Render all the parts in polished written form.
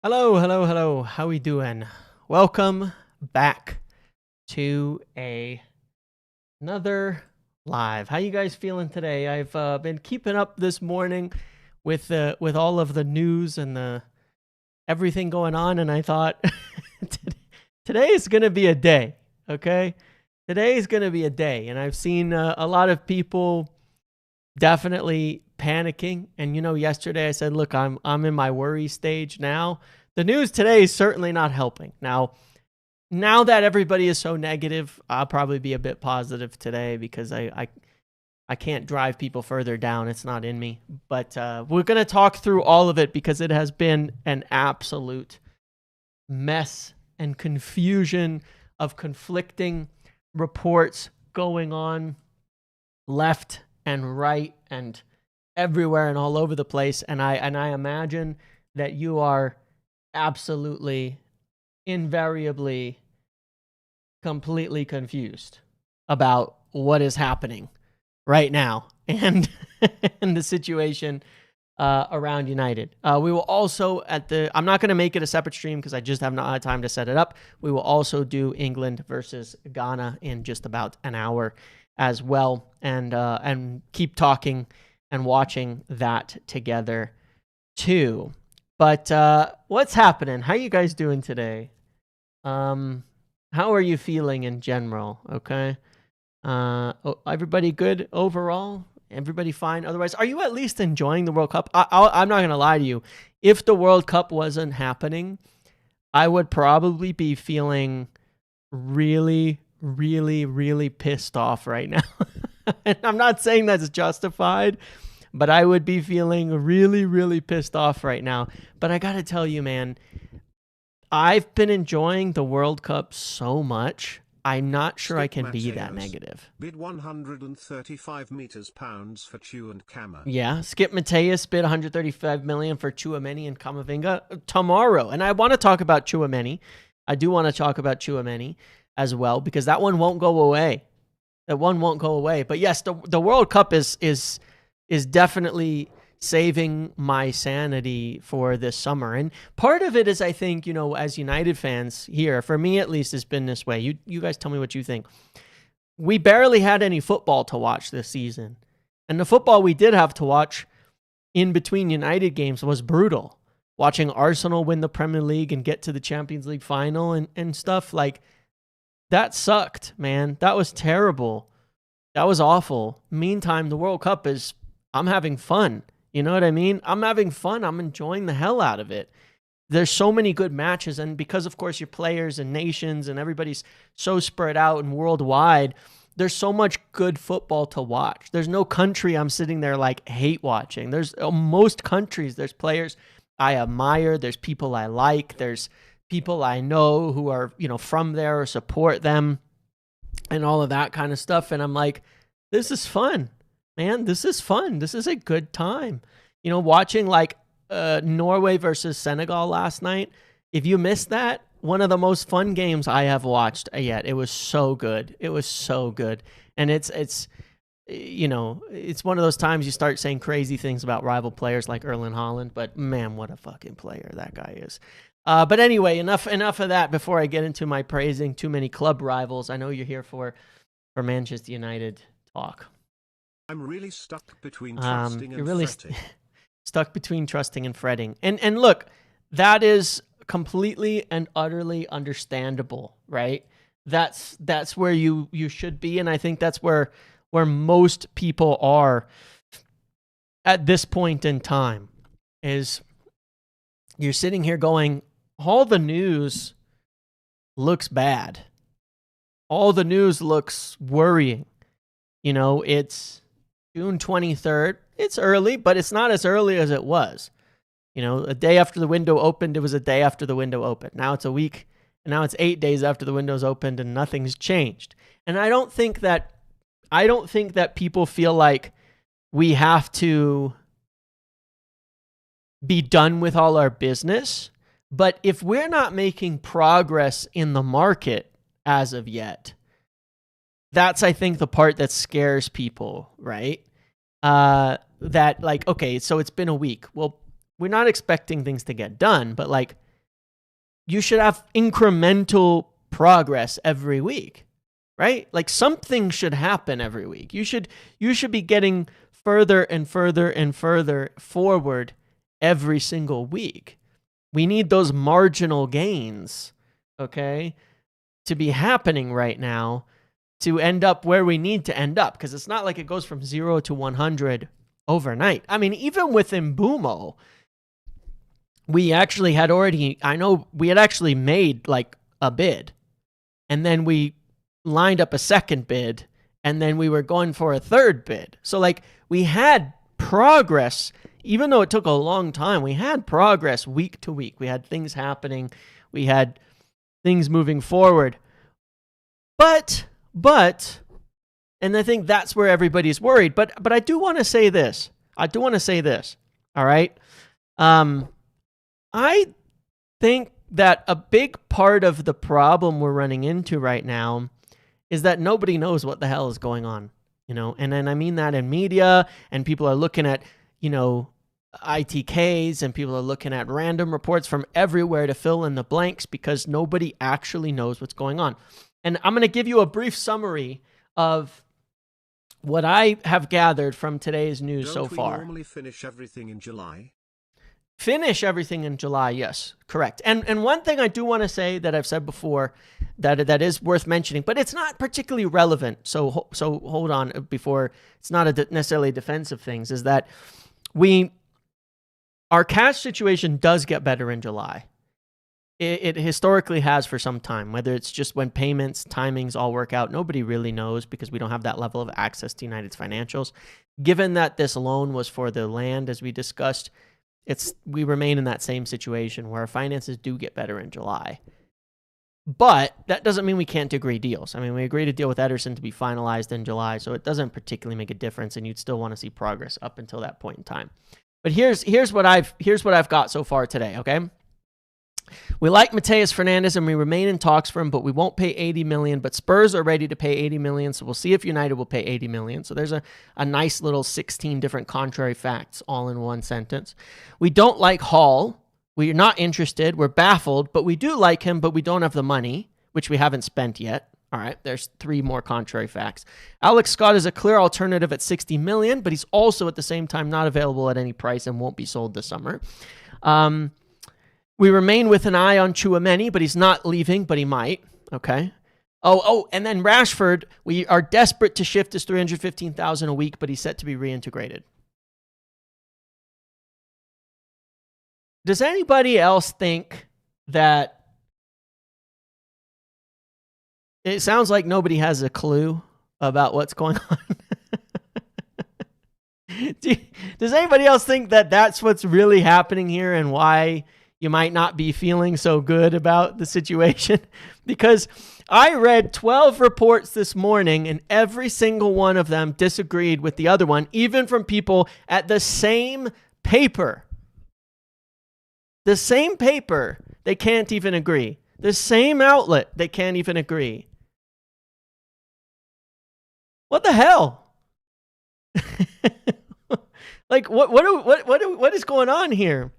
Hello, hello, hello. How we doing? Welcome back to another live. How you guys feeling today? I've been keeping up this morning with all of the news and the everything going on, and I thought today is gonna be a day. Okay, today is gonna be a day, and I've seen a lot of people definitely panicking. And yesterday I said, look, I'm in my worry stage now. The news today is certainly not helping. Now that everybody is so negative, I'll probably be a bit positive today because I can't drive people further down. It's not in me. But we're going to talk through all of it because it has been an absolute mess and confusion of conflicting reports going on left and right and everywhere and all over the place. And I imagine that you are absolutely, invariably, completely confused about what is happening right now and and the situation around United. We will also I'm not going to make it a separate stream because I just have not had time to set it up. We will also do England versus Ghana in just about an hour as well, and keep talking and watching that together too. But what's happening? How you guys doing today? How are you feeling in general? Okay. Everybody good overall? Everybody fine? Otherwise, are you at least enjoying the World Cup? I'm not going to lie to you. If the World Cup wasn't happening, I would probably be feeling really, really, really pissed off right now. And I'm not saying that's justified, but I would be feeling really, really pissed off right now. But I got to tell you, man, I've been enjoying the World Cup so much. I'm not sure I can be that negative. Bid 135 meters pounds for Chu and Kama. Yeah, Skip Mateus bid 135 million for Tchouameni and Kamavinga tomorrow. And I want to talk about Tchouameni. I do want to talk about Tchouameni as well because that one won't go away. That one won't go away. But yes, the World Cup is definitely saving my sanity for this summer. And part of it is, I think, as United fans here, for me at least, has been this way. You guys tell me what you think. We barely had any football to watch this season. And the football we did have to watch in between United games was brutal. Watching Arsenal win the Premier League and get to the Champions League final and stuff like that sucked, man. That was terrible. That was awful. Meantime, the World Cup I'm having fun. You know what I mean? I'm having fun. I'm enjoying the hell out of it. There's so many good matches. And because, of course, your players and nations and everybody's so spread out and worldwide, there's so much good football to watch. There's no country I'm sitting there like hate watching. There's most countries, there's players I admire. There's people I like. There's people I know who are, from there or support them and all of that kind of stuff. And I'm like, this is fun. Man, this is fun. This is a good time. Watching like Norway versus Senegal last night. If you missed that, one of the most fun games I have watched yet. It was so good. It was so good. And it's one of those times you start saying crazy things about rival players like Erling Haaland, but man, what a fucking player that guy is. But anyway, enough of that before I get into my praising too many club rivals. I know you're here for Manchester United talk. I'm really stuck between trusting and fretting. Stuck between trusting and fretting. And look, that is completely and utterly understandable, right? That's where you should be, and I think that's where most people are at this point in time. Is you're sitting here going, all the news looks bad. All the news looks worrying. It's June 23rd. It's early, but it's not as early as it was. A day after the window opened, it was a day after the window opened. Now it's a week, and now it's 8 days after the window's opened, and nothing's changed. And I don't think that people feel like we have to be done with all our business. But if we're not making progress in the market as of yet, that's, I think, the part that scares people, right? That like, okay, so it's been a week. Well, we're not expecting things to get done, but like, you should have incremental progress every week, right? Like something should happen every week. You should be getting further and further and further forward every single week. We need those marginal gains, okay, to be happening right now to end up where we need to end up, because it's not like it goes from 0 to 100 overnight. I mean, even with Mbeumo, we actually had already, I know we had actually made like a bid, and then we lined up a second bid, and then we were going for a third bid. So like we had progress, even though it took a long time, we had progress week to week. We had things happening. We had things moving forward. But, and I think that's where everybody's worried. But I do want to say this. All right. I think that a big part of the problem we're running into right now is that nobody knows what the hell is going on, and then I mean that in media, and people are looking at, ITKs, and people are looking at random reports from everywhere to fill in the blanks because nobody actually knows what's going on. And I'm going to give you a brief summary of what I have gathered from today's news so far. Don't we normally finish everything in July? Finish everything in July, yes, correct. And one thing I do want to say that I've said before that is worth mentioning, but it's not particularly relevant. So hold on before it's not necessarily defensive things. Is that our cash situation does get better in July. It historically has for some time. Whether it's just when payments, timings all work out, nobody really knows because we don't have that level of access to United's financials. Given that this loan was for the land, as we discussed, we remain in that same situation where our finances do get better in July. But that doesn't mean we can't agree deals. I mean, we agreed a deal with Ederson to be finalized in July, so it doesn't particularly make a difference, and you'd still want to see progress up until that point in time. But here's what I've got so far today, okay? We like Mateus Fernandes and we remain in talks for him, but we won't pay 80 million, but Spurs are ready to pay 80 million, so we'll see if United will pay 80 million. So there's a nice little 16 different contrary facts all in one sentence. We don't like Hall. We're not interested. We're baffled, but we do like him, but we don't have the money, which we haven't spent yet. All right, there's 3 more contrary facts. Alex Scott is a clear alternative at 60 million, but he's also at the same time not available at any price and won't be sold this summer. We remain with an eye on Tchouameni, but he's not leaving, but he might. Okay. Oh, and then Rashford, we are desperate to shift his 315,000 a week, but he's set to be reintegrated. Does anybody else think that it sounds like nobody has a clue about what's going on? Does anybody else think that that's what's really happening here and why you might not be feeling so good about the situation? Because I read 12 reports this morning and every single one of them disagreed with the other one, even from people at the same paper. The same paper, they can't even agree. The same outlet, they can't even agree. What the hell? Like, what is going on here?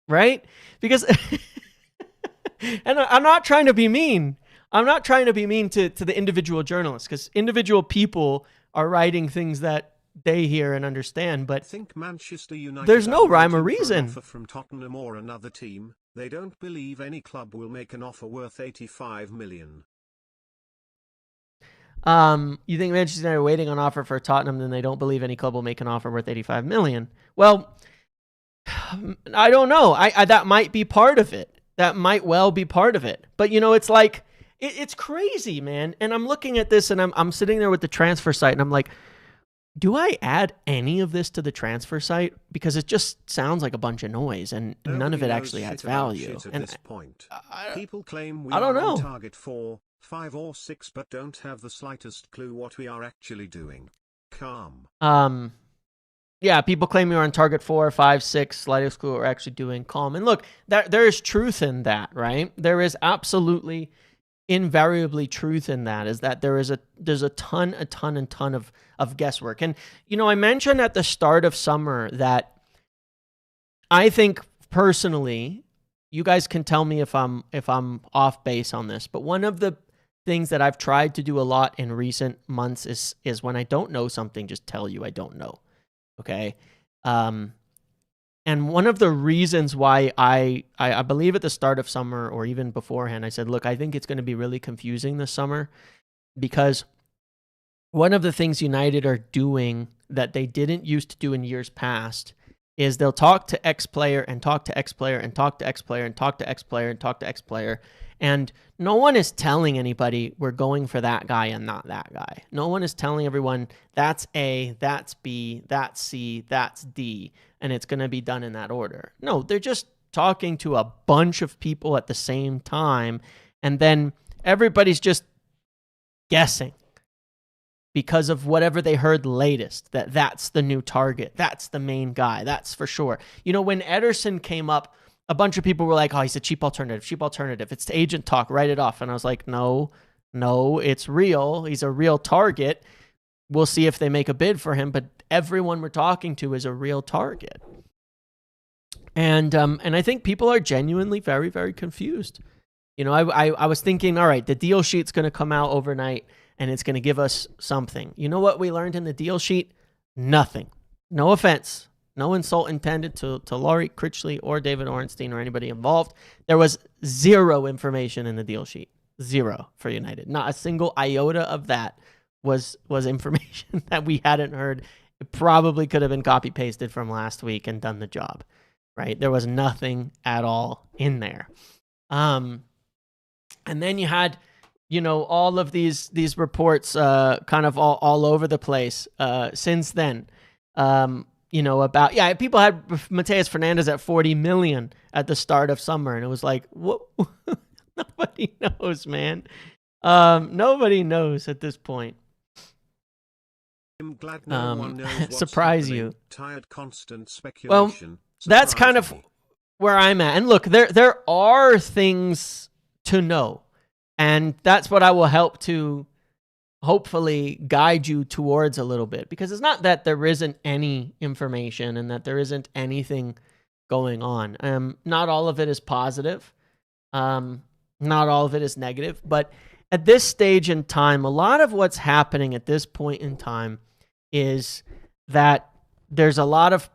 Right? Because, and I'm not trying to be mean. I'm not trying to be mean to the individual journalists, because individual people are writing things that they hear and understand, but I think Manchester United there's no rhyme or reason. Offer from Tottenham or another team. They don't believe any club will make an offer worth 85 million. You think Manchester United are waiting on offer for Tottenham, then they don't believe any club will make an offer worth 85 million. Well, I don't know. I that might be part of it. That might well be part of it. But it's like it's crazy, man. And I'm looking at this and I'm sitting there with the transfer site and I'm like, do I add any of this to the transfer site? Because it just sounds like a bunch of noise and none of it actually adds value. At this point. People claim we I don't are know. on target 4, 5 or 6 but don't have the slightest clue what we are actually doing. Calm. Yeah, people claim we are on target 4, 5, 6, slightest clue what we're actually doing. Calm. And look, there is truth in that, right? There is absolutely invariably truth in that, is that there's a ton of guesswork. And I mentioned at the start of summer that I think personally you guys can tell me if I'm off base on this, but one of the things that I've tried to do a lot in recent months is when I don't know something, just tell you I don't know. Okay. And one of the reasons why I believe at the start of summer or even beforehand, I said, look, I think it's going to be really confusing this summer, because one of the things United are doing that they didn't used to do in years past is they'll talk to X player and talk to X player and talk to X player and talk to X player and talk to X player. And no one is telling anybody we're going for that guy and not that guy. No one is telling everyone that's A, that's B, that's C, that's D, and it's going to be done in that order. No, they're just talking to a bunch of people at the same time, and then everybody's just guessing because of whatever they heard latest, that's the new target, that's the main guy, that's for sure. You know, when Ederson came up, a bunch of people were like, oh, he's a cheap alternative. It's agent talk, write it off. And I was like, no, it's real. He's a real target. We'll see if they make a bid for him, but everyone we're talking to is a real target. And I think people are genuinely very, very confused. You know, I was thinking, all right, the deal sheet's going to come out overnight and it's going to give us something. You know what we learned in the deal sheet? Nothing. No offense. No insult intended to Laurie Critchley or David Ornstein or anybody involved. There was zero information in the deal sheet. Zero for United. Not a single iota of that was information that we hadn't heard. It probably could have been copy-pasted from last week and done the job, right? There was nothing at all in there. And then you had, you know, all of these reports kind of all over the place since then. You know, about, people had Mateus Fernandes at 40 million at the start of summer, and it was like, what? Nobody knows, man. Nobody knows at this point. I'm glad no one knows what's surprise happening. you. Tired constant speculation. Well, that's kind of where I'm at. And look, there are things to know, and that's what I will help to hopefully guide you towards a little bit, because it's not that there isn't any information and that there isn't anything going on. Not all of it is positive. Not all of it is negative, but at this stage in time, a lot of what's happening at this point in time is that there's a lot of,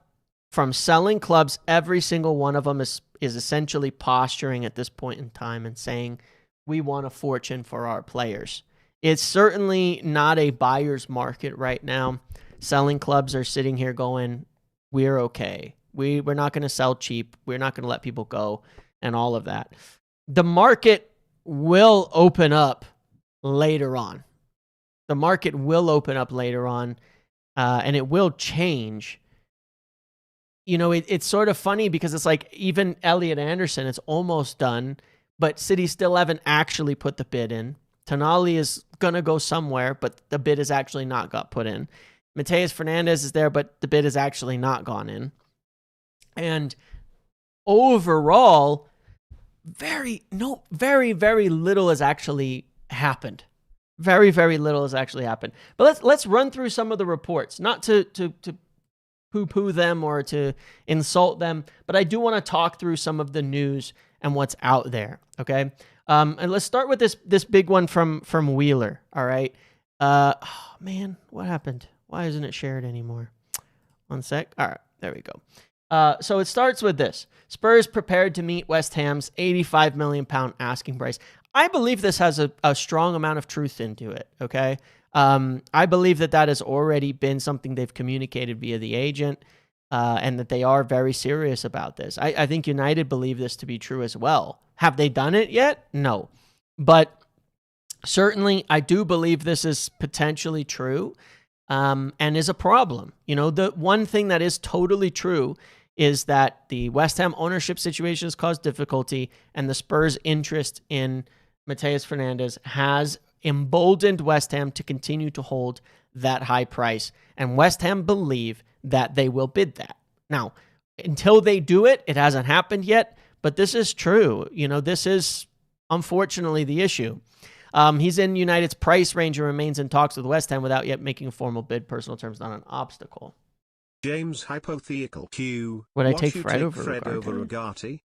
from selling clubs, every single one of them is essentially posturing at this point in time and saying, we want a fortune for our players. It's certainly not a buyer's market right now. Selling clubs are sitting here going, we're okay. We're not going to sell cheap. We're not going to let people go and all of that. The market will open up later on. The market will open up later on, and it will change. You know, it's sort of funny because it's like even Elliot Anderson, it's almost done, but City still haven't actually put the bid in. Tonali is going to go somewhere, but the bid has actually not got put in. Mateus Fernandes is there, but the bid has actually not gone in. And overall, very, very little has actually happened. Very, very little has actually happened. But let's run through some of the reports, not to poo-poo them or to insult them, but I do want to talk through some of the news and what's out there, okay? And let's start with this big one from Wheeler, all right? Oh, man, what happened? Why isn't it shared anymore? One sec. All right, there we go. So it starts with this. Spurs prepared to meet West Ham's £85 million asking price. I believe this has a strong amount of truth into it, okay? I believe that has already been something they've communicated via the agent, and that they are very serious about this. I think United believe this to be true as well. Have they done it yet? No. But certainly, I do believe this is potentially true, and is a problem. You know, the one thing that is totally true is that the West Ham ownership situation has caused difficulty, and the Spurs' interest in Mateus Fernandes has emboldened West Ham to continue to hold that high price. And West Ham believe that they will bid that. Now, until they do it, it hasn't happened yet, but this is true. You know, this is unfortunately the issue. He's in United's price range and remains in talks with West Ham without yet making a formal bid. Personal terms not an obstacle. James hypothetical Q. Would I take Fred over Ugarte?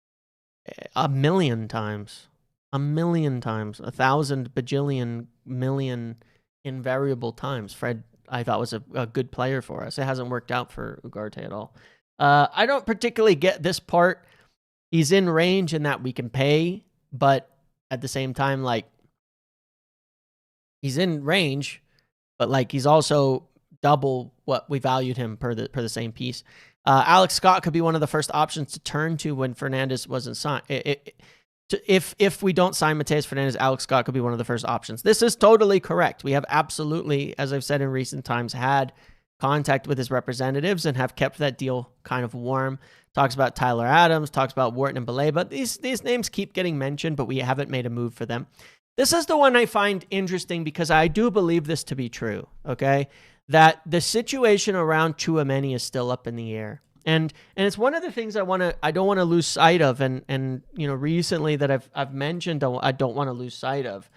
A million times. A million times. 1,000 bajillion million invariable times. Fred, I thought, was a good player for us. It hasn't worked out for Ugarte at all. I don't particularly get this part. He's in range in that we can pay, but at the same time, like, he's in range, but like he's also double what we valued him per the same piece. Alex Scott could be one of the first options to turn to when Fernandes wasn't signed. If we don't sign Mateus Fernandes, Alex Scott could be one of the first options. This is totally correct. We have absolutely, as I've said in recent times, had contact with his representatives and have kept that deal kind of warm. Talks about Tyler Adams, talks about Wharton and Belay, but these names keep getting mentioned, but we haven't made a move for them. This is the one I find interesting because I do believe this to be true, okay? That the situation around Tchouameni is still up in the air. And it's one of the things I don't want to lose sight of, and you know, recently that I've mentioned I don't want to lose sight of.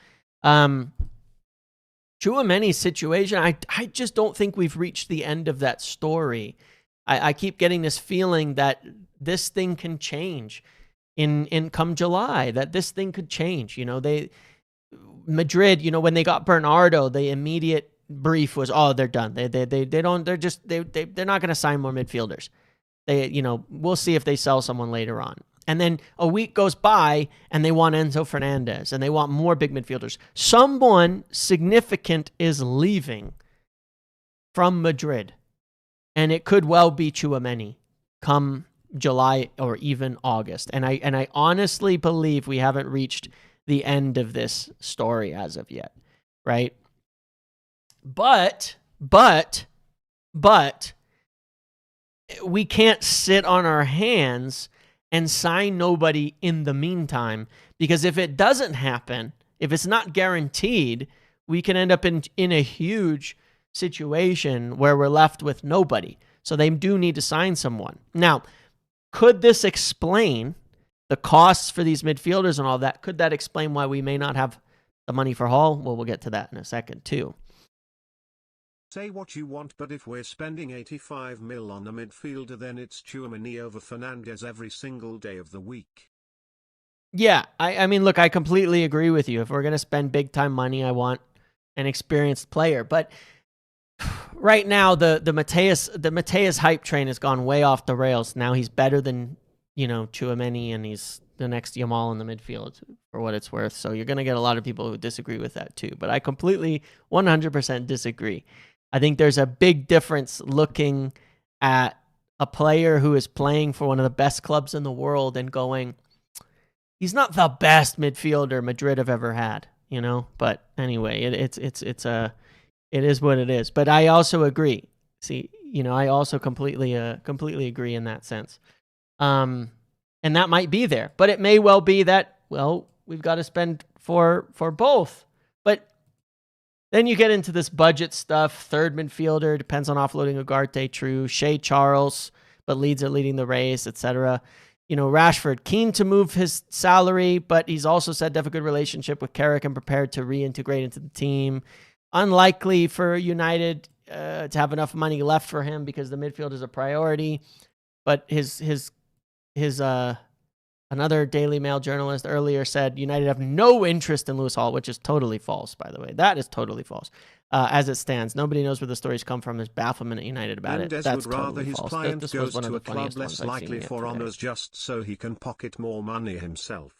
Tchouameni's situation, I just don't think we've reached the end of that story. I keep getting this feeling that this thing can change in come July, that this thing could change. You know, Madrid, you know, when they got Bernardo, the immediate brief was, oh, they're done. They're not going to sign more midfielders. We'll see if they sell someone later on. And then a week goes by and they want Enzo Fernandez and they want more big midfielders. Someone significant is leaving from Madrid. And it could well be Tchouameni come July or even August. And I honestly believe we haven't reached the end of this story as of yet, right? But we can't sit on our hands and sign nobody in the meantime, because if it doesn't happen, if it's not guaranteed, we can end up in a huge situation where we're left with nobody. So they do need to sign someone. Now, could this explain the costs for these midfielders and all that? Could that explain why we may not have the money for Hall? Well, we'll get to that in a second too. Say what you want, but if we're spending 85 mil on a midfielder, then it's Tchouameni over Fernandes every single day of the week. Yeah, I mean, look, I completely agree with you. If we're going to spend big time money, I want an experienced player. But right now, the Mateus hype train has gone way off the rails. Now he's better than, Tchouameni, and he's the next Yamal in the midfield, for what it's worth. So you're going to get a lot of people who disagree with that too. But I completely 100% disagree. I think there's a big difference looking at a player who is playing for one of the best clubs in the world and going, he's not the best midfielder Madrid have ever had, But anyway, it is what it is. But I also agree. See, I also completely agree in that sense. And that might be there, but it may well be that, well, we've got to spend for both. But then you get into this budget stuff. Third midfielder, depends on offloading Ugarte, true. Shea Charles, but Leeds are leading the race, etc. Rashford, keen to move his salary, but he's also said to have a good relationship with Carrick and prepared to reintegrate into the team. Unlikely for United to have enough money left for him because the midfield is a priority. But his another Daily Mail journalist earlier said United have no interest in Lewis Hall, which is totally false, by the way. That is totally false. As it stands, nobody knows where the stories come from. There's bafflement at United about it. That's would rather totally his false. client This goes was one of to the a club funniest less ones I've seen likely for yesterday. honours just so he can pocket more money himself.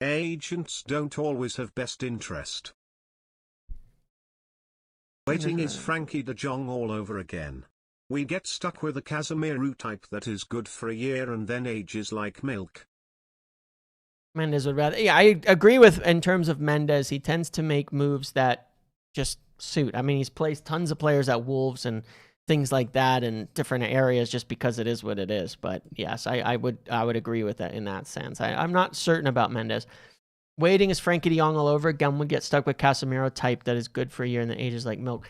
Agents don't always have best interest. Waiting is Frankie de Jong all over again. We get stuck with a Casemiro type that is good for a year and then ages like milk. Mendes would rather. Yeah, I agree with in terms of Mendes. He tends to make moves that just suit. I mean, he's placed tons of players at Wolves and things like that in different areas just because it is what it is. But yes, I would agree with that in that sense. I'm not certain about Mendes. Waiting is Frankie de Jong all over again. Would get stuck with Casemiro type that is good for a year and then ages like milk.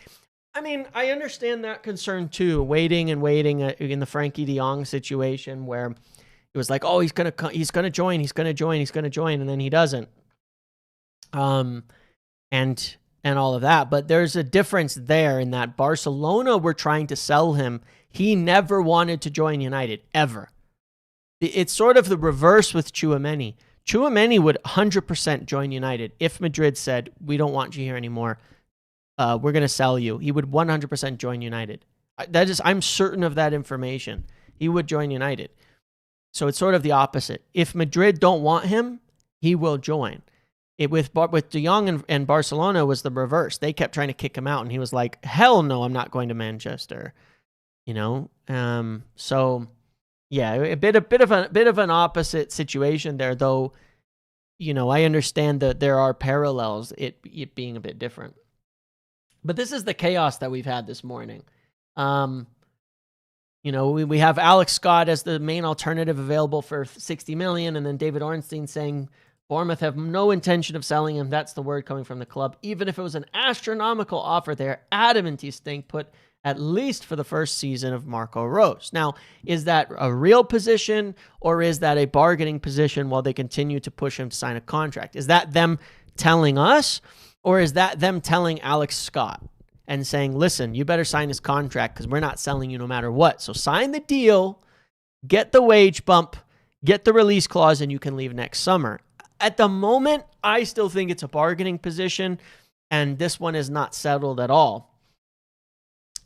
I mean, I understand that concern too. Waiting in the Frankie de Jong situation where it was like, oh, he's gonna join, and then he doesn't. And all of that. But there's a difference there in that Barcelona were trying to sell him. He never wanted to join United, ever. It's sort of the reverse with Tchouameni. Tchouameni would 100% join United if Madrid said, we don't want you here anymore. We're going to sell you. He would 100% join United. I'm certain of that information. He would join United. So it's sort of the opposite. If Madrid don't want him, he will join. With De Jong and Barcelona was the reverse. They kept trying to kick him out, and he was like, hell no, I'm not going to Manchester. So yeah, a bit of an opposite situation there, though. I understand that there are parallels, it being a bit different. But this is the chaos that we've had this morning. We have Alex Scott as the main alternative available for 60 million, and then David Ornstein saying Bournemouth have no intention of selling him. That's the word coming from the club. Even if it was an astronomical offer, they're adamant he's staying put at least for the first season of Marco Rose. Now, is that a real position, or is that a bargaining position while they continue to push him to sign a contract? Is that them telling us, or is that them telling Alex Scott and saying, listen, you better sign his contract because we're not selling you no matter what. So sign the deal, get the wage bump, get the release clause, and you can leave next summer. At the moment, I still think it's a bargaining position, and this one is not settled at all.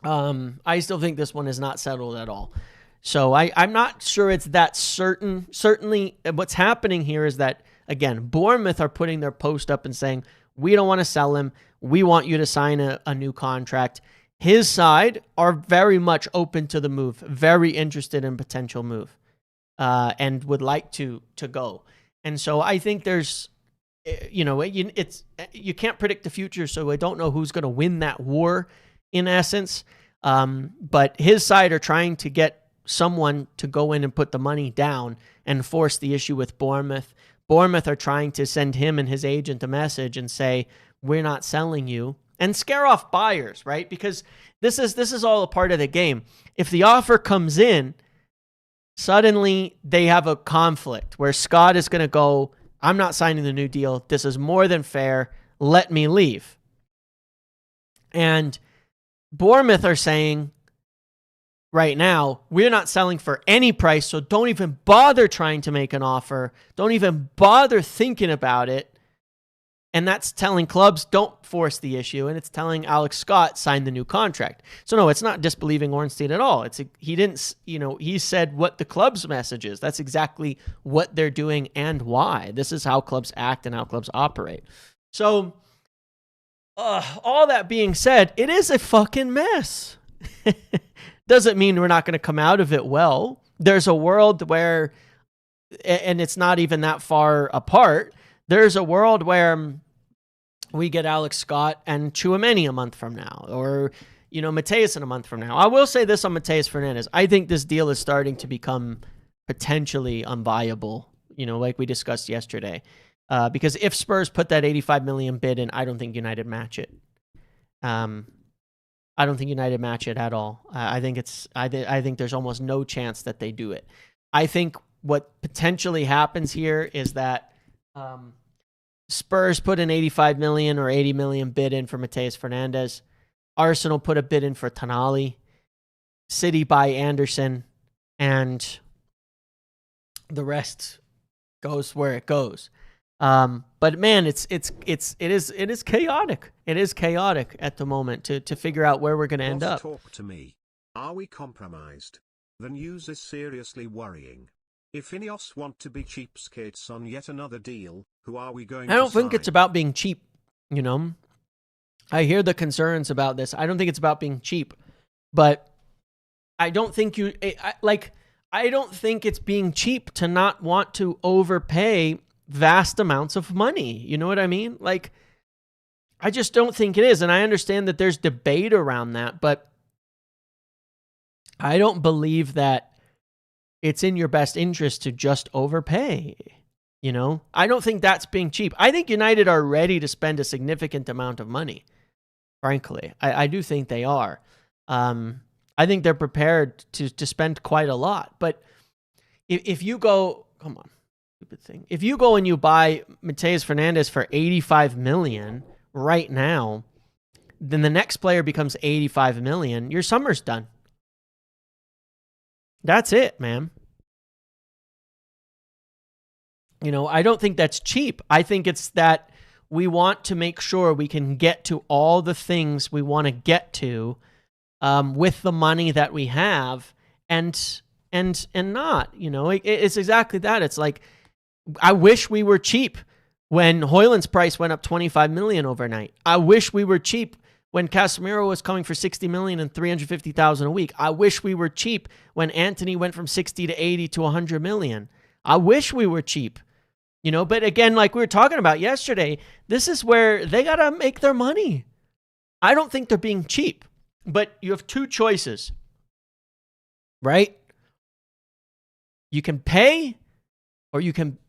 I still think this one is not settled at all. So I'm not sure it's that certain. Certainly what's happening here is that, again, Bournemouth are putting their post up and saying, we don't want to sell him. We want you to sign a new contract. His side are very much open to the move, very interested in potential move, and would like to go. And so I think there's, you can't predict the future, so I don't know who's going to win that war in essence. But his side are trying to get someone to go in and put the money down and force the issue with Bournemouth. Bournemouth are trying to send him and his agent a message and say, we're not selling you, and scare off buyers, right? Because this is all a part of the game. If the offer comes in, suddenly they have a conflict where Scott is going to go, I'm not signing the new deal. This is more than fair. Let me leave. And Bournemouth are saying right now, we're not selling for any price, so don't even bother trying to make an offer. Don't even bother thinking about it. And that's telling clubs, don't force the issue. And it's telling Alex Scott, sign the new contract. So no, it's not disbelieving Ornstein at all. He said what the club's message is. That's exactly what they're doing and why. This is how clubs act and how clubs operate. So all that being said, it is a fucking mess. Doesn't mean we're not going to come out of it well. There's a world where, and it's not even that far apart, there's a world where we get Alex Scott and Tchouameni a month from now, or, Mateus in a month from now. I will say this on Mateus Fernandes. I think this deal is starting to become potentially unviable, like we discussed yesterday. Because if Spurs put that 85 million bid in, I don't think United match it. I don't think United match it at all. I think there's almost no chance that they do it. I think what potentially happens here is that Spurs put an 85 million or 80 million bid in for Mateus Fernandes. Arsenal put a bid in for Tonali. City buy Anderson, and the rest goes where it goes. But man, it is chaotic. It is chaotic at the moment to figure out where we're going to end up. Talk to me. Are we compromised? The news is seriously worrying. If Ineos want to be cheapskates on yet another deal, who are we going to sign? I don't think it's about being cheap, I hear the concerns about this. I don't think it's about being cheap, but I don't think I don't think it's being cheap to not want to overpay vast amounts of money. You know what I mean? I just don't think it is. And I understand that there's debate around that, but I don't believe that it's in your best interest to just overpay. I don't think that's being cheap. I think United are ready to spend a significant amount of money. Frankly, I do think they are. I think they're prepared to spend quite a lot. But if you go, come on, stupid thing. If you go and you buy Mateus Fernandes for 85 million right now, then the next player becomes 85 million. Your summer's done. That's it, man. I don't think that's cheap. I think it's that we want to make sure we can get to all the things we want to get to with the money that we have, and not. It's exactly that. It's like, I wish we were cheap when Højlund's price went up 25 million overnight. I wish we were cheap when Casemiro was coming for 60 million and 350,000 a week. I wish we were cheap when Antony went from 60 to 80 to 100 million. I wish we were cheap. But again, like we were talking about yesterday, this is where they got to make their money. I don't think they're being cheap, but you have two choices, right? You can pay, or you can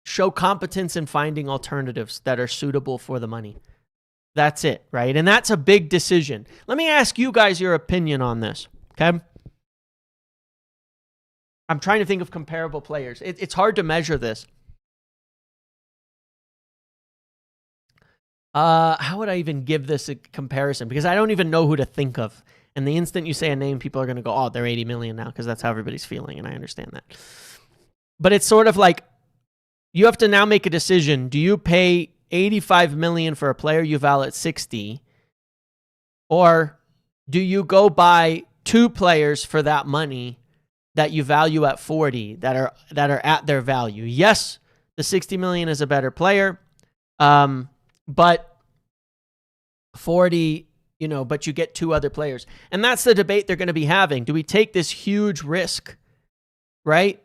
show competence in finding alternatives that are suitable for the money. That's it, right? And that's a big decision. Let me ask you guys your opinion on this, okay? I'm trying to think of comparable players. It's hard to measure this. How would I even give this a comparison? Because I don't even know who to think of. And the instant you say a name, people are going to go, oh, they're 80 million now, because that's how everybody's feeling, and I understand that. But it's sort of like, you have to now make a decision. Do you pay 85 million for a player you value at 60? Or do you go buy two players for that money that you value at 40 that are at their value? Yes, the 60 million is a better player. But 40, but you get two other players. And that's the debate they're going to be having. Do we take this huge risk, right?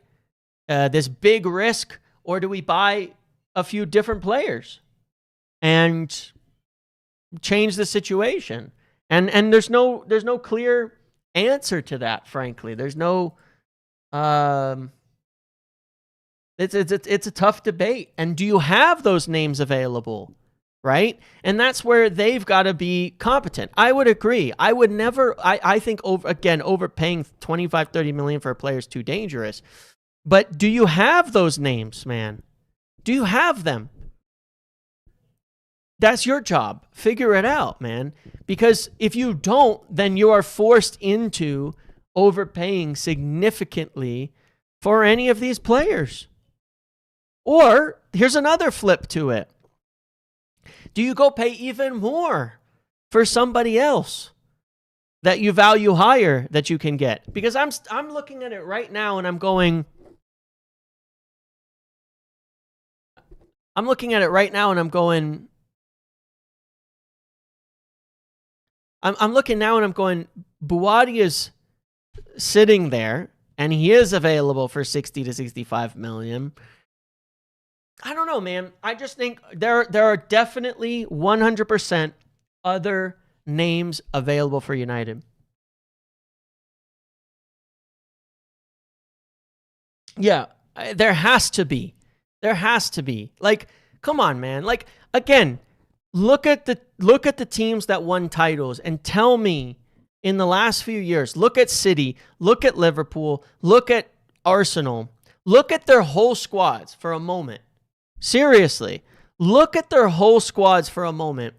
This big risk, or do we buy a few different players and change the situation? And there's no clear answer to that, frankly. There's no it's a tough debate. And do you have those names available? Right? And that's where they've got to be competent. I would agree. I would never, I think, overpaying 25, 30 million for a player is too dangerous. But do you have those names, man? Do you have them? That's your job. Figure it out, man. Because if you don't, then you are forced into overpaying significantly for any of these players. Or here's another flip to it. Do you go pay even more for somebody else that you value higher that you can get? Because I'm looking at it right now and I'm going, Buwadi is sitting there and he is available for 60 to 65 million. I don't know, man. I just think there are definitely 100% other names available for United. Yeah, there has to be. Like, come on, man. Like, again, look at the teams that won titles and tell me in the last few years, look at City, look at Liverpool, look at Arsenal, look at their whole squads for a moment. Seriously, look at their whole squads for a moment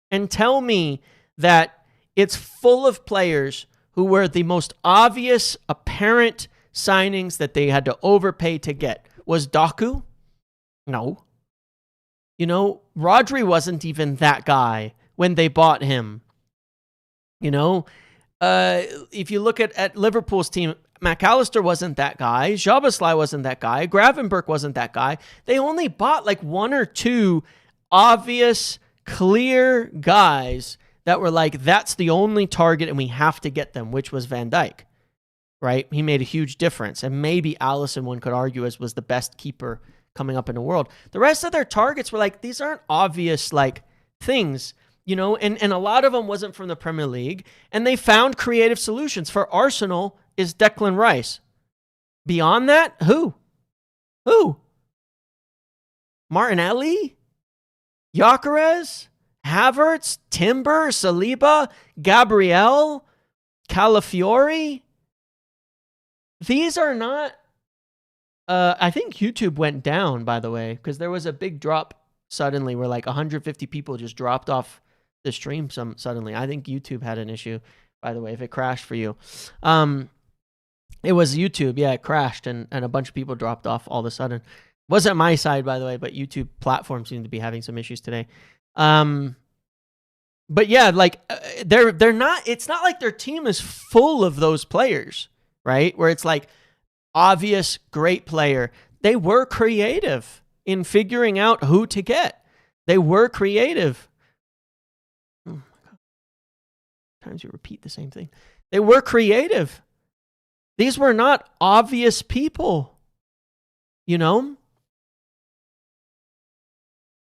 and tell me that it's full of players who were the most obvious, apparent signings that they had to overpay to get. Was Doku? No. Rodri wasn't even that guy when they bought him. If you look at Liverpool's team, McAllister wasn't that guy. Szoboszlai wasn't that guy. Gravenberch wasn't that guy. They only bought like one or two obvious, clear guys that were like, that's the only target and we have to get them, which was Van Dijk, right? He made a huge difference. And maybe Alisson, one could argue, was the best keeper coming up in the world. The rest of their targets were like, these aren't obvious like things, and a lot of them wasn't from the Premier League. And they found creative solutions. For Arsenal is Declan Rice. Beyond that, who? Martinelli? Gyökeres? Havertz? Timber? Saliba? Gabriel? Calafiori? These are not... I think YouTube went down, by the way, because there was a big drop suddenly where like 150 people just dropped off the stream suddenly. I think YouTube had an issue, by the way, if it crashed for you. It was YouTube. Yeah, it crashed and a bunch of people dropped off all of a sudden. Wasn't my side, by the way, but YouTube platforms seem to be having some issues today. But yeah, like they're not. It's not like their team is full of those players, right? Where it's like obvious great player. They were creative in figuring out who to get. They were creative. Oh my God. Times you repeat the same thing. They were creative. These were not obvious people, you know?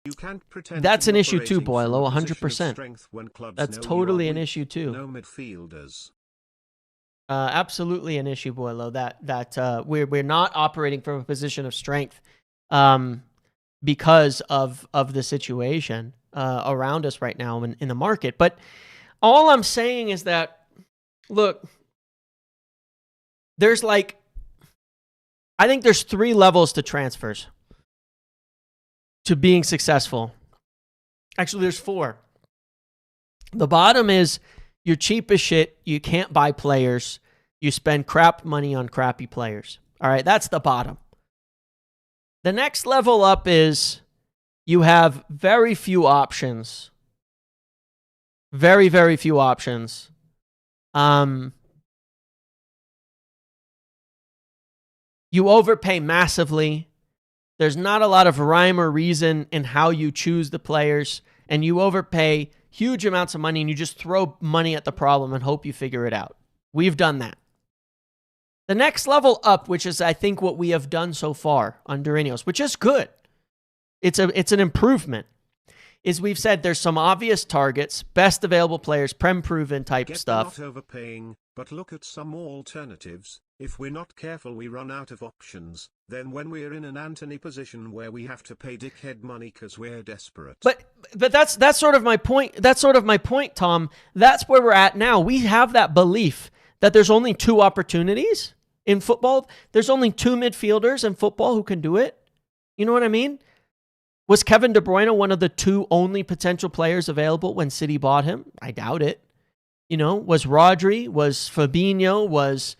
You can't pretend that's to an be issue too, operating Boilo, from a position of 100%. strength when clubs That's know you totally are an weak. issue too. No midfielders. Absolutely an issue, Boilo, that we're not operating from a position of strength because of the situation around us right now in the market. But all I'm saying is that, look, there's like, I think there's 3 levels to transfers to being successful. Actually, there's 4. The bottom is you're cheap as shit. You can't buy players. You spend crap money on crappy players. All right, that's the bottom. The next level up is you have very few options. Very, very few options. You overpay massively. There's not a lot of rhyme or reason in how you choose the players, and you overpay huge amounts of money and you just throw money at the problem and hope you figure it out. We've done that. The next level up, which is I think what we have done so far under Ineos, which is good. It's an improvement. Is we've said there's some obvious targets, best available players, prem proven type stuff. Not overpaying, but look at some alternatives. If we're not careful, we run out of options. Then when we're in an Anthony position where we have to pay dickhead money because we're desperate. But that's sort of my point. That's sort of my point, Tom. That's where we're at now. We have that belief that there's only 2 opportunities in football. There's only 2 midfielders in football who can do it. You know what I mean? Was Kevin De Bruyne one of the 2 only potential players available when City bought him? I doubt it. You know, was Rodri, was Fabinho, was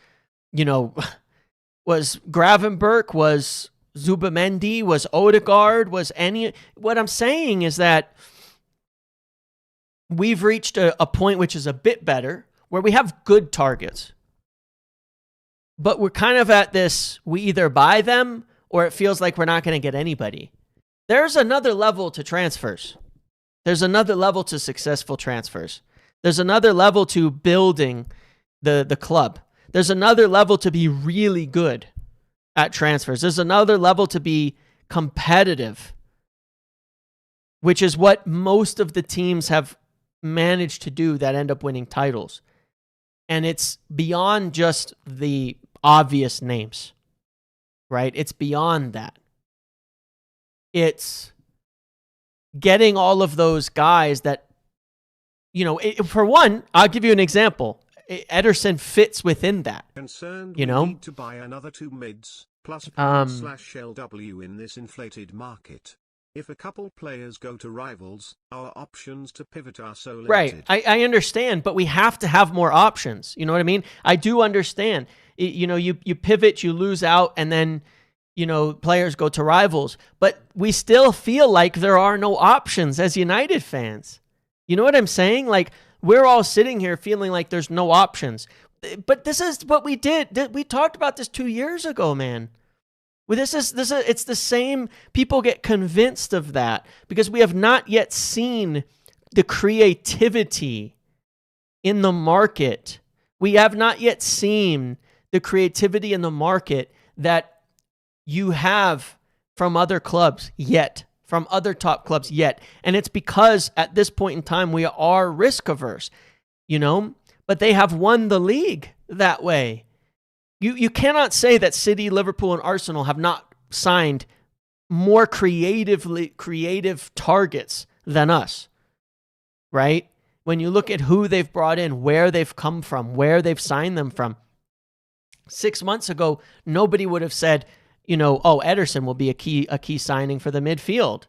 Gravenberch, was Zubamendi, was Odegaard, was any... What I'm saying is that we've reached a point which is a bit better, where we have good targets. But we're kind of at this, we either buy them or it feels like we're not going to get anybody. There's another level to transfers. There's another level to successful transfers. There's another level to building the club. There's another level to be really good at transfers. There's another level to be competitive, which is what most of the teams have managed to do that end up winning titles. And it's beyond just the obvious names, right? It's beyond that. It's getting all of those guys that, for one, I'll give you an example. Ederson fits within that. Concerned you know, we need to buy another 2 mids plus /LW in this inflated market. If a couple players go to rivals, our options to pivot are so limited. Right, I understand, but we have to have more options. You know what I mean? I do understand. You pivot, you lose out, and then players go to rivals. But we still feel like there are no options as United fans. You know what I'm saying? Like, we're all sitting here feeling like there's no options. But this is what we did. We talked about this 2 years ago, man. Well, it's the same. People get convinced of that because we have not yet seen the creativity in the market. We have not yet seen the creativity in the market that you have from other clubs yet, from other top clubs yet. And it's because at this point in time, we are risk averse, but they have won the league that way. You cannot say that City, Liverpool, and Arsenal have not signed more creative targets than us, right? When you look at who they've brought in, where they've come from, where they've signed them from. 6 months ago, nobody would have said, Ederson will be a key signing for the midfield.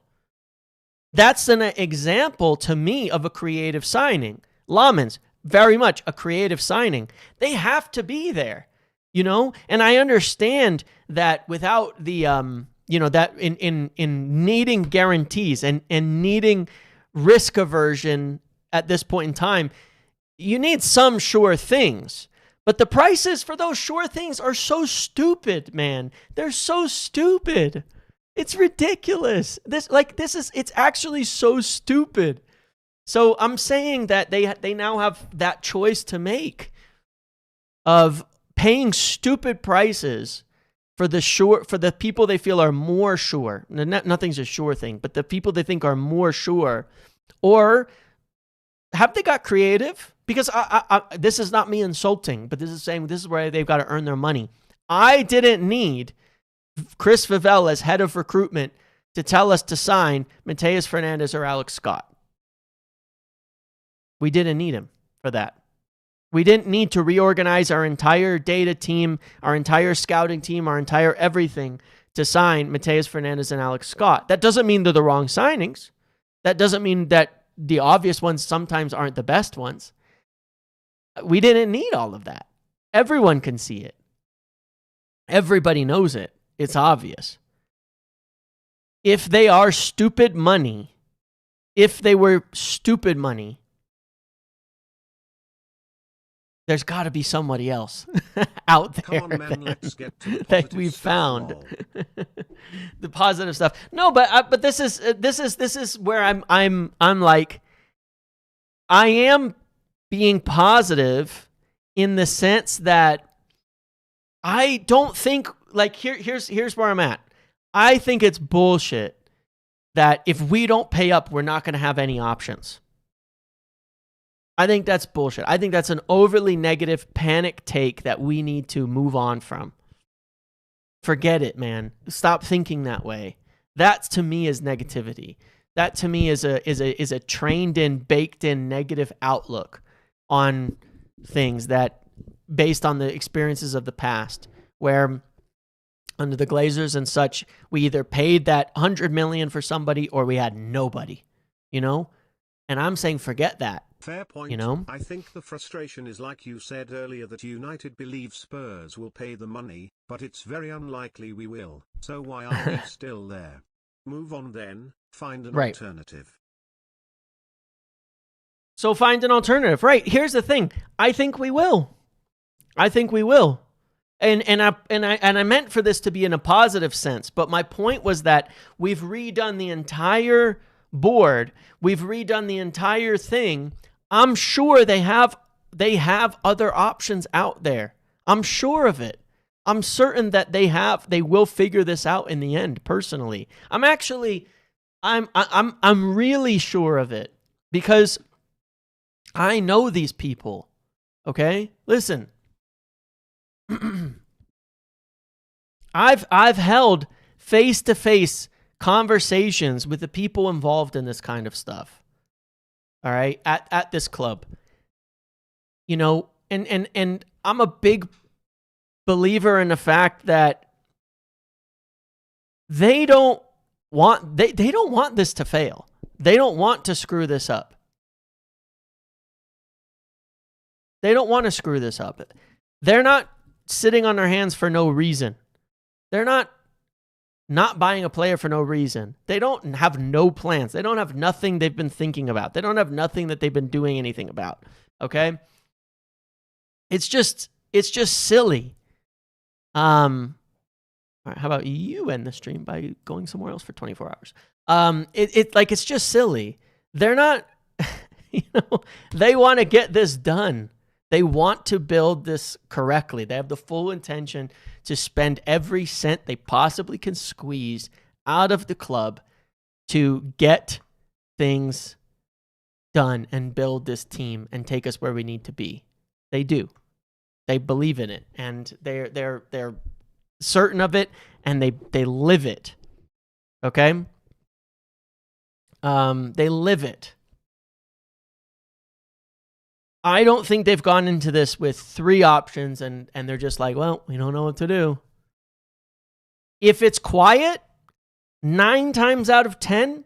That's an example to me of a creative signing. Lamens, very much a creative signing. They have to be there. And I understand that without the that in needing guarantees and needing risk aversion at this point in time, you need some sure things. But the prices for those sure things are so stupid, man. They're so stupid. It's ridiculous. It's actually so stupid. So I'm saying that they now have that choice to make of paying stupid prices for the people they feel are more sure. Nothing's a sure thing, but the people they think are more sure. Or have they got creative? Because this is not me insulting, but this is saying this is where they've got to earn their money. I didn't need Chris Vivell as head of recruitment to tell us to sign Mateus Fernandez or Alex Scott. We didn't need him for that. We didn't need to reorganize our entire data team, our entire scouting team, our entire everything to sign Mateus Fernandez and Alex Scott. That doesn't mean they're the wrong signings. That doesn't mean that the obvious ones sometimes aren't the best ones. We didn't need all of that. Everyone can see it. Everybody knows it. It's obvious. If they are stupid money, if they were stupid money, there's got to be somebody else out there. Come on, man, let's get to the that we've found the positive stuff. No, but this is where I'm like, I am being positive in the sense that I don't think, like, here's where I'm at. I think it's bullshit that if we don't pay up, we're not going to have any options. I think that's bullshit. I think that's an overly negative panic take that we need to move on from. Forget it, man. Stop thinking that way. That to me is negativity. That to me is a trained in, baked in negative outlook on things that based on the experiences of the past, where under the Glazers and such, we either paid that $100 million for somebody or we had nobody, And I'm saying forget that. Fair point. I think the frustration is like you said earlier that United believe Spurs will pay the money, but it's very unlikely we will. So why are we still there? Move on then, find an alternative. So find an alternative. Right. Here's the thing. I think we will. And I meant for this to be in a positive sense, but my point was that we've redone the entire board. We've redone the entire thing. I'm sure they have other options out there. I'm sure of it. I'm certain that they will figure this out in the end, personally. I'm really sure of it because I know these people. Okay? Listen. I've held face-to-face conversations with the people involved in this kind of stuff. All right, at this club. And I'm a big believer in the fact that they don't want this to fail. They don't want to screw this up. They don't want to screw this up. They're not sitting on their hands for no reason. They're not buying a player for no reason. They don't have no plans. They don't have nothing they've been thinking about. They don't have nothing that they've been doing anything about. Okay? It's just silly. All right, how about you end the stream by going somewhere else for 24 hours? It's just silly. They're not, they want to get this done. They want to build this correctly. They have the full intention to spend every cent they possibly can squeeze out of the club to get things done and build this team and take us where we need to be. They do. They believe in it, and they're certain of it, and they live it. Okay? They live it. I don't think they've gone into this with 3 options and they're just like, well, we don't know what to do. If it's quiet, 9 times out of 10,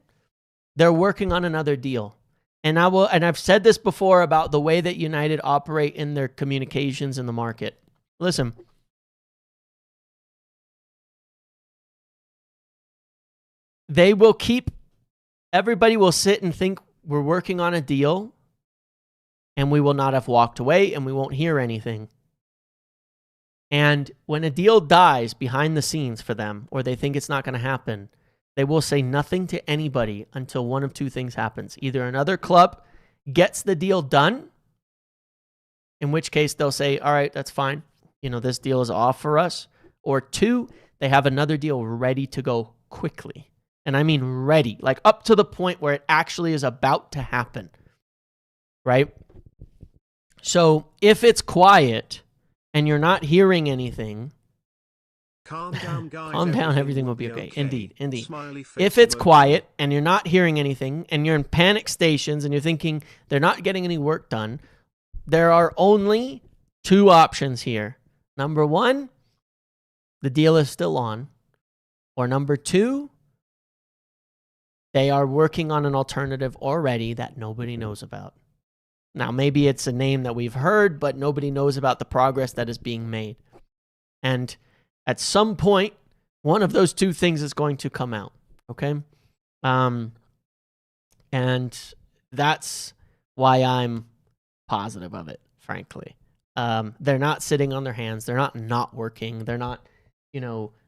they're working on another deal. And I've said this before about the way that United operate in their communications in the market. Listen, they will keep, everybody will sit and think we're working on a deal, and we will not have walked away, and we won't hear anything. And when a deal dies behind the scenes for them, or they think it's not going to happen, they will say nothing to anybody until one of two things happens. Either another club gets the deal done, in which case they'll say, all right, that's fine. This deal is off for us. Or two, they have another deal ready to go quickly. And I mean ready, like up to the point where it actually is about to happen. Right? So if it's quiet and you're not hearing anything, calm down, guys. Calm down, everything will be okay. Indeed. If it's quiet and you're not hearing anything and you're in panic stations and you're thinking they're not getting any work done, there are only two options here. Number one, the deal is still on. Or number two, they are working on an alternative already that nobody knows about. Now, maybe it's a name that we've heard, but nobody knows about the progress that is being made. And at some point, one of those two things is going to come out, okay? And that's why I'm positive of it, frankly. They're not sitting on their hands. They're not working. They're not,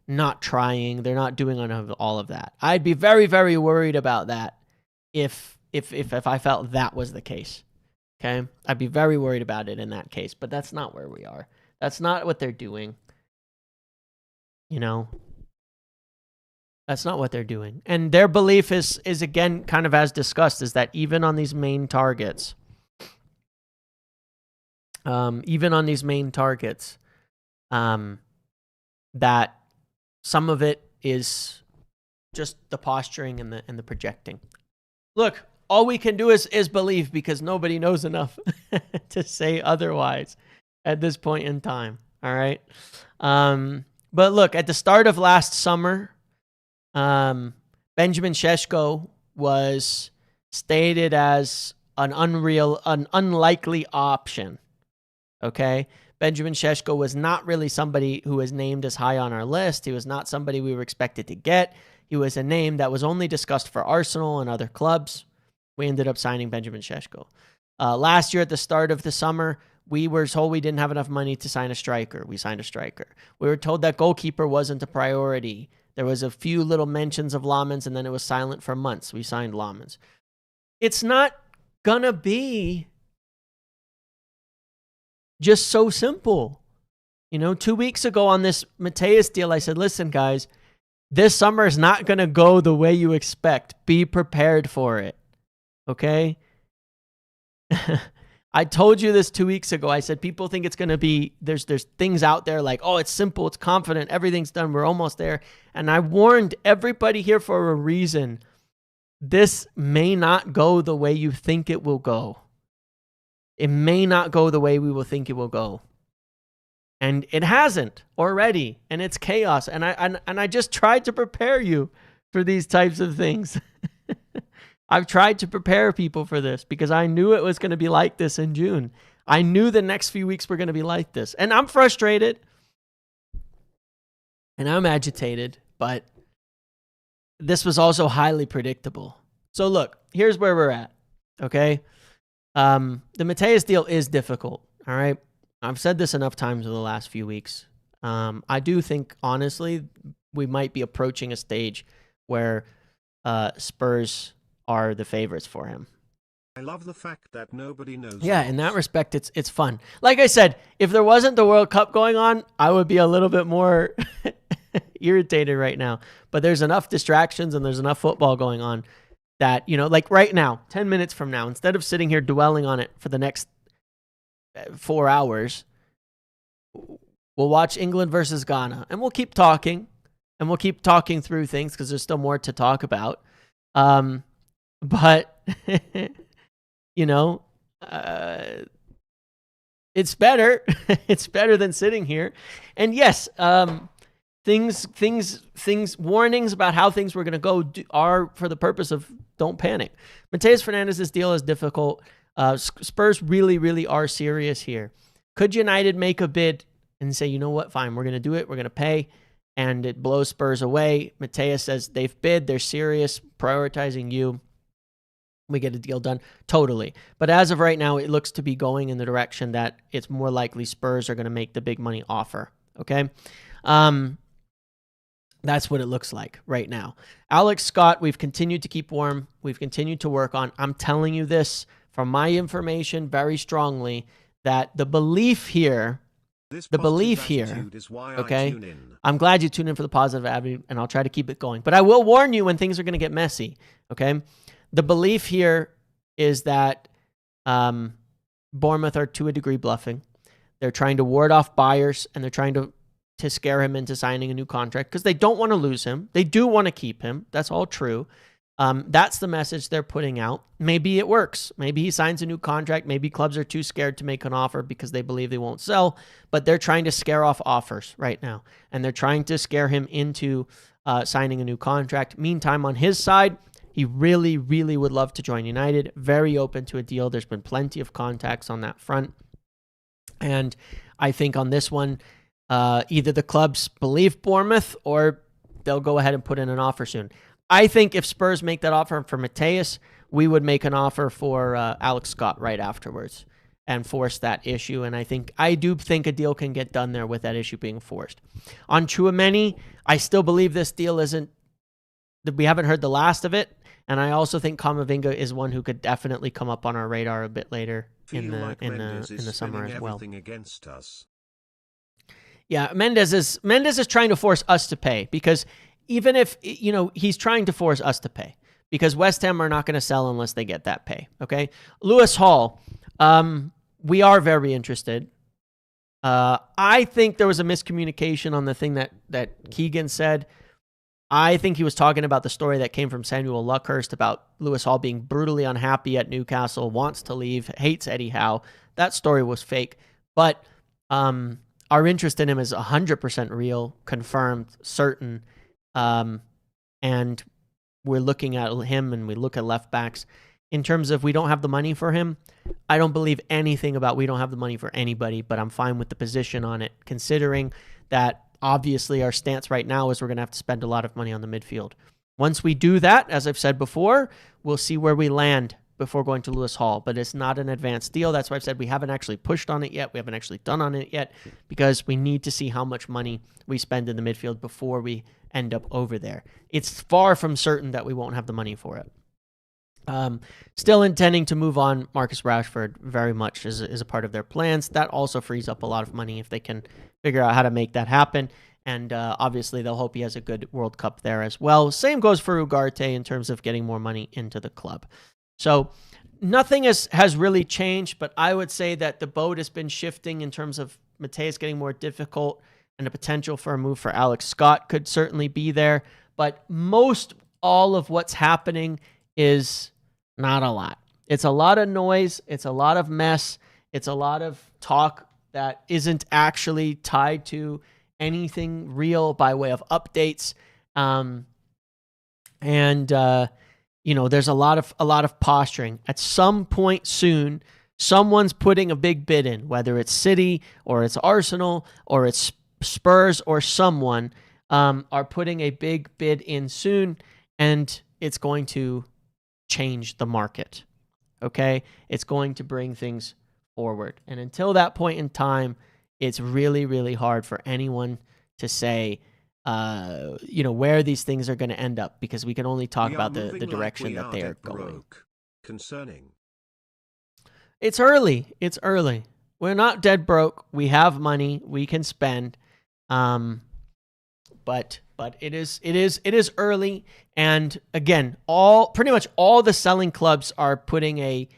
not trying. They're not doing all of that. I'd be very, very worried about that if I felt that was the case. Okay, I'd be very worried about it in that case, but that's not where we are. That's not what they're doing. That's not what they're doing. And their belief is again, kind of as discussed, is that even on these main targets, that some of it is just the posturing and the projecting. Look, all we can do is believe, because nobody knows enough to say otherwise at this point in time. All right. But look, at the start of last summer, Benjamin Šeško was stated as an unlikely option. Okay. Benjamin Šeško was not really somebody who was named as high on our list. He was not somebody we were expected to get. He was a name that was only discussed for Arsenal and other clubs. We ended up signing Benjamin Šeško. Last year at the start of the summer, we were told we didn't have enough money to sign a striker. We signed a striker. We were told that goalkeeper wasn't a priority. There was a few little mentions of Lammens, and then it was silent for months. We signed Lammens. It's not going to be just so simple. 2 weeks ago on this Mateus deal, I said, listen, guys, this summer is not going to go the way you expect. Be prepared for it. Okay? I told you this 2 weeks ago. I said people think it's going to be, there's things out there like, oh, it's simple, it's confident, everything's done, we're almost there. And I warned everybody here for a reason. This may not go the way you think it will go. It may not go the way we will think it will go. And it hasn't already, and it's chaos. And I just tried to prepare you for these types of things. I've tried to prepare people for this because I knew it was going to be like this in June. I knew the next few weeks were going to be like this. And I'm frustrated. And I'm agitated. But this was also highly predictable. So look, here's where we're at. Okay? The Mateus deal is difficult. All right? I've said this enough times in the last few weeks. I do think, honestly, we might be approaching a stage where Spurs are the favorites for him. I love the fact that nobody knows. Yeah, in that respect, it's fun. Like I said, if there wasn't the World Cup going on, I would be a little bit more irritated right now. But there's enough distractions and there's enough football going on that, like right now, 10 minutes from now, instead of sitting here dwelling on it for the next 4 hours, we'll watch England versus Ghana, and we'll keep talking, and we'll keep talking through things because there's still more to talk about. But it's better. It's better than sitting here. And yes, things, warnings about how things were going to go are for the purpose of don't panic. Mateus Fernandez's deal is difficult. Spurs really, really are serious here. Could United make a bid and say, you know what, fine, we're going to do it, we're going to pay, and it blows Spurs away. Mateus says they've bid, they're serious, prioritizing you. We get a deal done. Totally. But as of right now, it looks to be going in the direction that it's more likely Spurs are going to make the big money offer. Okay? That's what it looks like right now. Alex Scott, we've continued to keep warm. We've continued to work on. I'm telling you this from my information very strongly, that the belief here, okay? I'm glad you tuned in for the positive attitude, and I'll try to keep it going. But I will warn you when things are going to get messy, okay? The belief here is that Bournemouth are to a degree bluffing. They're trying to ward off buyers, and they're trying to scare him into signing a new contract because they don't want to lose him. They do want to keep him. That's all true. That's the message they're putting out. Maybe it works. Maybe he signs a new contract. Maybe clubs are too scared to make an offer because they believe they won't sell, but they're trying to scare off offers right now, and they're trying to scare him into signing a new contract. Meantime, on his side, he really, really would love to join United. Very open to a deal. There's been plenty of contacts on that front. And I think on this one, either the clubs believe Bournemouth or they'll go ahead and put in an offer soon. I think if Spurs make that offer for Mateus, we would make an offer for Alex Scott right afterwards and force that issue. And I do think a deal can get done there with that issue being forced. On Tchouameni, I still believe this deal we haven't heard the last of it. And I also think Camavinga is one who could definitely come up on our radar a bit later in the summer as well. Against us. Yeah, Mendes is trying to force us to pay, because even if, he's trying to force us to pay because West Ham are not going to sell unless they get that pay, okay? Lewis Hall, we are very interested. I think there was a miscommunication on the thing that Keegan said. I think he was talking about the story that came from Samuel Luckhurst about Lewis Hall being brutally unhappy at Newcastle, wants to leave, hates Eddie Howe. That story was fake. But our interest in him is 100% real, confirmed, certain. And we're looking at him and we look at left backs. In terms of we don't have the money for him, I don't believe anything about we don't have the money for anybody, but I'm fine with the position on it, considering that obviously our stance right now is we're going to have to spend a lot of money on the midfield. Once we do that, as I've said before, we'll see where we land before going to Lewis Hall, but it's not an advanced deal. That's why I've said we haven't actually pushed on it yet. We haven't actually done on it yet because we need to see how much money we spend in the midfield before we end up over there. It's far from certain that we won't have the money for it. Still intending to move on Marcus Rashford very much is a part of their plans. That also frees up a lot of money if they can figure out how to make that happen. And obviously they'll hope he has a good World Cup there as well. Same goes for Ugarte in terms of getting more money into the club. So nothing has really changed, but I would say that the boat has been shifting in terms of Mateus getting more difficult, and the potential for a move for Alex Scott could certainly be there. But most all of what's happening is not a lot. It's a lot of noise. It's a lot of mess. It's a lot of talk that isn't actually tied to anything real by way of updates. There's a lot of posturing. At some point soon, someone's putting a big bid in, whether it's City or it's Arsenal or it's Spurs or someone are putting a big bid in soon, and it's going to change the market. Okay? It's going to bring things forward. And until that point in time, it's really, really hard for anyone to say, where these things are going to end up, because we can only talk about the direction that they are going. Concerning. It's early. We're not dead broke. We have money we can spend. But it is early. And again, pretty much all the selling clubs are putting a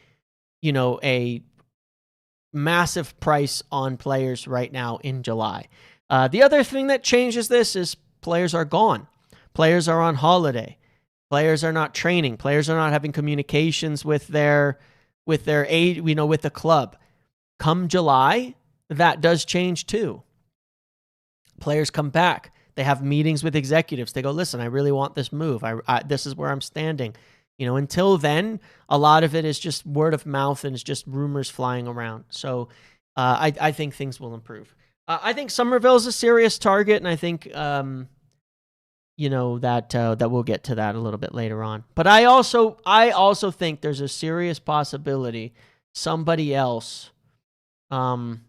massive price on players right now in July. The other thing that changes this is players are gone. Players are on holiday. Players are not training. Players are not having communications with their aid, with the club. Come July, that does change too. Players come back. They have meetings with executives. They go, listen, I really want this move. This is where I'm standing. Until then, a lot of it is just word of mouth and it's just rumors flying around. So I think things will improve. I think Somerville's a serious target, and I think you know that that we'll get to that a little bit later on. But I also think there's a serious possibility somebody else. I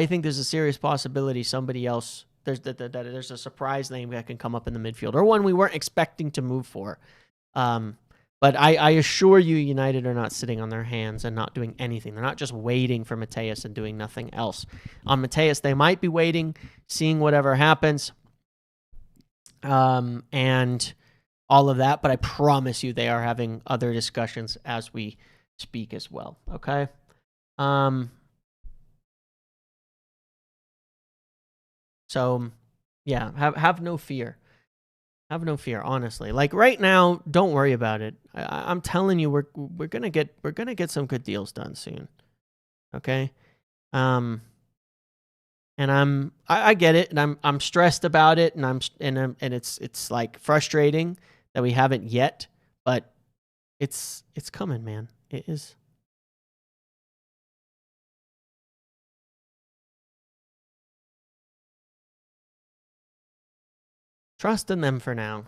think there's a serious possibility somebody else. There's a surprise name that can come up in the midfield, or one we weren't expecting to move for. But I assure you, United are not sitting on their hands and not doing anything. They're not just waiting for Mateus and doing nothing else. On Mateus, they might be waiting, seeing whatever happens, and all of that. But I promise you, they are having other discussions as we speak as well. Okay. So, yeah, have no fear. Have no fear, honestly. Like right now, don't worry about it. I'm telling you, we're gonna get some good deals done soon. Okay, and I get it, and I'm stressed about it, and it's like frustrating that we haven't yet, but it's coming, man. It is. Trust in them for now.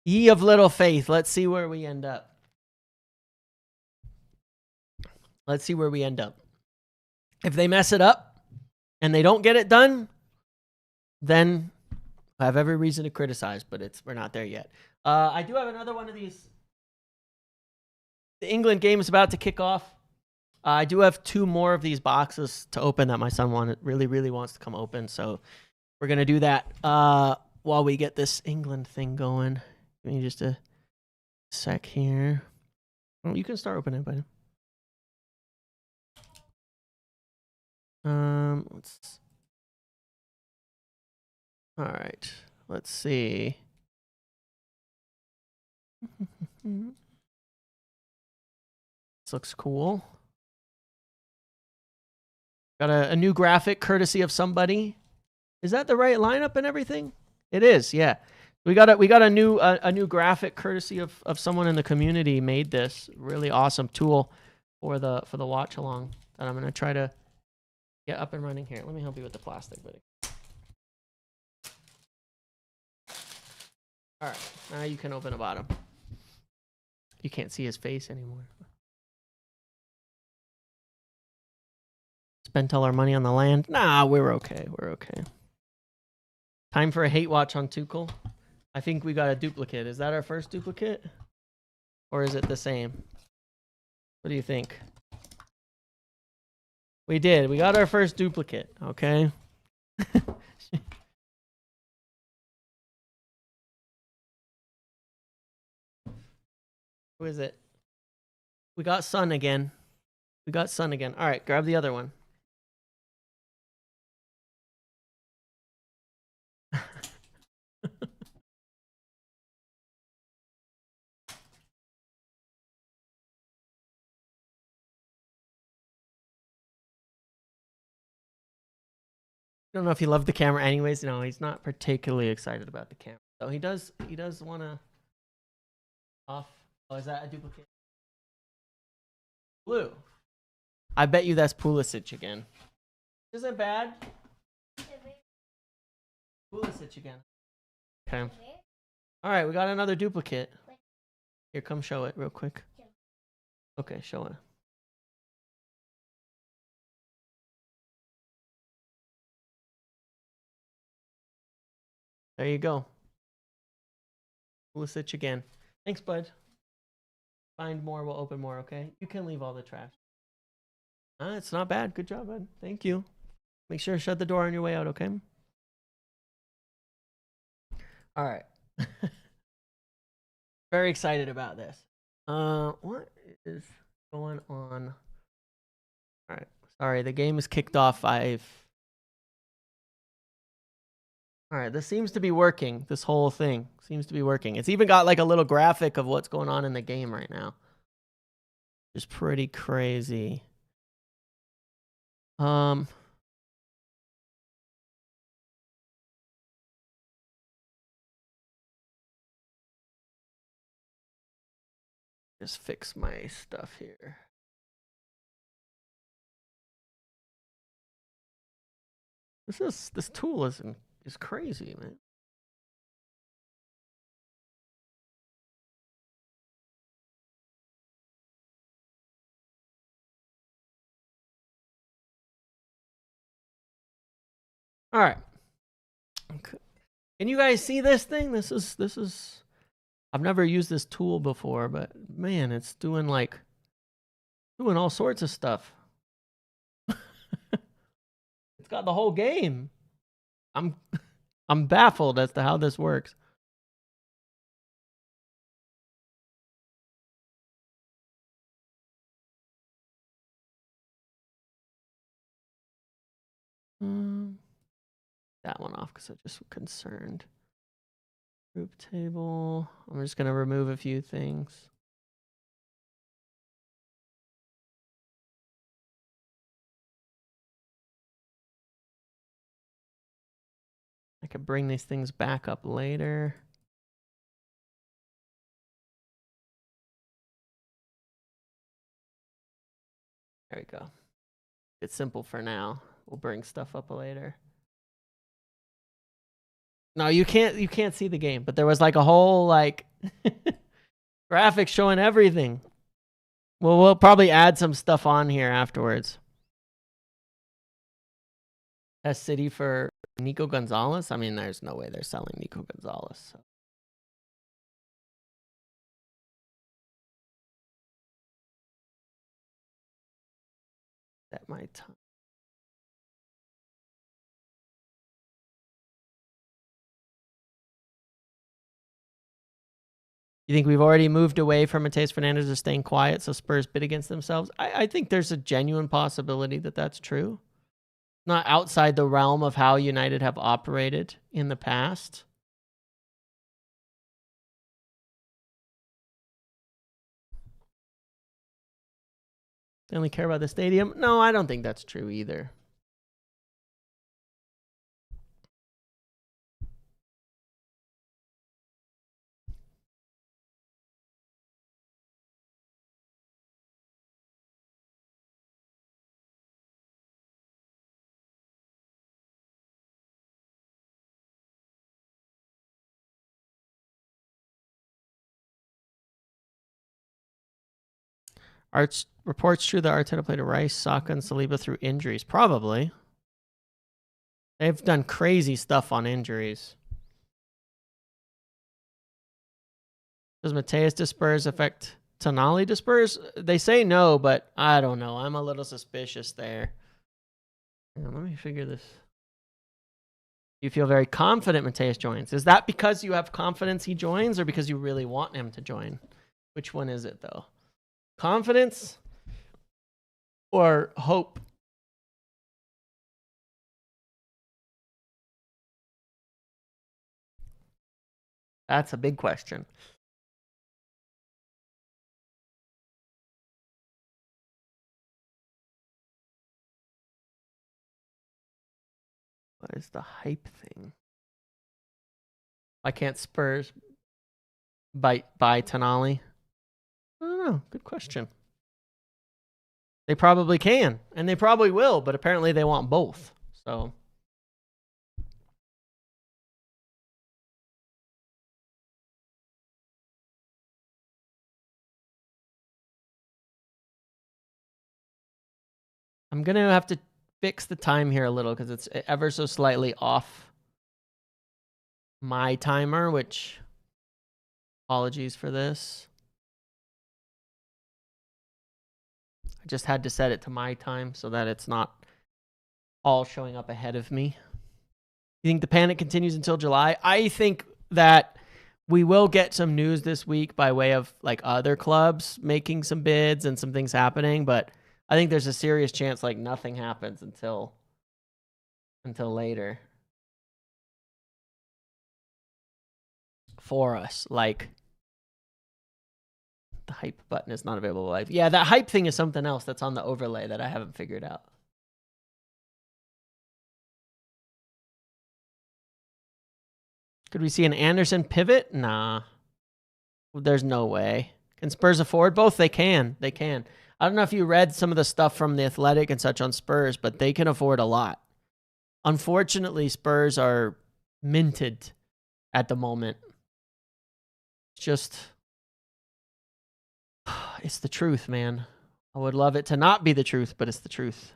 Ye of little faith. Let's see where we end up. Let's see where we end up. If they mess it up and they don't get it done, then I have every reason to criticize, but we're not there yet. I do have another one of these. The England game is about to kick off. I do have 2 more of these boxes to open that my son really wants to come open. So we're going to do that while we get this England thing going. Give me just a sec here. Oh, you can start opening it, buddy. All right. Let's see. This looks cool. Got a new graphic courtesy of somebody. Is that the right lineup and everything? It is, yeah. We got a new graphic courtesy of someone in the community made this really awesome tool for the Watchalong that I'm gonna try to get up and running here. Let me help you with the plastic, buddy. All right, now you can open the bottom. You can't see his face anymore. Spent all our money on the land. Nah, we're okay. We're okay. Time for a hate watch on Tuchel. I think we got a duplicate. Is that our first duplicate? Or is it the same? What do you think? We did. We got our first duplicate. Okay. Who is it? We got Sun again. We got Sun again. All right, grab the other one. I don't know if he loved the camera anyways. No, he's not particularly excited about the camera. So he does want to off. Oh, is that a duplicate? Blue. I bet you that's Pulisic again. Isn't bad. Pulisic again. Okay. All right, we got another duplicate. Here, come show it real quick. Okay, show it. There you go. Pulisic again. Thanks, bud. Find more, we'll open more, okay? You can leave all the trash. It's not bad. Good job, bud. Thank you. Make sure to shut the door on your way out, okay? All right. Very excited about this. What is going on? All right. Sorry, the game is kicked off. All right, this seems to be working. This whole thing seems to be working. It's even got like a little graphic of what's going on in the game right now. It's pretty crazy. Just fix my stuff here. This tool is crazy, man. All right. Okay. Can you guys see this thing? This is I've never used this tool before, but man, it's doing all sorts of stuff. It's got the whole game. I'm baffled as to how this works. That one off because I just was concerned. Group table. I'm just going to remove a few things. I could bring these things back up later. There we go. It's simple for now. We'll bring stuff up later. No, you can't see the game, but there was like a whole graphic showing everything. Well, we'll probably add some stuff on here afterwards. Test City for Nico Gonzalez. I mean, there's no way they're selling Nico Gonzalez. So. At my time. You think we've already moved away from Mateus Fernandes to staying quiet so Spurs bid against themselves? I think there's a genuine possibility that that's true. Not outside the realm of how United have operated in the past. They only care about the stadium? No, I don't think that's true either. Reports true that Arteta played Rice, Saka, and Saliba through injuries. Probably. They've done crazy stuff on injuries. Does Mateus to Spurs affect Tonali to Spurs? They say no, but I don't know. I'm a little suspicious there. Yeah, let me figure this. You feel very confident Mateus joins. Is that because you have confidence he joins or because you really want him to join? Which one is it, though? Confidence or hope? That's a big question. What is the hype thing? Why can't Spurs buy Tonali? I don't know. Good question. They probably can, and they probably will, but apparently they want both. So I'm going to have to fix the time here a little because it's ever so slightly off my timer, which apologies for this. I just had to set it to my time so that it's not all showing up ahead of me. You think the panic continues until July? I think that we will get some news this week by way of other clubs making some bids and some things happening, but I think there's a serious chance nothing happens until later for us. The hype button is not available live. Yeah, that hype thing is something else that's on the overlay that I haven't figured out. Could we see an Anderson pivot? Nah. There's no way. Can Spurs afford both? They can. They can. I don't know if you read some of the stuff from The Athletic and such on Spurs, but they can afford a lot. Unfortunately, Spurs are minted at the moment. It's just, it's the truth, man. I would love it to not be the truth, but it's the truth.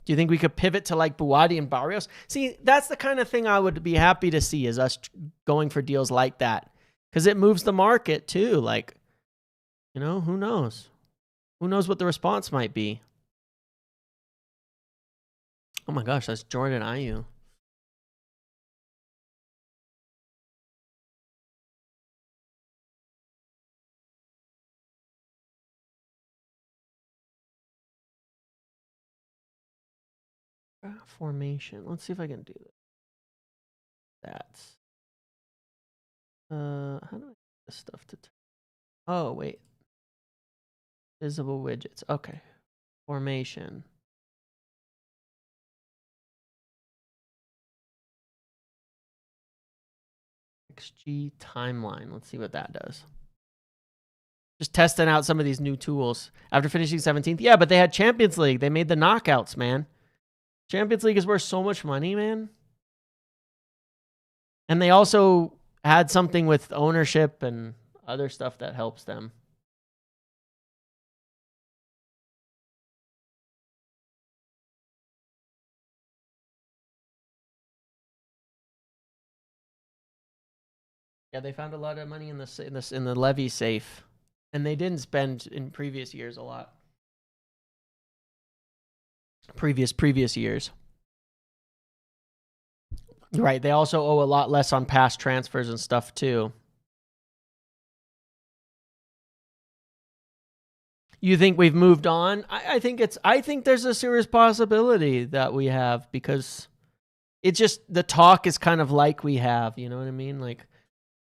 Do you think we could pivot to like Buwadi and Barrios? See, that's the kind of thing I would be happy to see, is us going for deals like that. Because it moves the market too. Like, you know, who knows? Who knows what the response might be? Oh my gosh, that's Jordan Ayew. Formation. Let's see if I can do that. How do I get this stuff to? Oh wait. Visible widgets. Okay. Formation. XG timeline. Let's see what that does. Just testing out some of these new tools after finishing 17th. Yeah, but they had Champions League. They made the knockouts, man. Champions League is worth so much money, man. And they also had something with ownership and other stuff that helps them. Yeah, they found a lot of money in the levy safe, and they didn't spend in previous years a lot. Previous years. Right, they also owe a lot less on past transfers and stuff too. You think we've moved on? I think there's a serious possibility that we have, because it's just the talk is kind of like we have, you know what I mean? Like,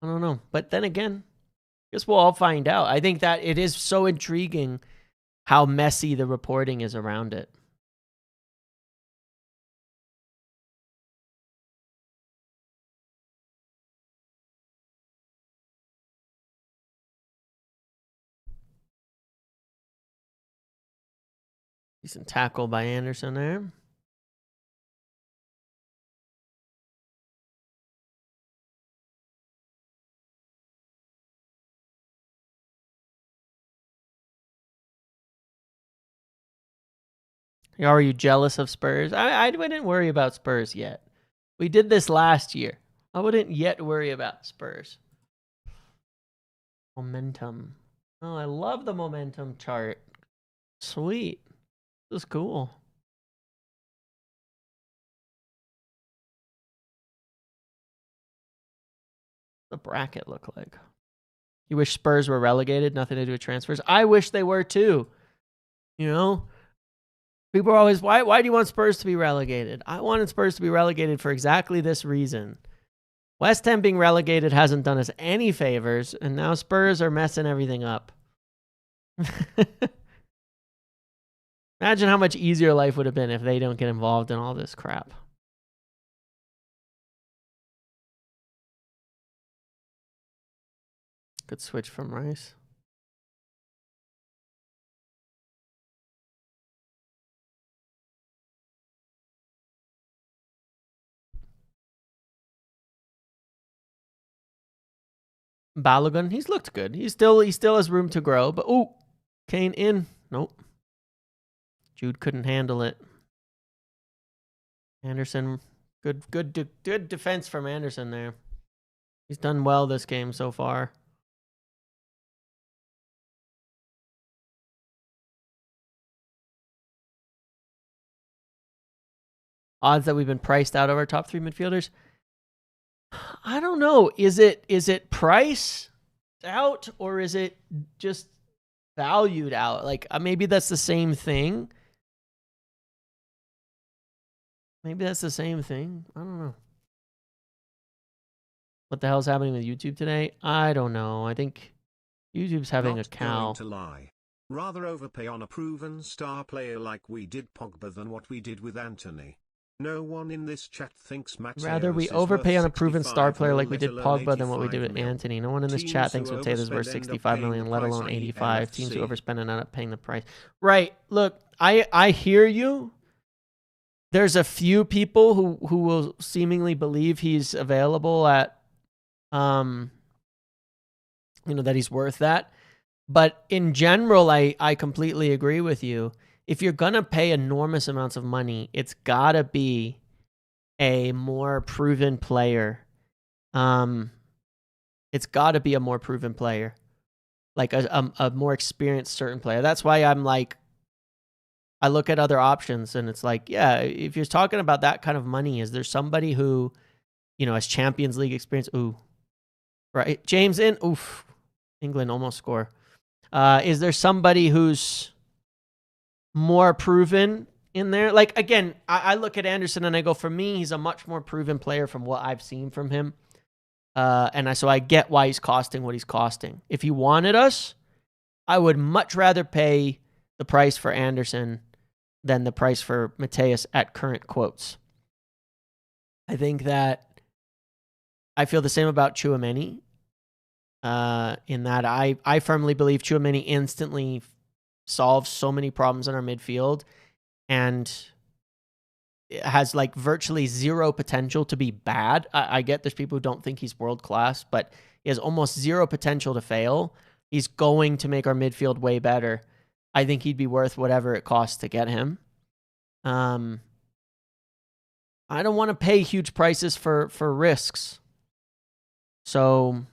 I don't know. But then again, I guess we'll all find out. I think that it is so intriguing how messy the reporting is around it. Decent tackle by Anderson there. Are you jealous of Spurs? I wouldn't worry about Spurs yet. We did this last year. I wouldn't yet worry about Spurs. Momentum. Oh, I love the momentum chart. Sweet. This is cool. The bracket look like? You wish Spurs were relegated? Nothing to do with transfers? I wish they were too. You know? People are always, why do you want Spurs to be relegated? I wanted Spurs to be relegated for exactly this reason. West Ham being relegated hasn't done us any favors, and now Spurs are messing everything up. Imagine how much easier life would have been if they don't get involved in all this crap. Good switch from Rice. Balogun, he's looked good. He still has room to grow, but ooh, Kane in. Nope. Jude couldn't handle it. Anderson, good defense from Anderson there. He's done well this game so far. Odds that we've been priced out of our top 3 midfielders? I don't know. Is it price out, or is it just valued out? Like, maybe that's the same thing. Maybe that's the same thing. I don't know. What the hell's happening with YouTube today? I don't know. I think YouTube's having a cow. Not going to lie. Rather overpay on a proven star player like we did Pogba than what we did with Anthony. No one in this chat thinks Mateus Rather we overpay on a proven star player like we did Pogba than what we did with Anthony. No one in this chat thinks Mateus is worth 65 million, let alone 85. Teams who overspend and end up paying the price. Right. Look, I hear you. there's a few people who will seemingly believe he's available at, that he's worth that. But in general, I completely agree with you. If you're going to pay enormous amounts of money, it's got to be a more proven player. It's got to be a more proven player, like a more experienced certain player. That's why I'm like, I look at other options and it's like, yeah, if you're talking about that kind of money, is there somebody who, has Champions League experience? Ooh, right. James in, oof, England almost score. Is there somebody who's more proven in there? Like, again, I look at Anderson and I go, for me, he's a much more proven player from what I've seen from him. So I get why he's costing what he's costing. If he wanted us, I would much rather pay the price for Anderson than the price for Mateus at current quotes. I think that I feel the same about Tchouameni, in that I firmly believe Tchouameni instantly solves so many problems in our midfield and has like virtually zero potential to be bad. I get there's people who don't think he's world class, but he has almost zero potential to fail. He's going to make our midfield way better. I think he'd be worth whatever it costs to get him. I don't want to pay huge prices for risks. So,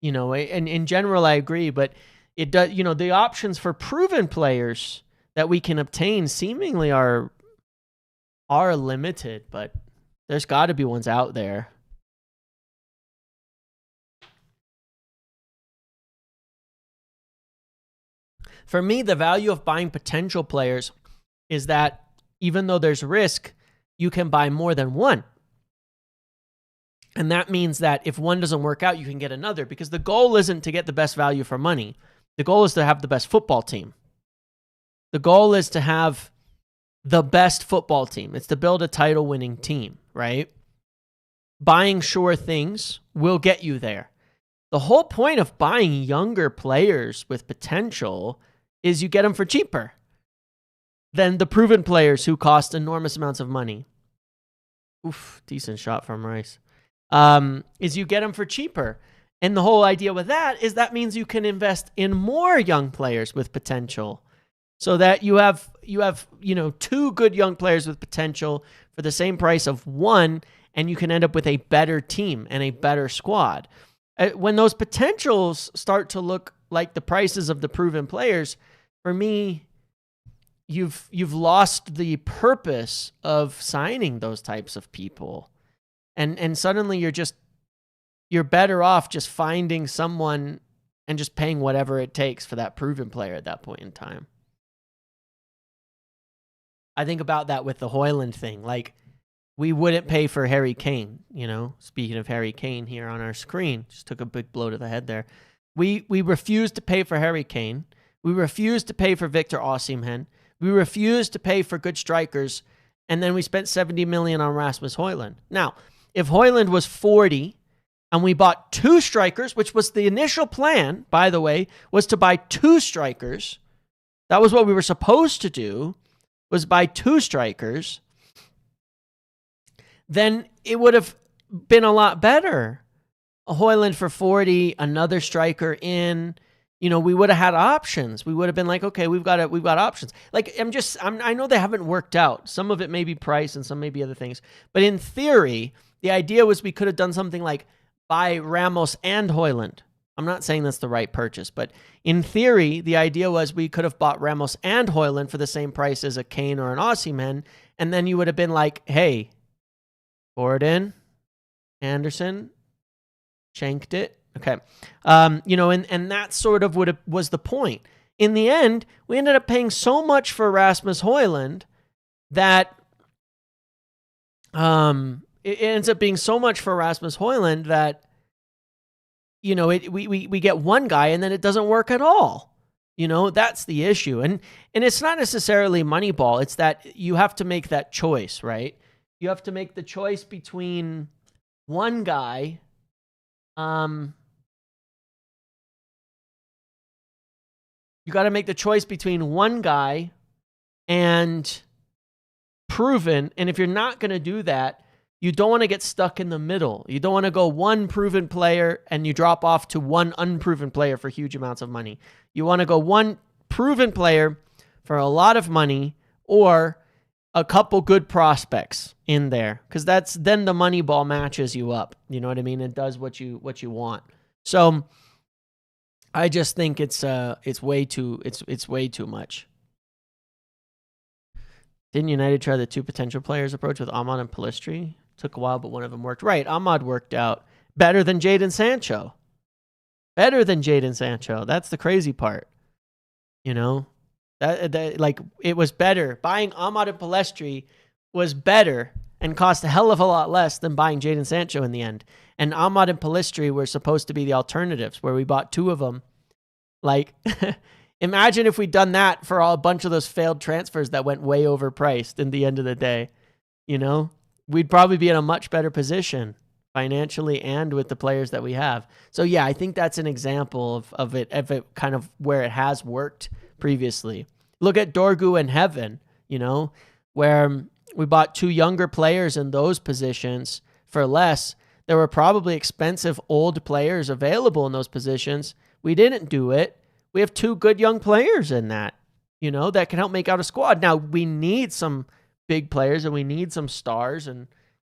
and in general, I agree, but it does, the options for proven players that we can obtain seemingly are limited, but there's got to be ones out there. For me, the value of buying potential players is that even though there's risk, you can buy more than one. And that means that if one doesn't work out, you can get another, because the goal isn't to get the best value for money. The goal is to have the best football team. The goal is to have the best football team. It's to build a title-winning team, right? Buying sure things will get you there. The whole point of buying younger players with potential is you get them for cheaper than the proven players who cost enormous amounts of money. Oof, decent shot from Rice. Is you get them for cheaper. And the whole idea with that is that means you can invest in more young players with potential, so that you have two good young players with potential for the same price of one, and you can end up with a better team and a better squad. When those potentials start to look like the prices of the proven players, for me, you've lost the purpose of signing those types of people. And suddenly you're better off just finding someone and just paying whatever it takes for that proven player at that point in time. I think about that with the Højlund thing. Like, we wouldn't pay for Harry Kane, Speaking of Harry Kane here on our screen, just took a big blow to the head there. We refused to pay for Harry Kane. We refused to pay for Victor Osimhen. We refused to pay for good strikers, and then we spent 70 million on Rasmus Højlund. Now, if Højlund was 40 and we bought two strikers, which was the initial plan, by the way, was to buy two strikers. That was what we were supposed to do, was buy two strikers. Then it would have been a lot better. A Højlund for 40, another striker in, we would have had options. We would have been like, okay, we've got options. Like, I know they haven't worked out. Some of it may be price and some may be other things. But in theory, the idea was we could have done something like buy Ramos and Højlund. I'm not saying that's the right purchase, but in theory, the idea was we could have bought Ramos and Højlund for the same price as a Kane or an Osimhen, and then you would have been like, hey, Gordon, Anderson, shanked it. Okay. And that sort of was the point. In the end, we ended up paying so much for Rasmus Højlund that it ends up being so much for Rasmus Højlund that we get one guy and then it doesn't work at all. That's the issue. And it's not necessarily Moneyball. It's that you have to make that choice, right? You have to make the choice between one guy. You got to make the choice between one guy and proven. And if you're not going to do that, you don't want to get stuck in the middle. You don't want to go one proven player and you drop off to one unproven player for huge amounts of money. You want to go one proven player for a lot of money or a couple good prospects in there, because that's then the money ball matches you up. You know what I mean? It does what you want. So I just think it's way too much. Didn't United try the two potential players approach with Ahmad and Pellistri? Took a while, but one of them worked. Right, Ahmad worked out better than Jadon Sancho. Better than Jadon Sancho. That's the crazy part. You know, that like it was better. Buying Ahmad and Pellistri was better and cost a hell of a lot less than buying Jadon Sancho in the end. And Ahmad and Pellistri were supposed to be the alternatives, where we bought two of them. Like, imagine if we'd done that for a bunch of those failed transfers that went way overpriced in the end of the day. You know, we'd probably be in a much better position financially and with the players that we have. So yeah, I think that's an example of it kind of where it has worked previously. Look at Dorgu and Heaven, you know, where we bought two younger players in those positions for less. There were probably expensive old players available in those positions. We didn't do it. We have two good young players in that, you know, that can help make out a squad. Now, we need some big players and we need some stars and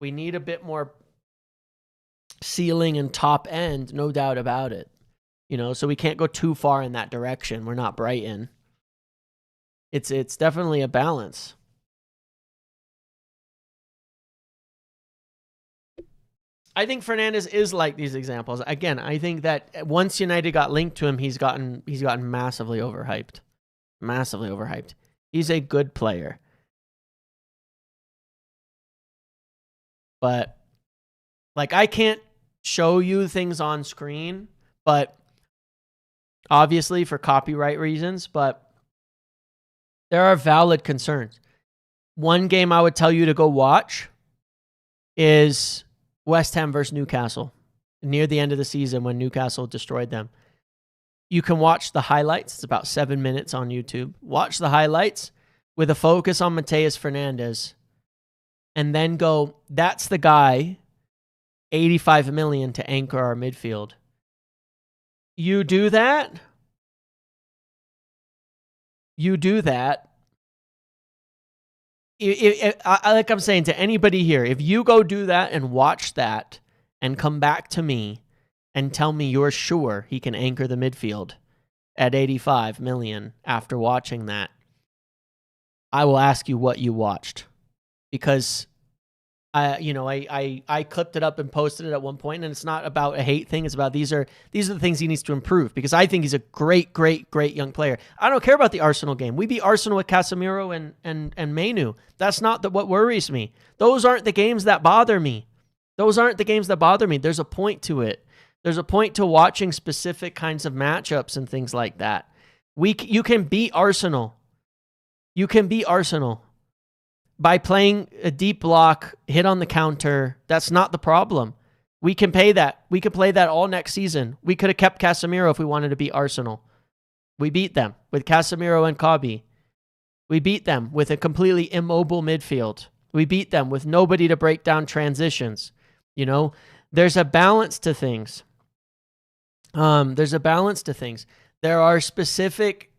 we need a bit more ceiling and top end, no doubt about it. You know, so we can't go too far in that direction. We're not Brighton. It's definitely a balance. I think Fernandes is like these examples. Again, I think that once United got linked to him, he's gotten massively overhyped. Massively overhyped. He's a good player. But like, I can't show you things on screen, but obviously for copyright reasons, but there are valid concerns. One game I would tell you to go watch is West Ham versus Newcastle near the end of the season when Newcastle destroyed them. You can watch the highlights. It's about 7 minutes on YouTube. Watch the highlights with a focus on Mateus Fernandes and then go, that's the guy, 85 million to anchor our midfield. You do that. Like I'm saying to anybody here, if you go do that and watch that and come back to me and tell me you're sure he can anchor the midfield at 85 million after watching that, I will ask you what you watched. Because I clipped it up and posted it at one point, and it's not about a hate thing. It's about these are the things he needs to improve, because I think he's a great young player. I don't care about the Arsenal game. We beat Arsenal with Casemiro and Menu. That's not what worries me. Those aren't the games that bother me. There's a point to it. There's a point to watching specific kinds of matchups and things like that. You can beat Arsenal. By playing a deep block, hit on the counter. That's not the problem. We can pay that. We could play that all next season. We could have kept Casemiro if we wanted to beat Arsenal. We beat them with Casemiro and Kobe. We beat them with a completely immobile midfield. We beat them with nobody to break down transitions. You know, there's a balance to things. There are specific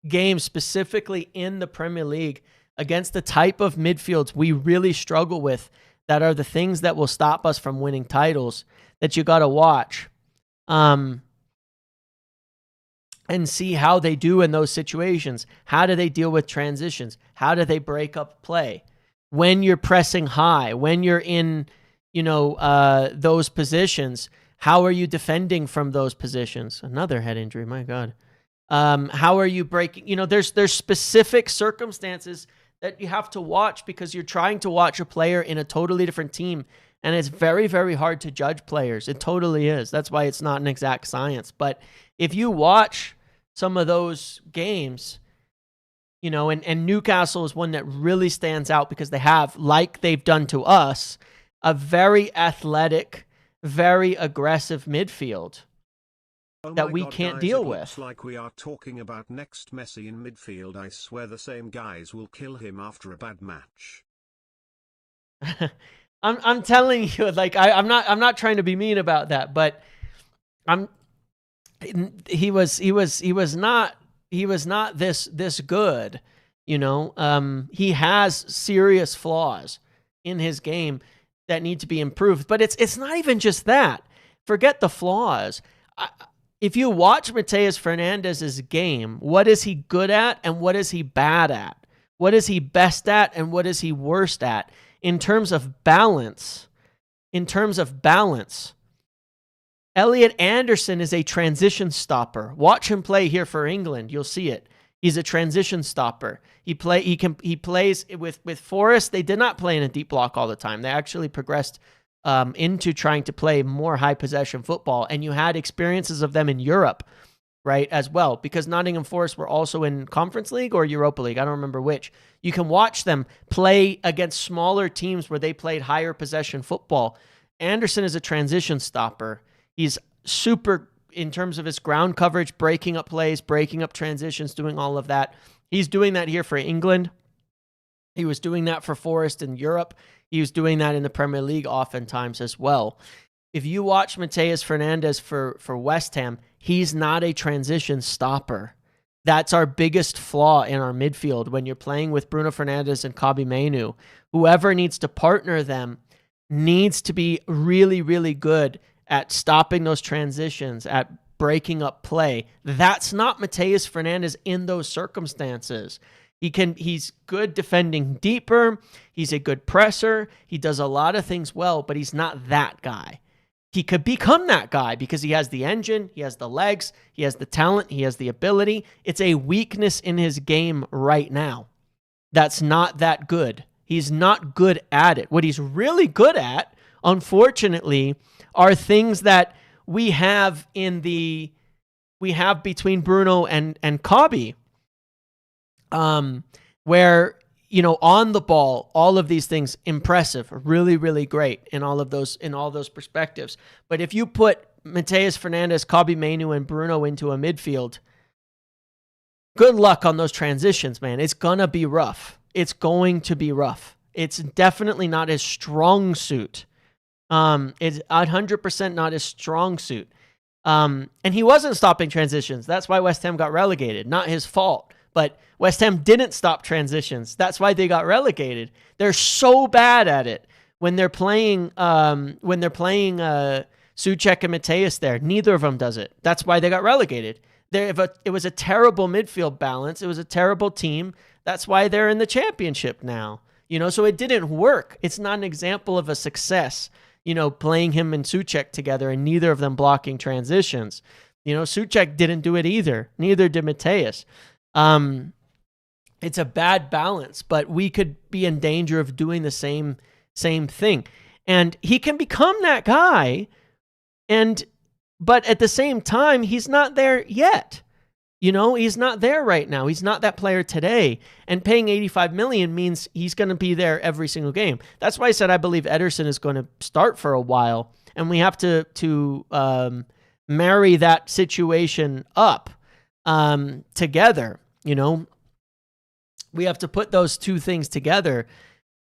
games, specifically in the Premier League, against the type of midfields we really struggle with, that are the things that will stop us from winning titles, that you got to watch and see how they do in those situations. How do they deal with transitions? How do they break up play? When you're pressing high, when you're in, those positions, how are you defending from those positions? Another head injury, my God. How are you breaking? There's specific circumstances that you have to watch, because you're trying to watch a player in a totally different team. And it's very, very hard to judge players. It totally is. That's why it's not an exact science. But if you watch some of those games, and Newcastle is one that really stands out, because they have, like they've done to us, a very athletic, very aggressive midfield that we can't deal with. Looks like we are talking about next Messi in midfield. I swear the same guys will kill him after a bad match. I'm telling you, like I'm not trying to be mean about that, but he was not this good, you know. He has serious flaws in his game that need to be improved, but it's not even just that. Forget the flaws. If you watch Mateus Fernandez's game, what is he good at and what is he bad at? What is he best at and what is he worst at? In terms of balance, Elliot Anderson is a transition stopper. Watch him play here for England. You'll see it. He's a transition stopper. He plays with Forest. They did not play in a deep block all the time. They actually progressed into trying to play more high possession football. And you had experiences of them in Europe, right, as well, because Nottingham Forest were also in Conference League or Europa League. I don't remember which. You can watch them play against smaller teams where they played higher possession football. Anderson is a transition stopper. He's super in terms of his ground coverage, breaking up plays, breaking up transitions, doing all of that. He's doing that here for England. He was doing that for Forest in Europe. He was doing that in the Premier League oftentimes as well. If you watch Mateus Fernandez for West Ham, he's not a transition stopper. That's our biggest flaw in our midfield when you're playing with Bruno Fernandes and Kobbie Mainoo. Whoever needs to partner them needs to be really, really good at stopping those transitions, at breaking up play. That's not Mateus Fernandez in those circumstances. He's good defending deeper. He's a good presser. He does a lot of things well, but he's not that guy. He could become that guy because he has the engine, he has the legs, he has the talent, he has the ability. It's a weakness in his game right now. That's not that good. He's not good at it. What he's really good at, unfortunately, are things that we have between Bruno and Kobbie, where, you know, on the ball, all of these things impressive, really, really great in all those perspectives. But if you put Mateus Fernandez, Kobbie Mainoo, and Bruno into a midfield, good luck on those transitions, man. It's gonna be rough. It's going to be rough. It's definitely not his strong suit. It's 100% not his strong suit. And he wasn't stopping transitions. That's why West Ham got relegated. Not his fault. But West Ham didn't stop transitions. That's why they got relegated. They're so bad at it when they're playing Souček and Mateus there. Neither of them does it. That's why they got relegated. It was a terrible midfield balance. It was a terrible team. That's why they're in the championship now. You know, so it didn't work. It's not an example of a success, you know, playing him and Souček together and neither of them blocking transitions. You know, Souček didn't do it either. Neither did Mateus. It's a bad balance, but we could be in danger of doing the same thing. And he can become that guy, but at the same time, he's not there yet. You know, he's not there right now. He's not that player today. And paying 85 million means he's going to be there every single game. That's why I said I believe Ederson is going to start for a while, and we have to marry that situation up together. You know, we have to put those two things together.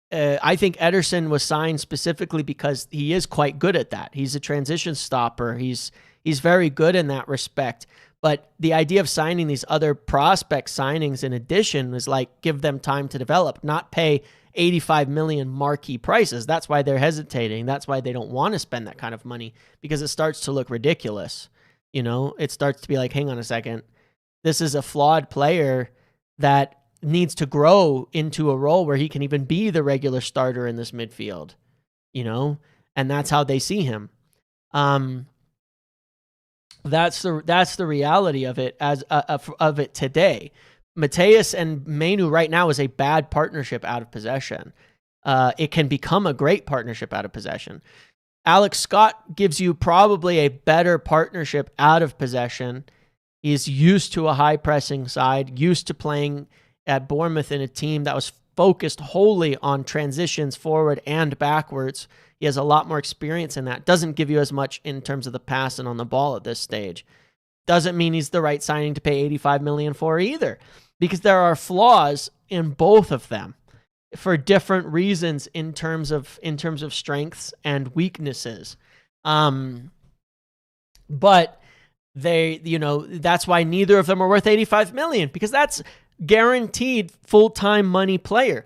I think Ederson was signed specifically because he is quite good at that. He's a transition stopper. He's very good in that respect. But the idea of signing these other prospect signings in addition was like, give them time to develop, not pay 85 million marquee prices. That's why they're hesitating. That's why they don't want to spend that kind of money, because it starts to look ridiculous. You know, it starts to be like, hang on a second. This is a flawed player that needs to grow into a role where he can even be the regular starter in this midfield, you know, and that's how they see him. That's the reality of it of it today. Mateus and Mainoo right now is a bad partnership out of possession. It can become a great partnership out of possession. Alex Scott gives you probably a better partnership out of possession. He's used to a high pressing side, used to playing at Bournemouth in a team that was focused wholly on transitions forward and backwards. He has a lot more experience in that. Doesn't give you as much in terms of the pass and on the ball at this stage. Doesn't mean he's the right signing to pay 85 million for either, because there are flaws in both of them. for different reasons in terms of strengths and weaknesses. But they, that's why neither of them are worth 85 million, because that's guaranteed full-time money player.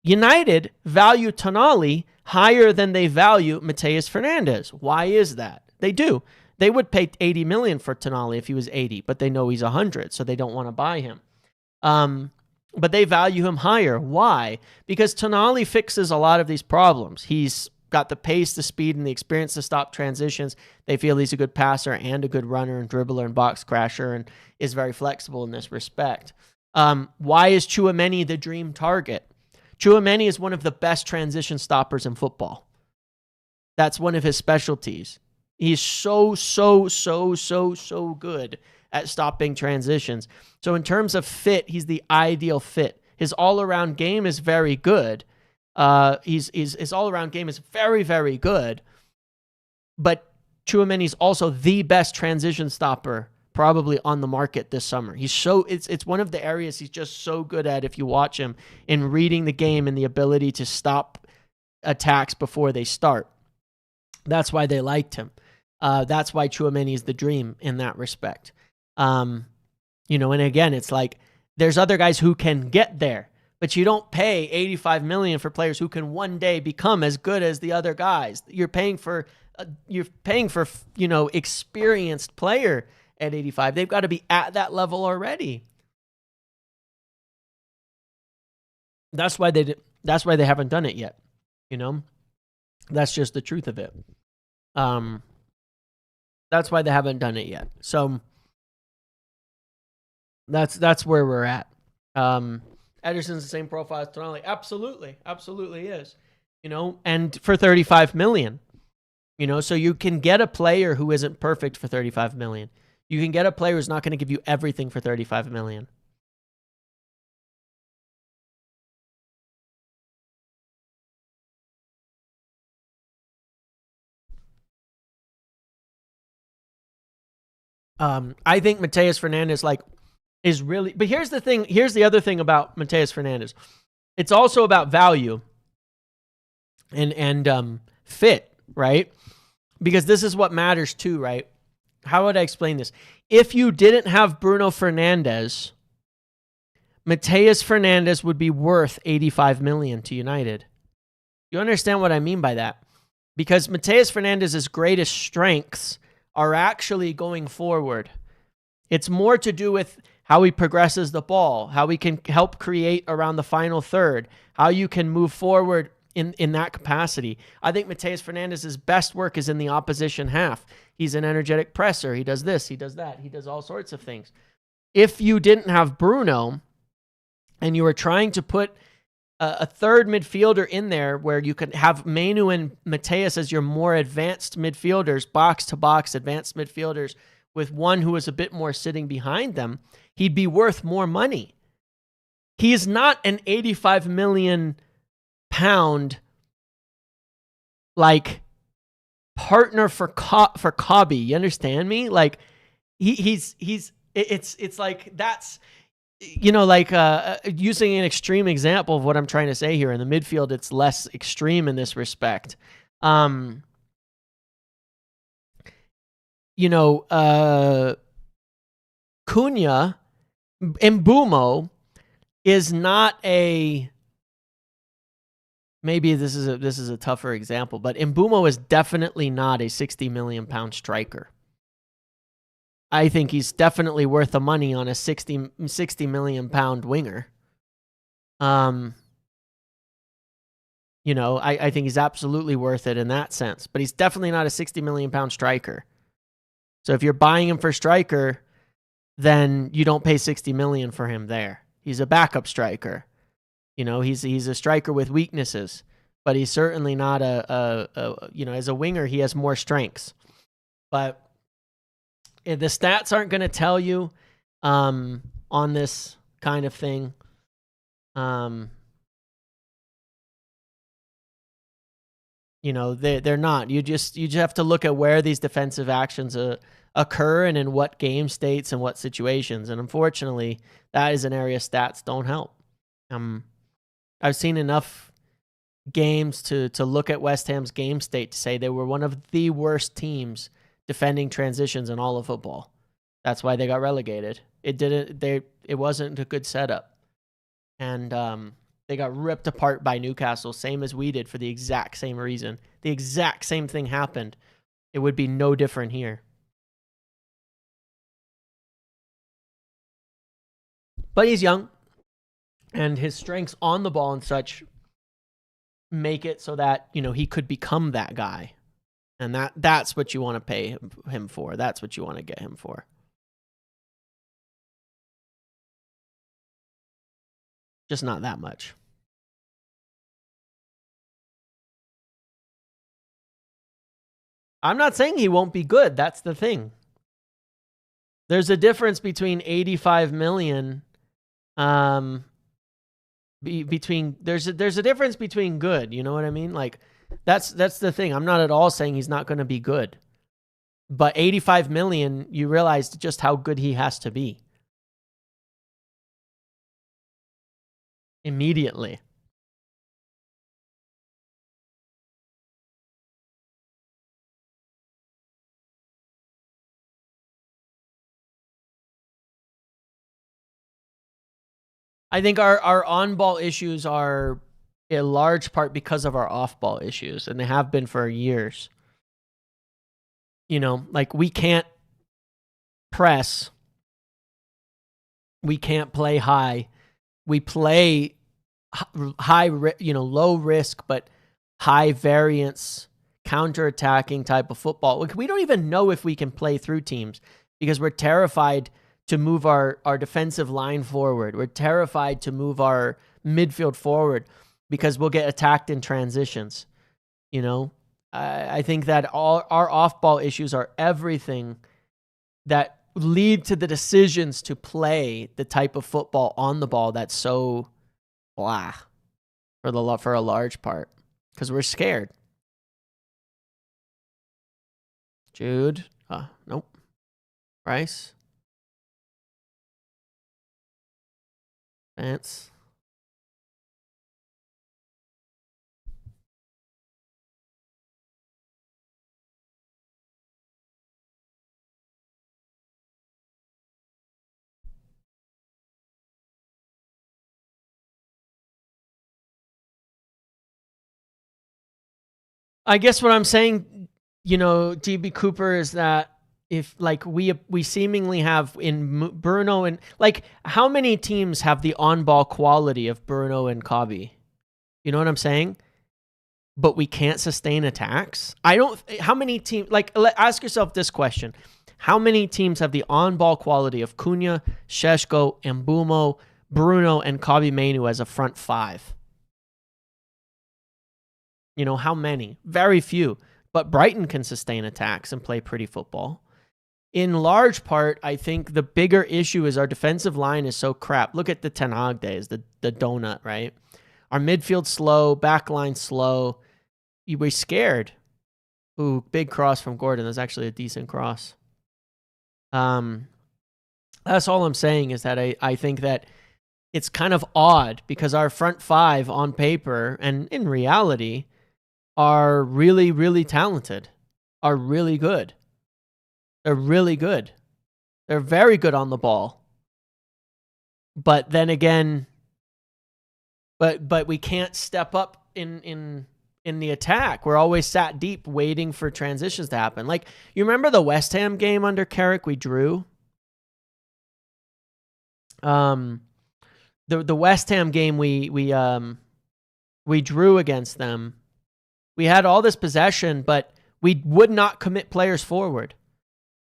United value Tonali higher than they value Mateus Fernandes. Why is that? They do. They would pay 80 million for Tonali if he was 80, but they know he's 100, so they don't want to buy him. But they value him higher. Why? Because Tonali fixes a lot of these problems. He's got the pace, the speed, and the experience to stop transitions. They feel he's a good passer and a good runner and dribbler and box crasher, and is very flexible in this respect. Why is Tchouameni the dream target? Tchouameni is one of the best transition stoppers in football. That's one of his specialties. He's so good at stopping transitions. So in terms of fit, he's the ideal fit. His all-around game is very good. His all-around game is very, very good. But Tchouameni's also the best transition stopper probably on the market this summer. It's one of the areas he's just so good at, if you watch him, in reading the game and the ability to stop attacks before they start. That's why they liked him. That's why Tchouameni is the dream in that respect. And again, it's like there's other guys who can get there, but you don't pay 85 million for players who can one day become as good as the other guys. You're paying for experienced player at 85. They've got to be at that level already. That's why they haven't done it yet. That's just the truth of it. That's why they haven't done it yet. So that's where we're at. Ederson's the same profile as Tonali. Absolutely is. And for 35 million. So you can get a player who isn't perfect for 35 million. You can get a player who's not going to give you everything for 35 million. I think Mateus Fernandes is really, but here's the thing. Here's the other thing about Mateus Fernandes. It's also about value and fit, right? Because this is what matters too, right? How would I explain this? If you didn't have Bruno Fernandes, Mateus Fernandes would be worth 85 million to United. You understand what I mean by that? Because Mateus Fernandes' greatest strengths are actually going forward. It's more to do with how he progresses the ball, how he can help create around the final third, how you can move forward in that capacity. I think Mateus Fernandes' best work is in the opposition half. He's an energetic presser. He does this, he does that, he does all sorts of things. If you didn't have Bruno and you were trying to put a third midfielder in there where you could have Manu and Mateus as your more advanced midfielders, box-to-box advanced midfielders, with one who is a bit more sitting behind them, he'd be worth more money. He is not an 85 million pound partner for Cobby. You understand me? It's like that's, using an extreme example of what I'm trying to say here. In the midfield, it's less extreme in this respect. Cunha Mbeumo is not a, maybe this is a tougher example, but Mbeumo is definitely not a 60 million pound striker. I think he's definitely worth the money on a 60 million pound winger. I think he's absolutely worth it in that sense, but he's definitely not a 60 million pound striker. So if you're buying him for striker, then you don't pay 60 million for him there. He's a backup striker. He's a striker with weaknesses, but he's certainly not as a winger, he has more strengths. But the stats aren't going to tell you on this kind of thing. They're not. You just have to look at where these defensive actions occur and in what game states and what situations. And unfortunately, that is an area stats don't help. I've seen enough games to look at West Ham's game state to say they were one of the worst teams defending transitions in all of football. That's why they got relegated. It wasn't a good setup. And they got ripped apart by Newcastle, same as we did, for the exact same reason. The exact same thing happened. It would be no different here. But he's young, and his strengths on the ball and such make it so that, he could become that guy. And that's what you want to pay him for. That's what you want to get him for. Just not that much. I'm not saying he won't be good. That's the thing. There's a difference between 85 million. There's a difference between good. You know what I mean? Like, that's the thing. I'm not at all saying he's not going to be good. But 85 million, you realize just how good he has to be. Immediately. I think our on-ball issues are in large part because of our off-ball issues, and they have been for years. Like, we can't press. We can't play high. We play high, low risk, but high variance, counter-attacking type of football. We don't even know if we can play through teams because we're terrified to move our defensive line forward. We're terrified to move our midfield forward because we'll get attacked in transitions. I think that all our off-ball issues are everything that lead to the decisions to play the type of football on the ball that's so blah for a large part because we're scared. Jude, nope. Rice. Vance. I guess what I'm saying, DB Cooper, is that if we seemingly have in Bruno and how many teams have the on-ball quality of Bruno and Kobe? You know what I'm saying? But we can't sustain attacks. How many teams, ask yourself this question. How many teams have the on-ball quality of Cunha, Šeško, Mbumo, Bruno, and Kobe Mainoo as a front five? How many? Very few. But Brighton can sustain attacks and play pretty football. In large part, I think the bigger issue is our defensive line is so crap. Look at the Ten Hag days, the donut, right? Our midfield slow, back line slow. We're scared. Ooh, big cross from Gordon. That's actually a decent cross. That's all I'm saying is that I think that it's kind of odd because our front five on paper and in reality are really, really talented, are really good. They're really good. They're very good on the ball. But then again, but we can't step up in the attack. We're always sat deep waiting for transitions to happen. You remember the West Ham game under Carrick we drew? The West Ham game we drew against them. We had all this possession, but we would not commit players forward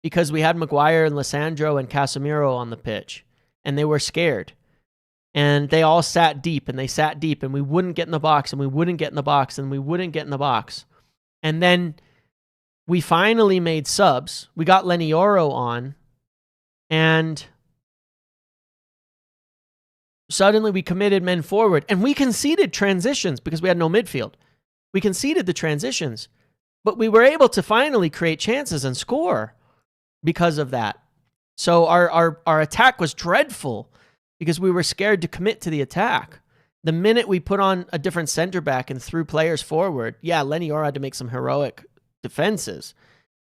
because we had Maguire and Lissandro and Casemiro on the pitch, and they were scared. And they all sat deep, and we wouldn't get in the box, and we wouldn't get in the box, and we wouldn't get in the box. And then we finally made subs. We got Lenioro on, and suddenly we committed men forward, and we conceded transitions because we had no midfield. We conceded the transitions, but we were able to finally create chances and score because of that. So our attack was dreadful because we were scared to commit to the attack. The minute we put on a different center back and threw players forward, yeah, Lenny Orr had to make some heroic defenses.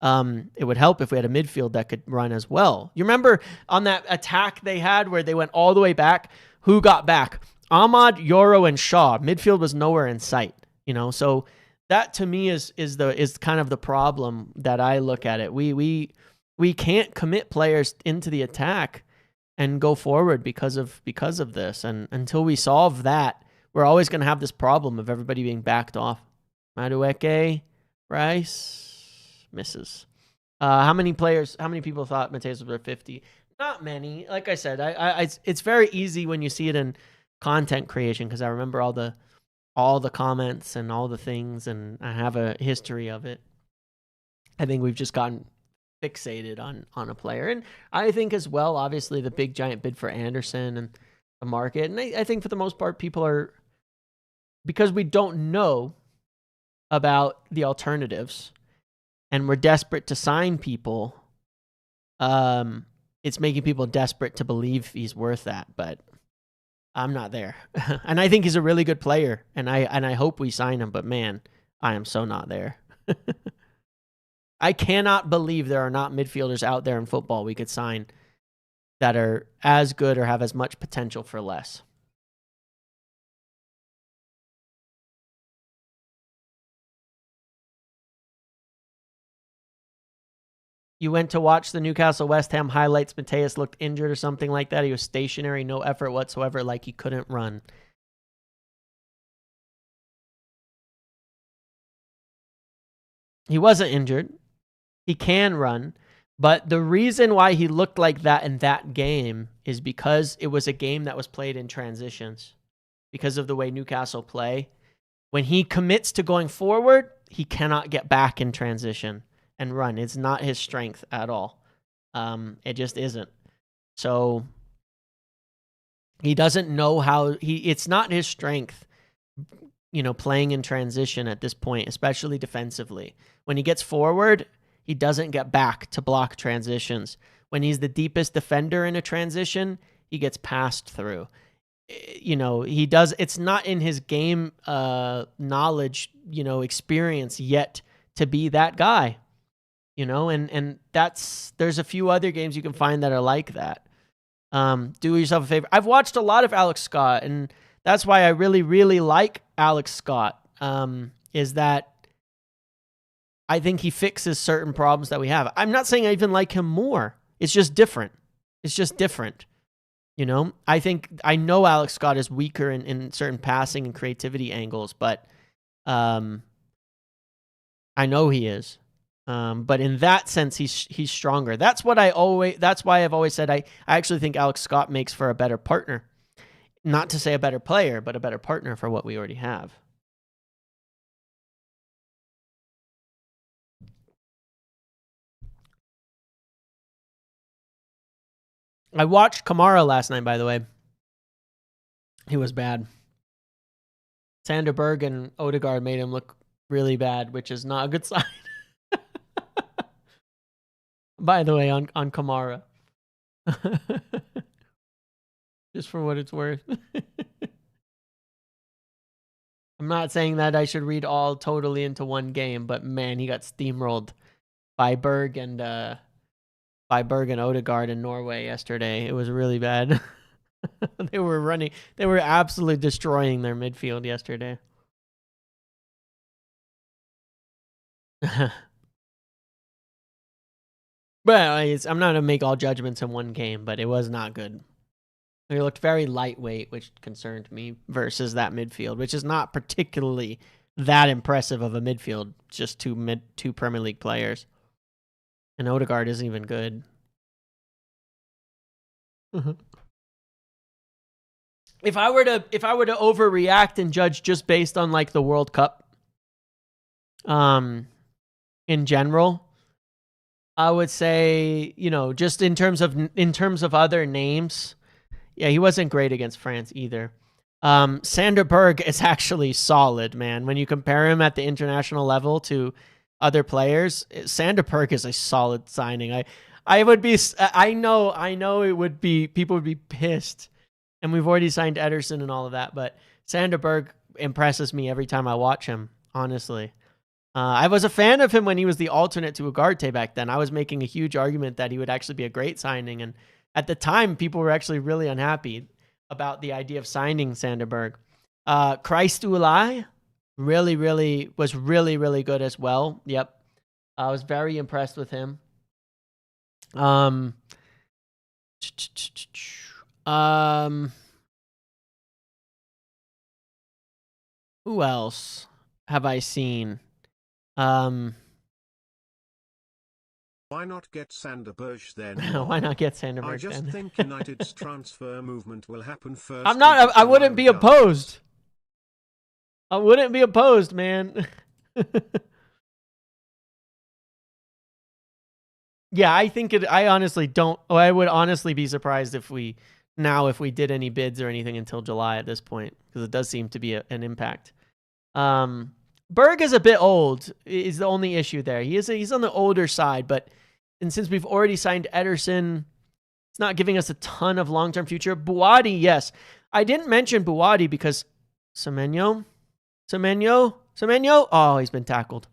It would help if we had a midfield that could run as well. You remember on that attack they had where they went all the way back? Who got back? Ahmad, Yoro, and Shaw. Midfield was nowhere in sight. So that to me is kind of the problem that I look at it. We can't commit players into the attack and go forward because of this. And until we solve that, we're always going to have this problem of everybody being backed off. Madueke, Rice, misses. How many people thought Mateus was worth 50? Not many. Like I said, it's very easy when you see it in content creation because I remember all the comments and all the things, and I have a history of it. I think we've just gotten fixated on a player. And I think as well, obviously, the big giant bid for Anderson and the market. And I think for the most part, people are, because we don't know about the alternatives and we're desperate to sign people, it's making people desperate to believe he's worth that. But I'm not there. And I think he's a really good player, and I hope we sign him, but man, I am so not there. I cannot believe there are not midfielders out there in football we could sign that are as good or have as much potential for less. You went to watch the Newcastle West Ham highlights. Mateus looked injured or something like that. He was stationary, no effort whatsoever, like he couldn't run. He wasn't injured. He can run. But the reason why he looked like that in that game is because it was a game that was played in transitions. Because of the way Newcastle play. When he commits to going forward, he cannot get back in transition and run. It's not his strength at all. It just isn't. So he doesn't know how it's not his strength, playing in transition at this point, especially defensively. When he gets forward, he doesn't get back to block transitions. When he's the deepest defender in a transition, he gets passed through. He does. It's not in his game knowledge, experience yet to be that guy. And there's a few other games you can find that are like that. Do yourself a favor. I've watched a lot of Alex Scott, and that's why I really, really like Alex Scott, is that I think he fixes certain problems that we have. I'm not saying I even like him more. It's just different. I think I know Alex Scott is weaker in certain passing and creativity angles, but I know he is. But in that sense, he's stronger. That's why I've always said I actually think Alex Scott makes for a better partner. Not to say a better player, but a better partner for what we already have. I watched Kamara last night, by the way. He was bad. Sander Berg and Odegaard made him look really bad, which is not a good sign. By the way, on Kamara. Just for what it's worth. I'm not saying that I should read all totally into one game, but man, he got steamrolled by Berg and Odegaard in Norway yesterday. It was really bad. They were absolutely destroying their midfield yesterday. But I'm not going to make all judgments in one game, but it was not good. They looked very lightweight, which concerned me, versus that midfield, which is not particularly that impressive of a midfield. Just two Premier League players. And Odegaard isn't even good. If I were to overreact and judge just based on like the World Cup, in general, I would say, just in terms of other names, yeah, he wasn't great against France either. Sander Berg is actually solid, man. When you compare him at the international level to other players, Sander Berg is a solid signing. I know it would be, people would be pissed, and we've already signed Ederson and all of that, but Sanderberg impresses me every time I watch him, honestly. I was a fan of him when he was the alternate to Ugarte back then. I was making a huge argument that he would actually be a great signing. And at the time, people were actually really unhappy about the idea of signing Sanderberg. Christ Ulai was really good as well. Yep. I was very impressed with him. Who else have I seen? Why not get Sanderberg then? Why not get Sanderberg then? I just think United's transfer movement will happen first. I wouldn't be opposed. I wouldn't be opposed, man. Yeah, I honestly don't. I would honestly be surprised if we did any bids or anything until July at this point, because it does seem to be an impact. Berg is a bit old, is the only issue there. He's on the older side, but since we've already signed Ederson, it's not giving us a ton of long-term future. Buwadi, yes. I didn't mention Buwadi because Semenyo? Oh, he's been tackled.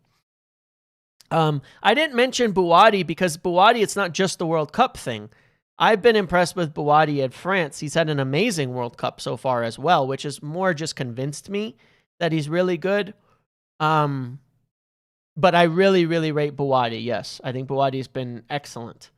I didn't mention Buwadi because Buwadi, it's not just the World Cup thing. I've been impressed with Buwadi at France. He's had an amazing World Cup so far as well, which is more just convinced me that he's really good. But I really rate Buwadi. Yes, I think Buwadi's been excellent.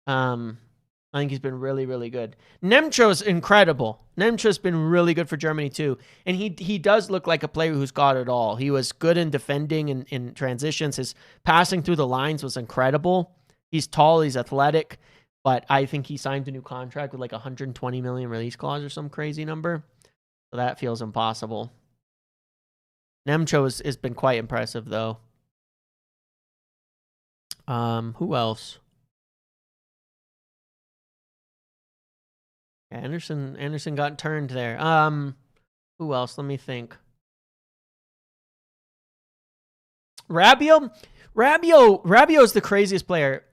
I think he's been really good. Nemcho's incredible. Nemcho's been really good for Germany too. And he does look like a player who's got it all. He was good in defending and in transitions. His passing through the lines was incredible. He's tall, he's athletic, but I think he signed a new contract with like 120 million release clause or some crazy number. So that feels impossible. Nemcho has been quite impressive though. Who else? Anderson got turned there. Who else? Let me think. Rabiot is the craziest player.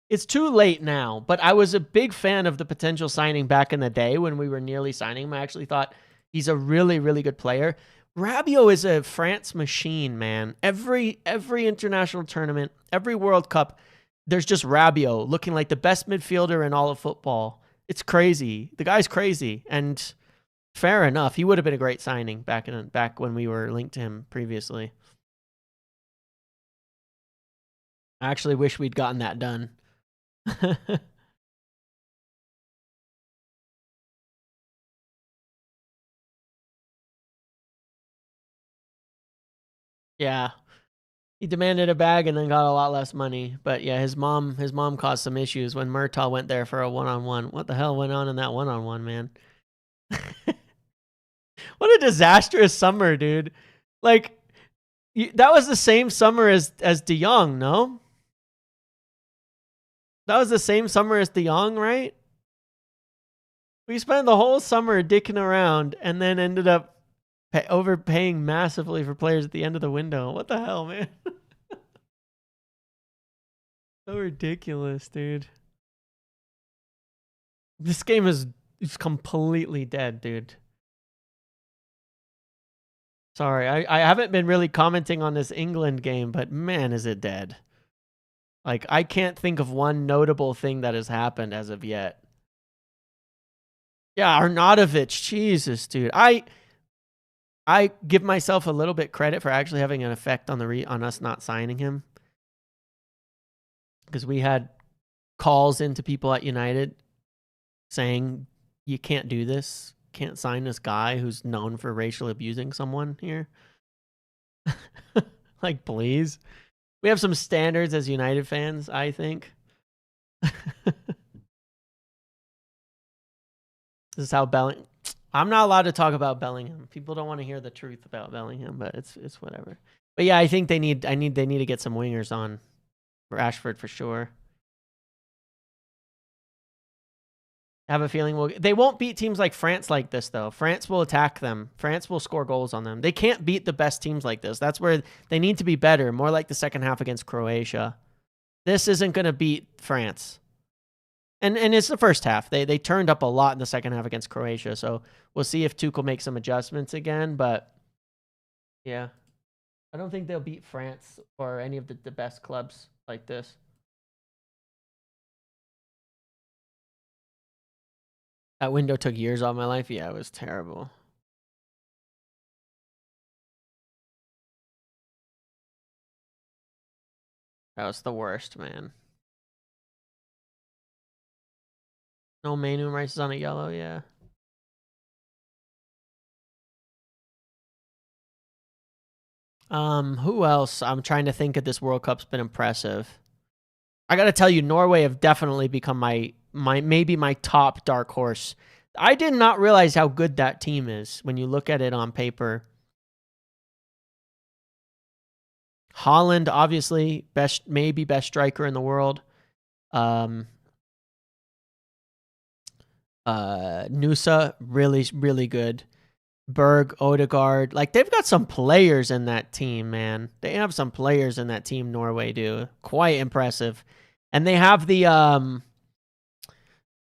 It's too late now, but I was a big fan of the potential signing back in the day when we were nearly signing him. I actually thought he's a really good player. Rabiot is a France machine, man. Every international tournament, every World Cup, there's just Rabiot looking like the best midfielder in all of football. It's crazy. The guy's crazy, and fair enough. He would have been a great signing back when we were linked to him previously. I actually wish we'd gotten that done. Yeah. He demanded a bag and then got a lot less money. But yeah, his mom caused some issues when Murtaugh went there for a one-on-one. What the hell went on in that one-on-one, man? What a disastrous summer, dude. Like, that was the same summer as De Jong, no? That was the same summer as De Jong, right? We spent the whole summer dicking around and then ended up overpaying massively for players at the end of the window. What the hell, man? So ridiculous, dude. This game is completely dead, dude. Sorry, I haven't been really commenting on this England game, but man, is it dead. Like, I can't think of one notable thing that has happened as of yet. Yeah, Arnautovic, Jesus, dude. I give myself a little bit credit for actually having an effect on on us not signing him, because we had calls into people at United saying, you can't do this. Can't sign this guy who's known for racially abusing someone here. Like, please. We have some standards as United fans, I think. This is how I'm not allowed to talk about Bellingham. People don't want to hear the truth about Bellingham, but it's whatever. But yeah, I think they need to get some wingers on Rashford for sure. I have a feeling they won't beat teams like France like this, though. France will attack them. France will score goals on them. They can't beat the best teams like this. That's where they need to be better, more like the second half against Croatia. This isn't going to beat France. And it's the first half. They turned up a lot in the second half against Croatia. So we'll see if Tuchel makes some adjustments again. But yeah, I don't think they'll beat France or any of the best clubs like this. That window took years off my life. Yeah, it was terrible. That was the worst, man. No Manu Rice is on a yellow, yeah. Who else? I'm trying to think if this World Cup's been impressive. I gotta tell you, Norway have definitely become my maybe my top dark horse. I did not realize how good that team is when you look at it on paper. Holland, obviously, maybe best striker in the world. Nusa, really good. Berg, Odegaard, like they've got some players in that team, man. They have some players in that team. Norway do quite impressive, and they have the la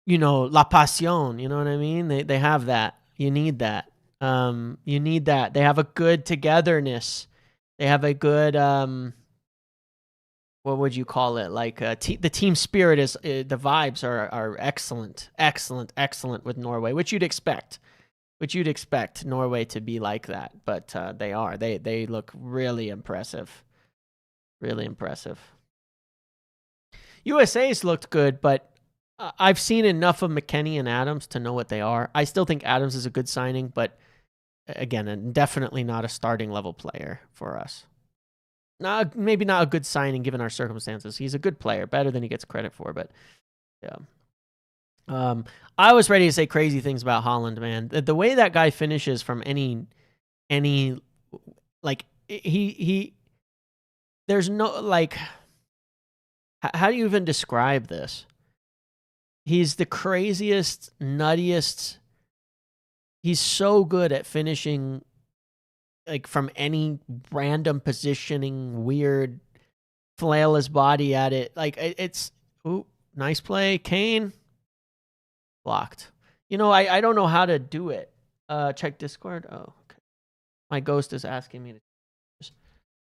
pasión. You know what I mean? They have that. You need that. You need that. They have a good togetherness. They have a good what would you call it? Like the team spirit is the vibes are excellent with Norway, which you'd expect. Norway to be like that, but they are. They look really impressive. Really impressive. USA's looked good, but I've seen enough of McKennie and Adams to know what they are. I still think Adams is a good signing, but again, definitely not a starting level player for us. Maybe not a good signing given our circumstances. He's a good player, better than he gets credit for, but yeah. I was ready to say crazy things about Holland, man. The way that guy finishes from any like he there's no like how do you even describe this? He's the craziest, nuttiest. He's so good at finishing like from any random positioning, weird flail his body at it. Like it's nice play, Kane. Blocked. I don't know how to do it. Check Discord. Oh, okay. My ghost is asking me to.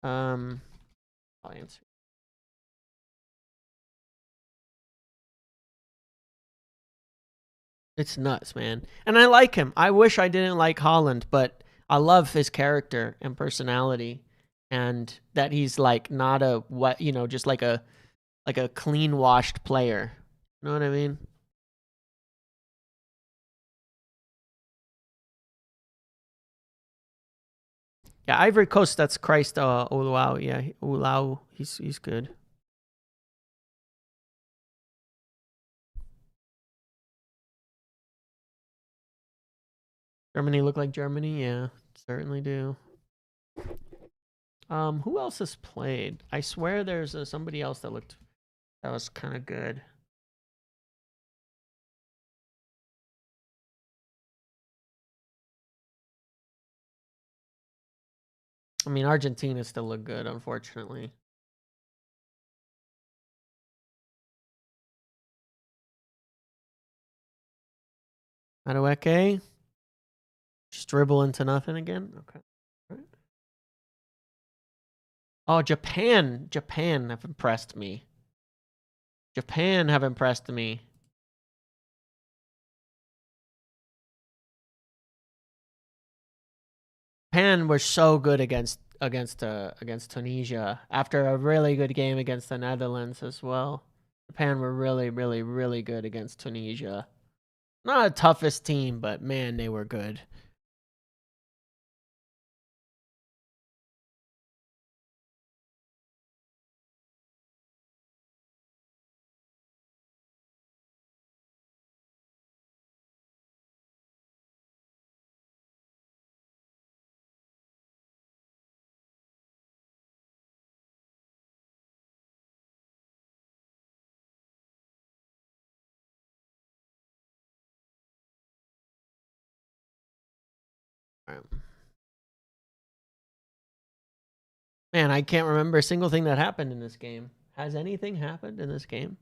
I'll answer. It's nuts, man. And I like him. I wish I didn't like Holland, but I love his character and personality, and that he's like not just like a clean washed player. You know what I mean? Yeah, Ivory Coast. That's Christ. Uluau. Yeah, Uluau. He's good. Germany look like Germany. Yeah, certainly do. Who else has played? I swear there's somebody else that was kind of good. I mean, Argentina still look good, unfortunately. Madueke. Just dribble into nothing again. Okay. Right. Oh, Japan. Japan have impressed me. Japan have impressed me. Japan were so good against Tunisia after a really good game against the Netherlands as well. Japan were really good against Tunisia. Not the toughest team, but man, they were good. Man, I can't remember a single thing that happened in this game. Has anything happened in this game?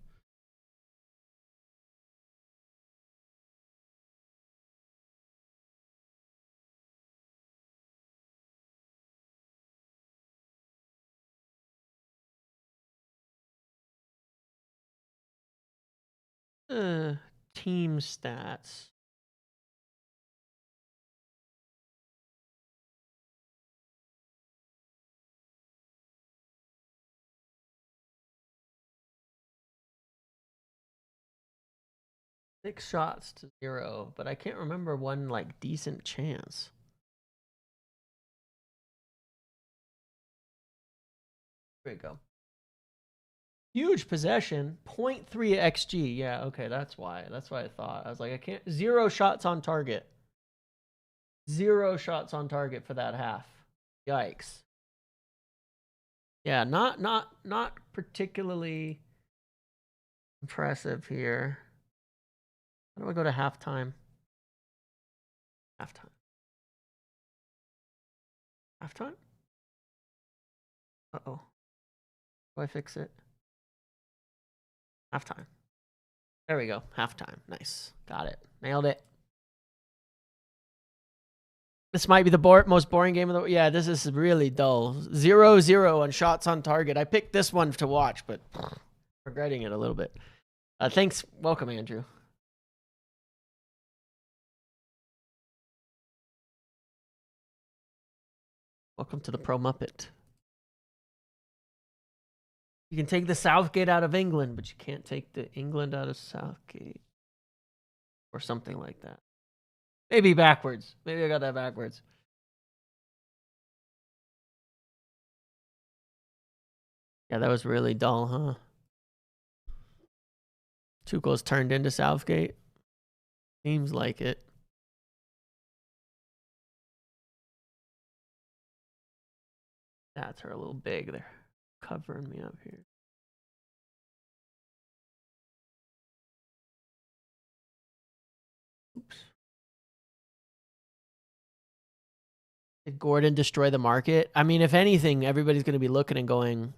Team stats. Six shots to 0, but I can't remember one like decent chance. There we go. Huge possession, 0.3 xG. Yeah, okay, that's why. That's why I thought. I was like, I can't. 0 shots on target. 0 shots on target for that half. Yikes. Yeah, not particularly impressive here. How do I go to halftime? Halftime. Halftime? Uh-oh. Do I fix it? Halftime. There we go. Halftime. Nice. Got it. Nailed it. This might be the most boring game of the... Yeah, this is really dull. 0-0 on shots on target. I picked this one to watch, but regretting it a little bit. Thanks. Welcome, Andrew. Welcome to the Pro Muppet. You can take the Southgate out of England, but you can't take the England out of Southgate. Or something like that. Maybe backwards. Maybe I got that backwards. Yeah, that was really dull, huh? Tuchel's turned into Southgate. Seems like it. Stats are a little big. They're covering me up here. Oops. Did Gordon destroy the market? I mean, if anything, everybody's going to be looking and going,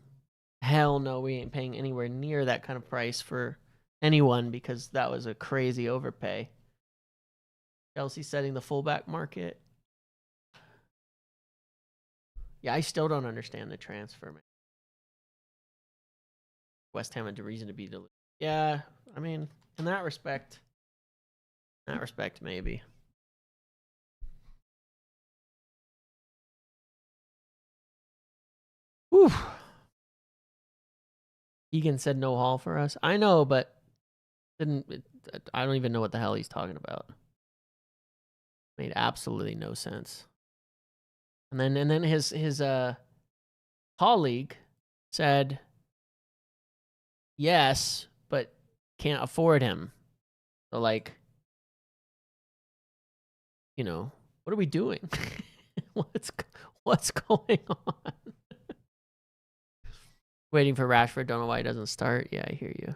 hell no, we ain't paying anywhere near that kind of price for anyone because that was a crazy overpay. Chelsea setting the fullback market. Yeah, I still don't understand the transfer, man. West Ham had a reason to be deluded. Yeah, I mean, in that respect, maybe. Whew. Egan said no haul for us. I know, but I don't even know what the hell he's talking about. Made absolutely no sense. And then his colleague said yes, but can't afford him. So like, you know, what are we doing? What's going on? Waiting for Rashford. Don't know why he doesn't start. Yeah, I hear you.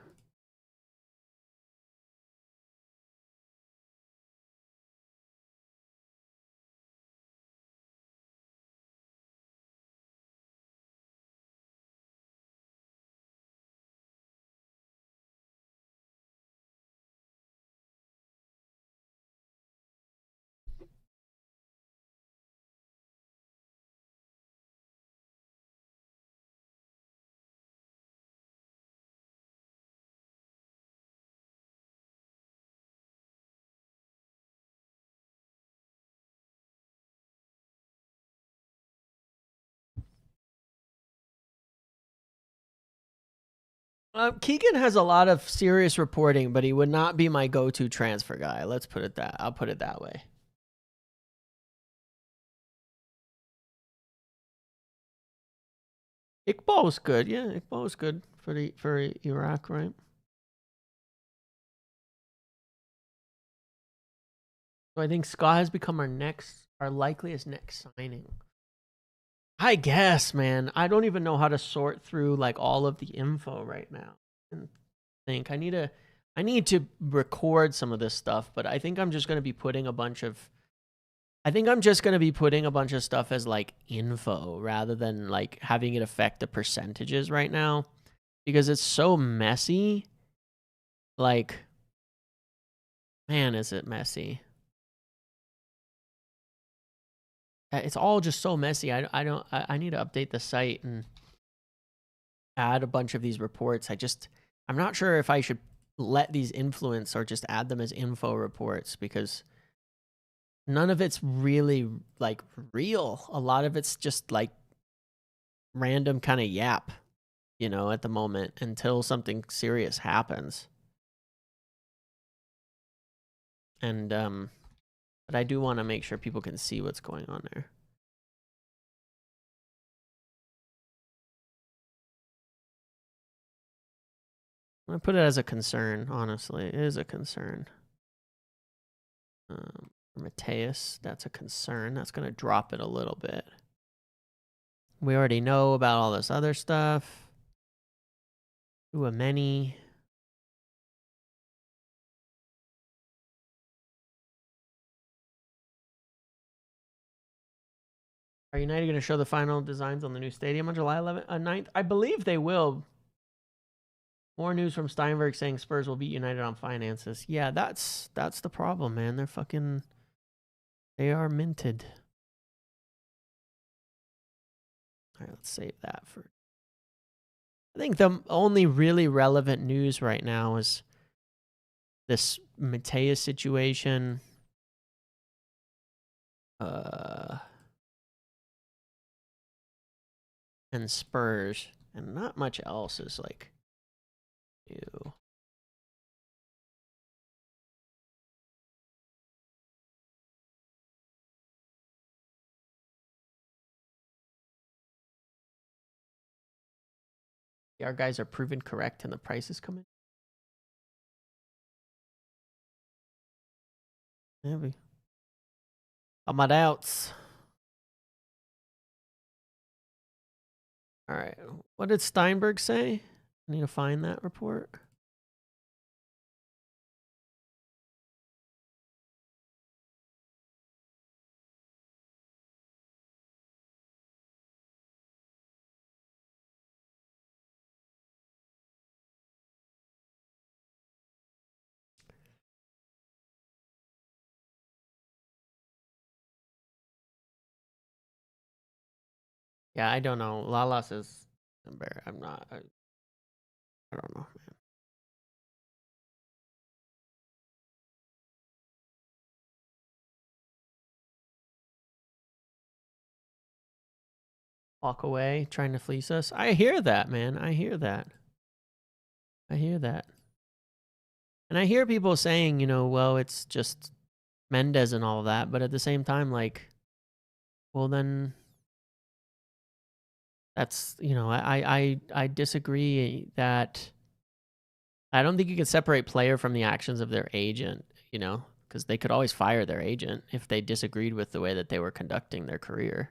Keegan has a lot of serious reporting, but he would not be my go-to transfer guy. Let's put it that. I'll put it that way. Iqbal was good. Yeah, Iqbal was good for Iraq, right? So I think Scott has become our likeliest next signing. I guess, man. I don't even know how to sort through like all of the info right now. And think I need to record some of this stuff, but I think I'm just going to be putting a bunch of stuff as like info rather than like having it affect the percentages right now because it's so messy. Like, man, is it messy? It's all just so messy. I need to update the site and add a bunch of these reports. I'm not sure if I should let these influence or just add them as info reports, because none of it's really like real. A lot of it's just like random kind of yap, you know, at the moment until something serious happens. And but I do want to make sure people can see what's going on there. I'm gonna put it as a concern. Honestly, it is a concern. Mateus, that's a concern. That's gonna drop it a little bit. We already know about all this other stuff. Tchouameni. Are United going to show the final designs on the new stadium on July 11th, 9th? I believe they will. More news from Steinberg saying Spurs will beat United on finances. Yeah, that's the problem, man. They are minted. All right, let's save that for. I think the only really relevant news right now is this Mateus situation. And Spurs, and not much else is like new. Our guys are proven correct and the prices come in. Maybe. I'm my doubts. All right. What did Steinberg say? I need to find that report. Yeah, I don't know. Lala says, I'm not. I don't know, man. Walk away, trying to fleece us. I hear that, man. I hear that. I hear that. And I hear people saying, you know, well, it's just Mendes and all that. But at the same time, like, well, then that's, you know, I disagree that I don't think you can separate player from the actions of their agent, you know, because they could always fire their agent if they disagreed with the way that they were conducting their career.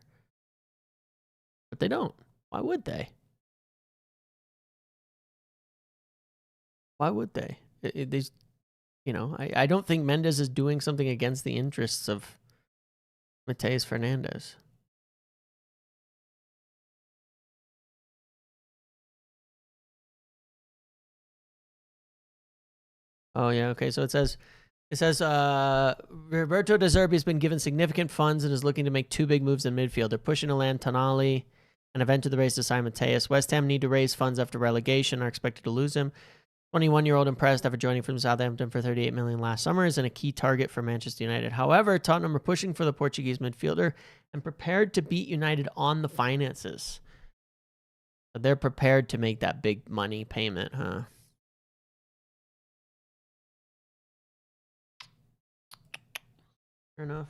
But they don't. Why would they? Why would they? You know, I don't think Mendes is doing something against the interests of Mateus Fernandez. Oh yeah, okay. So it says Roberto De Zerbi has been given significant funds and is looking to make two big moves in midfield. They're pushing to land Tonali and event to the race to sign Mateus. West Ham need to raise funds after relegation, are expected to lose him. 21-year-old impressed after joining from Southampton for $38 million last summer is a key target for Manchester United. However, Tottenham are pushing for the Portuguese midfielder and prepared to beat United on the finances. They're prepared to make that big money payment, huh? Fair enough.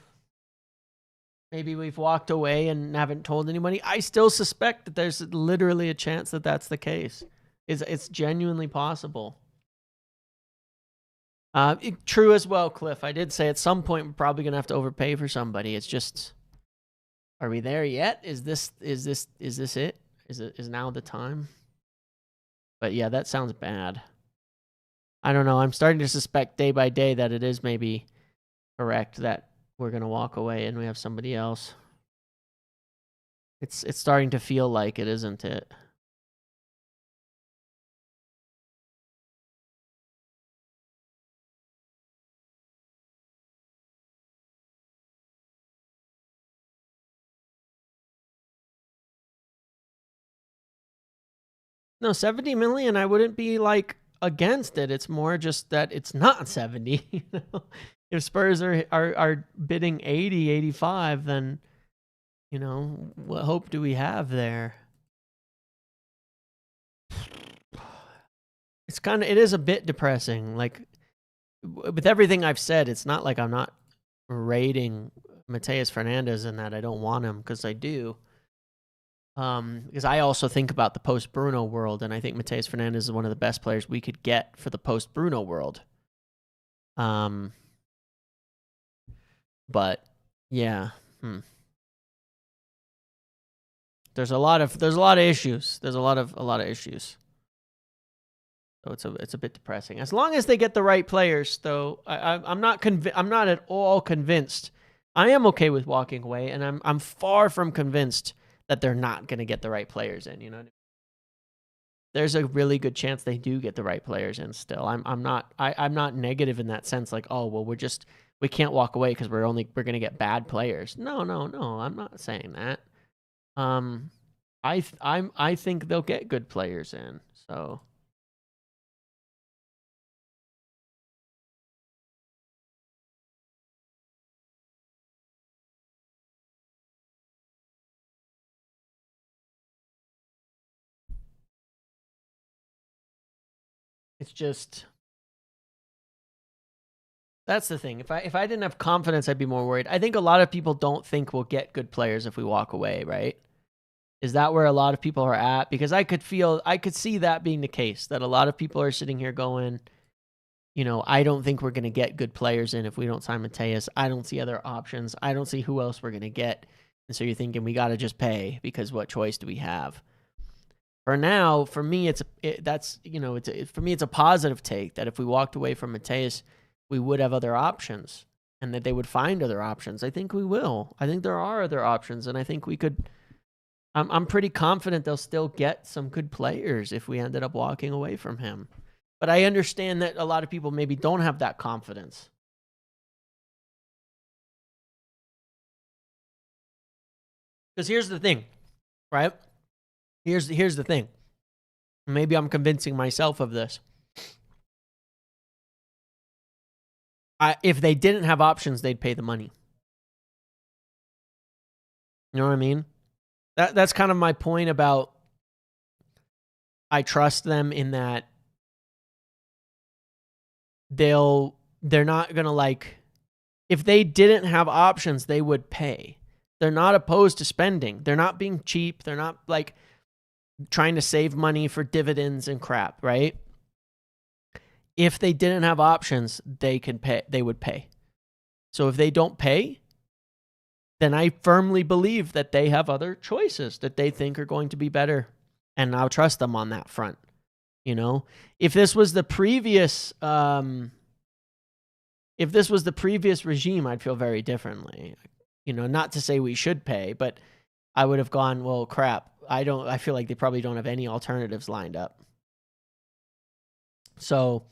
Maybe we've walked away and haven't told anybody. I still suspect that there's literally a chance that that's the case. It's genuinely possible. True as well, Cliff. I did say at some point we're probably gonna have to overpay for somebody. It's just, are we there yet? Is this it? Is now the time? But yeah, that sounds bad. I don't know. I'm starting to suspect day by day that it is maybe correct that we're gonna walk away and we have somebody else. It's starting to feel like it, isn't it? No, 70 million, I wouldn't be like against it. It's more just that it's not 70. You know? If Spurs are bidding 80, 85, then, you know, what hope do we have there? It is a bit depressing. Like, with everything I've said, it's not like I'm not rating Mateus Fernandes in that I don't want him, because I do. Because I also think about the post-Bruno world, and I think Mateus Fernandes is one of the best players we could get for the post-Bruno world. But yeah, there's a lot of issues. There's a lot of issues. So it's a bit depressing. As long as they get the right players, though, I'm not at all convinced. I am okay with walking away, and I'm far from convinced that they're not going to get the right players in. You know, there's a really good chance they do get the right players in. Still, I'm not negative in that sense. Like, oh well, we can't walk away because we're going to get bad players. No, I'm not saying that. I think they'll get good players in. So. It's just, that's the thing. If I didn't have confidence, I'd be more worried. I think a lot of people don't think we'll get good players if we walk away, right? Is that where a lot of people are at? Because I could see that being the case, that a lot of people are sitting here going, you know, I don't think we're going to get good players in if we don't sign Mateus. I don't see other options. I don't see who else we're going to get. And so you're thinking we got to just pay, because what choice do we have? For now, for me, it's a positive take that if we walked away from Mateus, we would have other options, and that they would find other options. I think we will. I think there are other options, and I think we could. I'm pretty confident they'll still get some good players if we ended up walking away from him. But I understand that a lot of people maybe don't have that confidence. Because here's the thing, right? Here's the thing. Maybe I'm convincing myself of this. If they didn't have options, they'd pay the money. You know what I mean? That's kind of my point about, I trust them in that they're not going to, like, if they didn't have options, they would pay. They're not opposed to spending. They're not being cheap. They're not like trying to save money for dividends and crap, right? If they didn't have options, they would pay. So if they don't pay, then I firmly believe that they have other choices that they think are going to be better, and I'll trust them on that front. You know, if this was the previous regime, I'd feel very differently. You know, not to say we should pay, but I would have gone, well, crap. I feel like they probably don't have any alternatives lined up. So,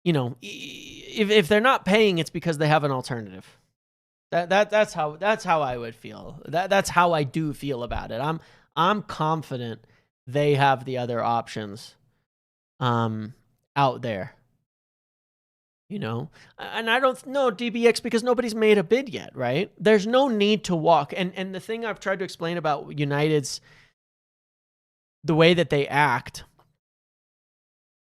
you know, if they're not paying, it's because they have an alternative. That's how I would feel. That's how I do feel about it. I'm confident they have the other options out there. You know, and I don't know DBX because nobody's made a bid yet, right? There's no need to walk. And the thing I've tried to explain about United's, the way that they act,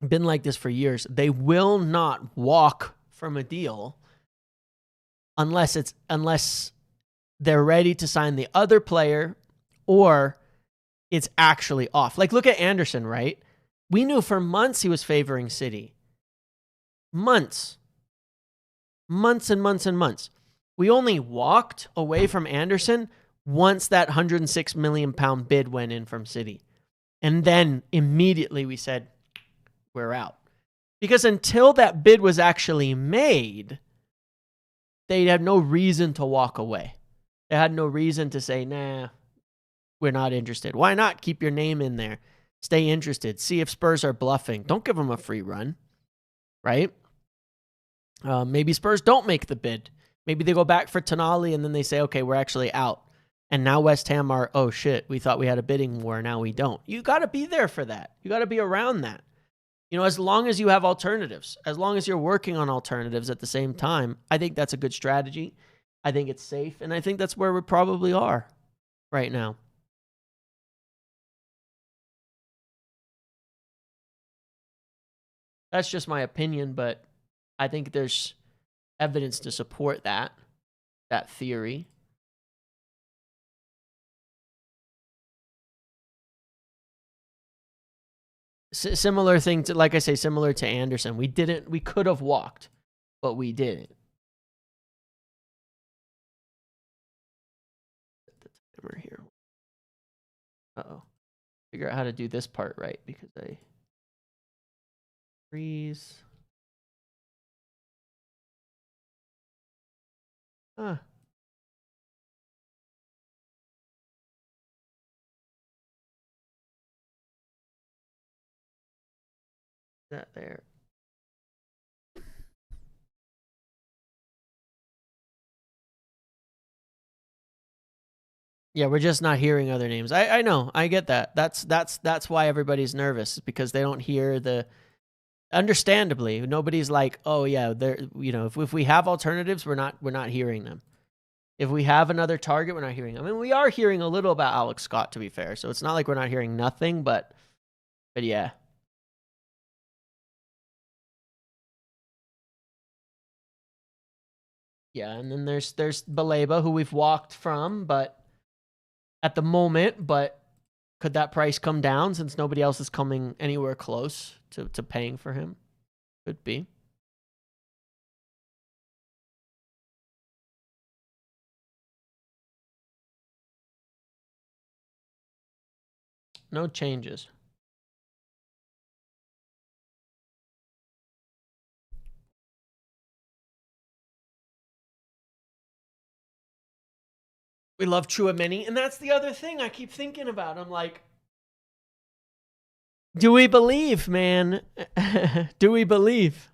been like this for years. They will not walk from a deal unless they're ready to sign the other player or it's actually off. Like, look at Anderson, right? We knew for months he was favoring City. Months and months and months. We only walked away from Anderson once that £106 million bid went in from City. And then immediately we said, we're out. Because until that bid was actually made, they had no reason to walk away. They had no reason to say, nah, we're not interested. Why not? Keep your name in there. Stay interested. See if Spurs are bluffing. Don't give them a free run, right? Maybe Spurs don't make the bid. Maybe they go back for Tonali and then they say, okay, we're actually out. And now West Ham are, oh shit, we thought we had a bidding war. Now we don't. You got to be there for that. You got to be around that. You know, as long as you have alternatives, as long as you're working on alternatives at the same time, I think that's a good strategy. I think it's safe, and I think that's where we probably are right now. That's just my opinion, but I think there's evidence to support that theory. Similar thing to, like I say, similar to Anderson. We could have walked, but we didn't. Set the timer here. Uh-oh. Figure out how to do this part right, because I freeze. Huh. That there. Yeah, we're just not hearing other names. I know. I get that. That's why everybody's nervous, because they don't hear the. Understandably, nobody's like, oh yeah, there. You know, if we have alternatives, we're not hearing them. If we have another target, we're not hearing them. I mean, we are hearing a little about Alex Scott, to be fair. So it's not like we're not hearing nothing, but yeah. Yeah, and then there's Baleba, who we've walked from, but at the moment, but could that price come down since nobody else is coming anywhere close to paying for him? Could be. No changes. We love Tchouameni, and that's the other thing I keep thinking about. I'm like, do we believe, man? Do we believe?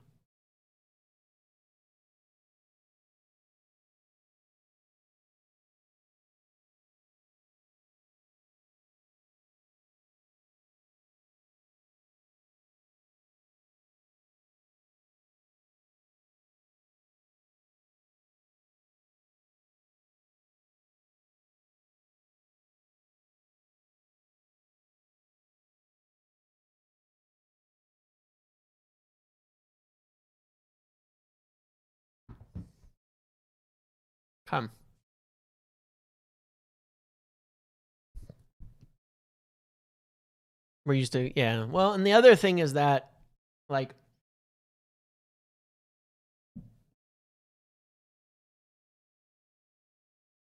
Come. We're used to, yeah. Well, and the other thing is that, like,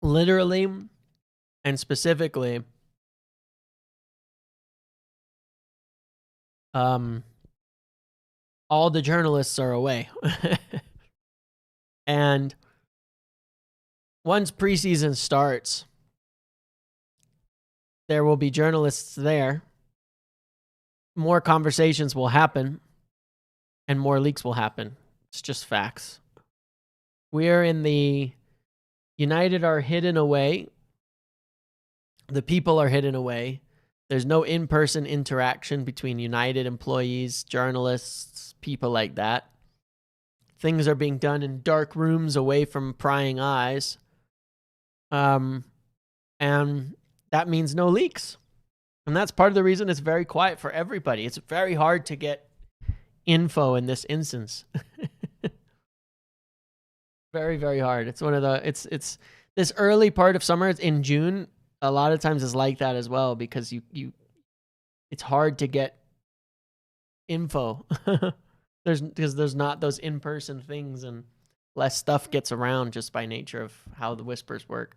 literally and specifically, all the journalists are away. And once preseason starts, there will be journalists there. More conversations will happen, and more leaks will happen. It's just facts. We're in the United are hidden away. The people are hidden away. There's no in-person interaction between United employees, journalists, people like that. Things are being done in dark rooms away from prying eyes. And that means no leaks. And that's part of the reason it's very quiet for everybody. It's very hard to get info in this instance. Very, very hard. It's one of the, it's this early part of summer. It's in June. A lot of times is like that as well, because it's hard to get info. Because there's not those in-person things, and less stuff gets around just by nature of how the whispers work.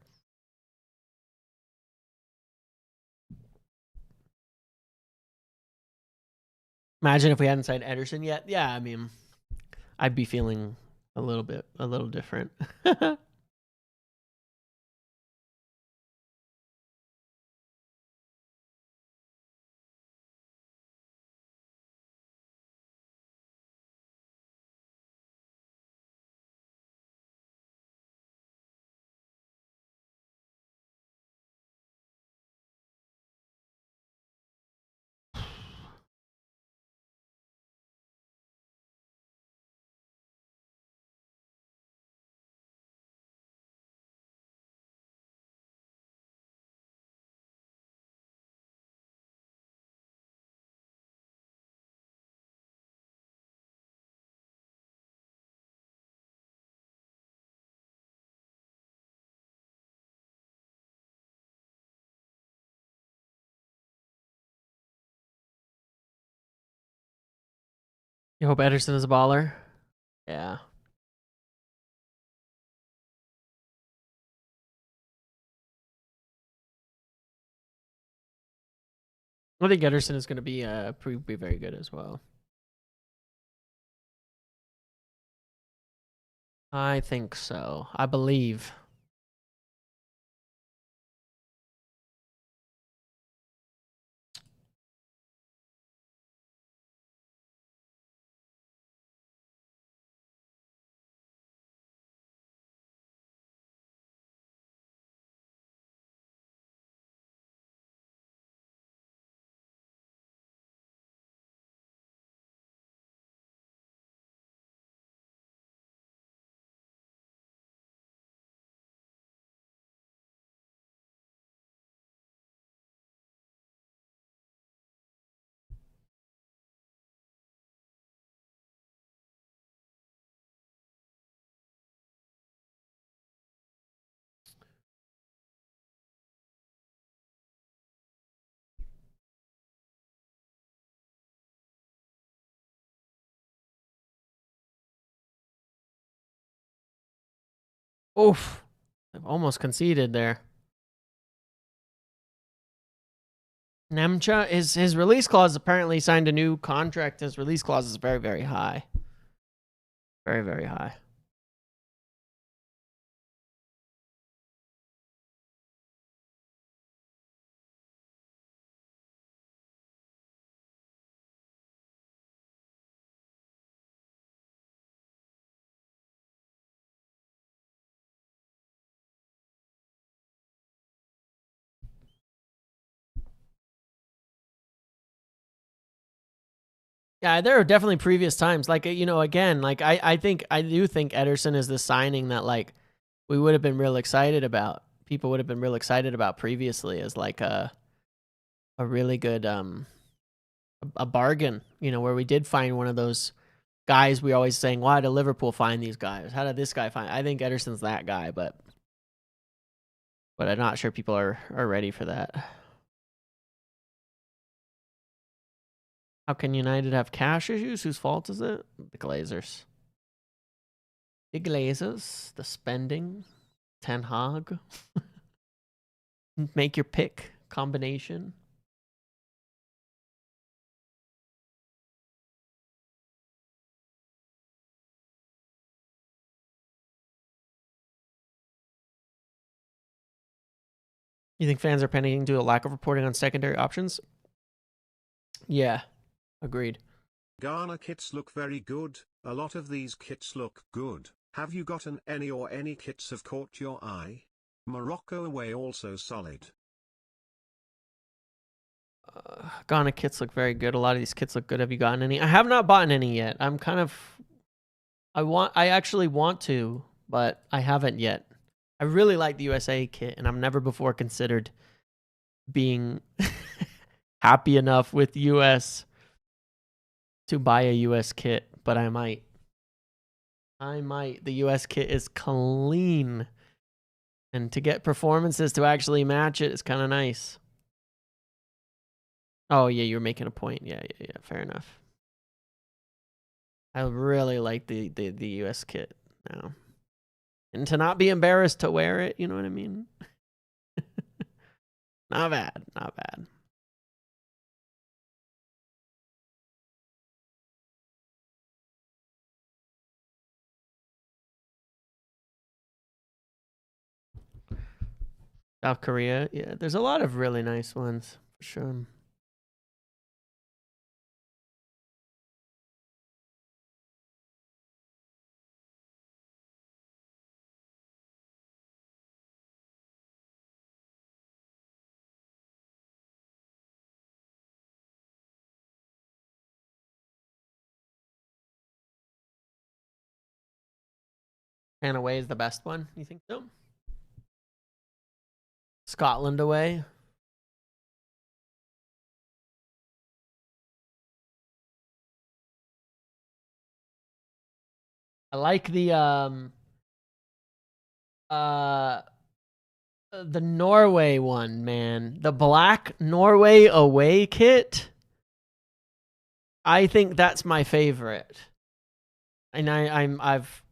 Imagine if we hadn't signed Ederson yet. Yeah, I mean, I'd be feeling a little different. You hope Ederson is a baller? Yeah. I think Ederson is going to be very good as well. I think so. I believe. Oof. I've almost conceded there. Nemcha, his release clause apparently signed a new contract. His release clause is very, very high. Very, very high. Yeah, there are definitely previous times. Like, you know, again, like I do think Ederson is the signing that like we would have been real excited about. People would have been real excited about previously as like a really good a bargain, you know, where we did find one of those guys we always saying, why did Liverpool find these guys? How did this guy find? I think Ederson's that guy, but I'm not sure people are ready for that. How can United have cash issues? Whose fault is it? The Glazers. The Glazers, the spending, Ten Hag. Make your pick combination. You think fans are panicking due to a lack of reporting on secondary options? Yeah, agreed. Ghana kits look very good. A lot of these kits look good. Have you gotten any kits have caught your eye? Morocco away also solid. Ghana kits look very good. A lot of these kits look good. Have you gotten any? I have not bought any yet. I'm kind of... I actually want to, but I haven't yet. I really like the USA kit, and I've never before considered being happy enough with US to buy a US kit, but I might. The US kit is clean, and to get performances to actually match it is kind of nice. Oh yeah, you're making a point. Yeah, fair enough. I really like the US kit now. And to not be embarrassed to wear it, you know what I mean? Not bad, not bad. South Korea, yeah, there's a lot of really nice ones, for sure. And away is the best one, you think so? Scotland away. I like the Norway one, man. The black Norway away kit. I think that's my favorite. And I've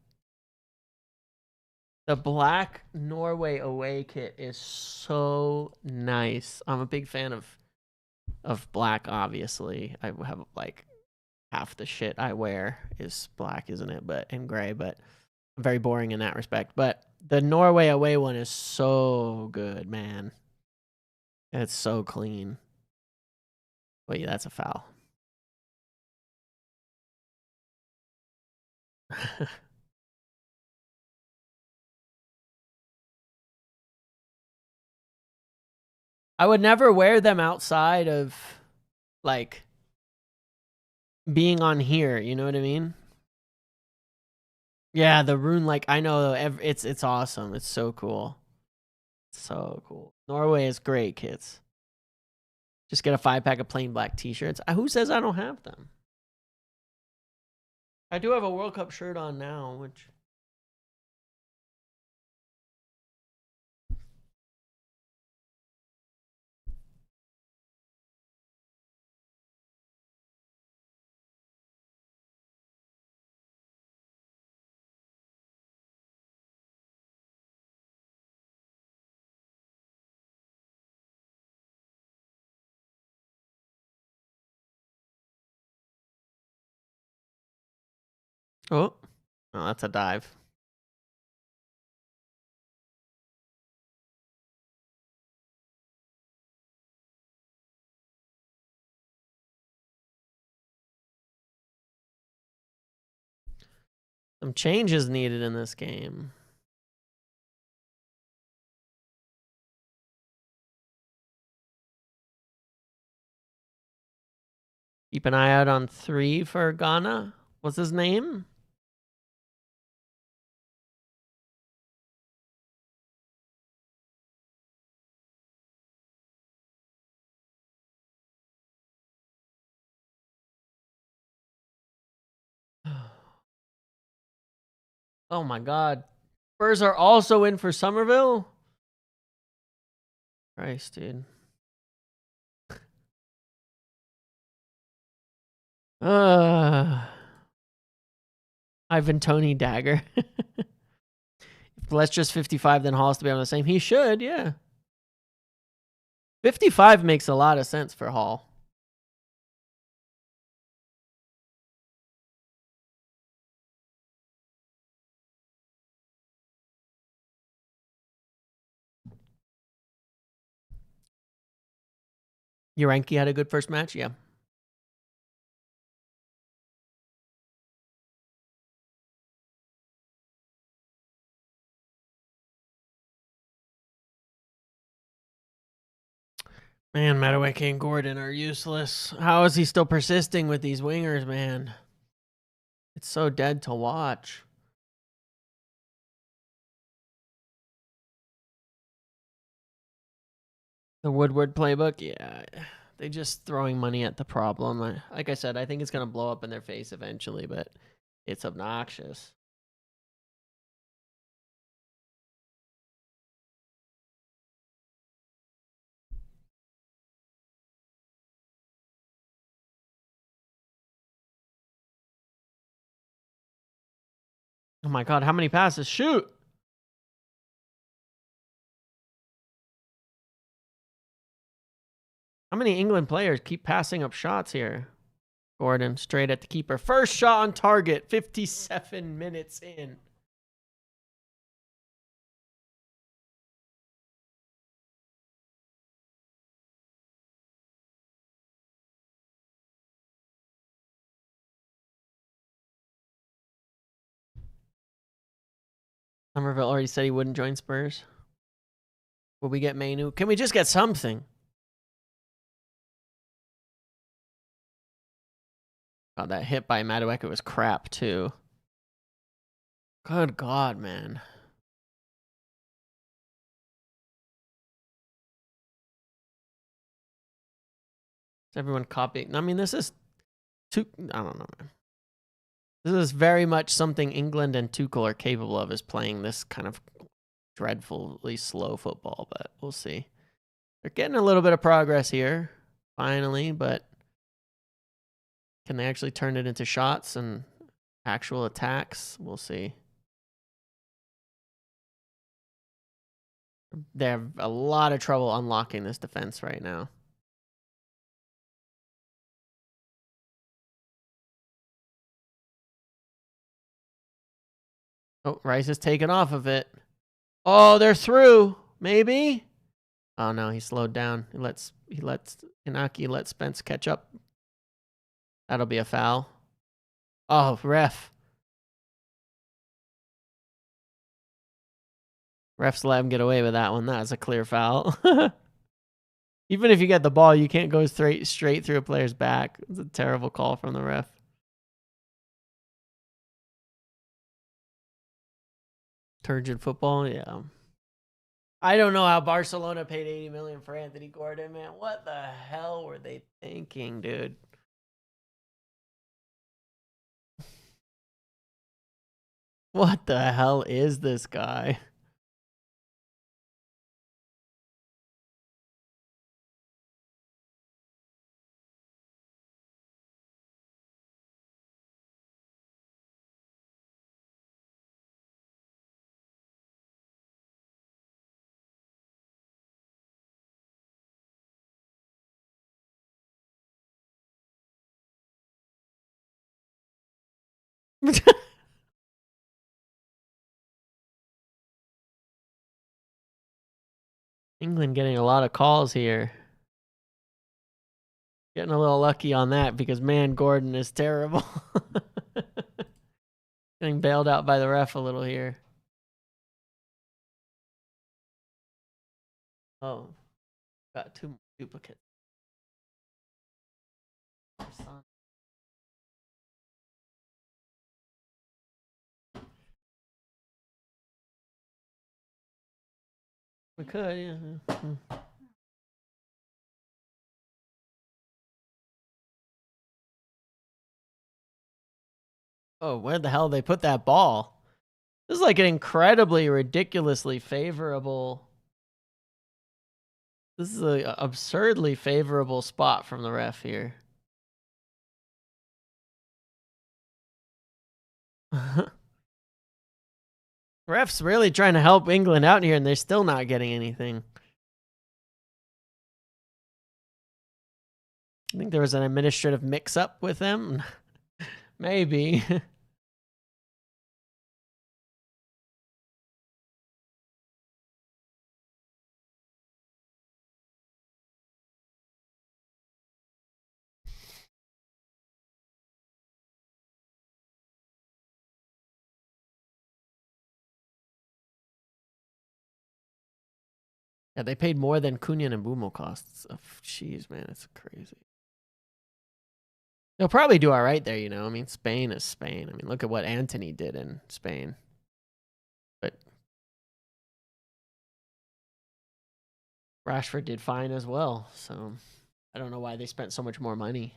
the black Norway away kit is so nice. I'm a big fan of black, obviously. I have like half the shit I wear is black, isn't it? And gray, but I'm very boring in that respect. But the Norway away one is so good, man. It's so clean. But yeah, that's a foul. I would never wear them outside of like being on here, you know what I mean? Yeah, the rune, like, I know it's awesome. It's so cool. So cool. Norway is great, kids. Just get a 5-pack of plain black t-shirts. Who says I don't have them? I do have a World Cup shirt on now, which oh, that's a dive. Some changes needed in this game. Keep an eye out on 3 for Ghana. What's his name? Oh my God. Spurs are also in for Somerville? Christ, dude. Ivan Toney Dagger. If Let's just 55, then Hall has to be on the same. He should, yeah. 55 makes a lot of sense for Hall. Urenki had a good first match, yeah. Man, Madueke and Gordon are useless. How is he still persisting with these wingers, man? It's so dead to watch. The Woodward playbook, yeah. They're just throwing money at the problem. Like I said, I think it's going to blow up in their face eventually, but it's obnoxious. Oh my God, how many passes? Shoot! How many England players keep passing up shots here? Gordon straight at the keeper. First shot on target, 57 minutes in. Somerville already said he wouldn't join Spurs. Will we get Mainu? Can we just get something? Oh, that hit by Madueke was crap, too. Good God, man. Is everyone copying? I mean, this is too... I don't know, man. This is very much something England and Tuchel are capable of, is playing this kind of dreadfully slow football, but we'll see. They're getting a little bit of progress here, finally, but Can they actually turn it into shots and actual attacks? We'll see. They have a lot of trouble unlocking this defense right now. Oh, Rice is taken off of it. Oh, they're through. Maybe. Oh no, he slowed down. He lets Inaki let Spence catch up. That'll be a foul. Oh, ref. Refs let him get away with that one. That's a clear foul. Even if you get the ball, you can't go straight through a player's back. It's a terrible call from the ref. Turgid football, yeah. I don't know how Barcelona paid 80 million for Anthony Gordon, man. What the hell were they thinking, dude? What the hell is this guy? England getting a lot of calls here. Getting a little lucky on that because, man, Gordon is terrible. Getting bailed out by the ref a little here. Oh, got 2 duplicates. We could, yeah. Oh, where the hell they put that ball? This is like an incredibly, ridiculously favorable. This is an absurdly favorable spot from the ref here. Ref's really trying to help England out here, and they're still not getting anything. I think there was an administrative mix-up with them. Maybe. Yeah, they paid more than Cunha and Mbumo costs. Oh, jeez, man, it's crazy. They'll probably do all right there, you know. I mean, Spain is Spain. I mean, look at what Antony did in Spain. But Rashford did fine as well. So I don't know why they spent so much more money.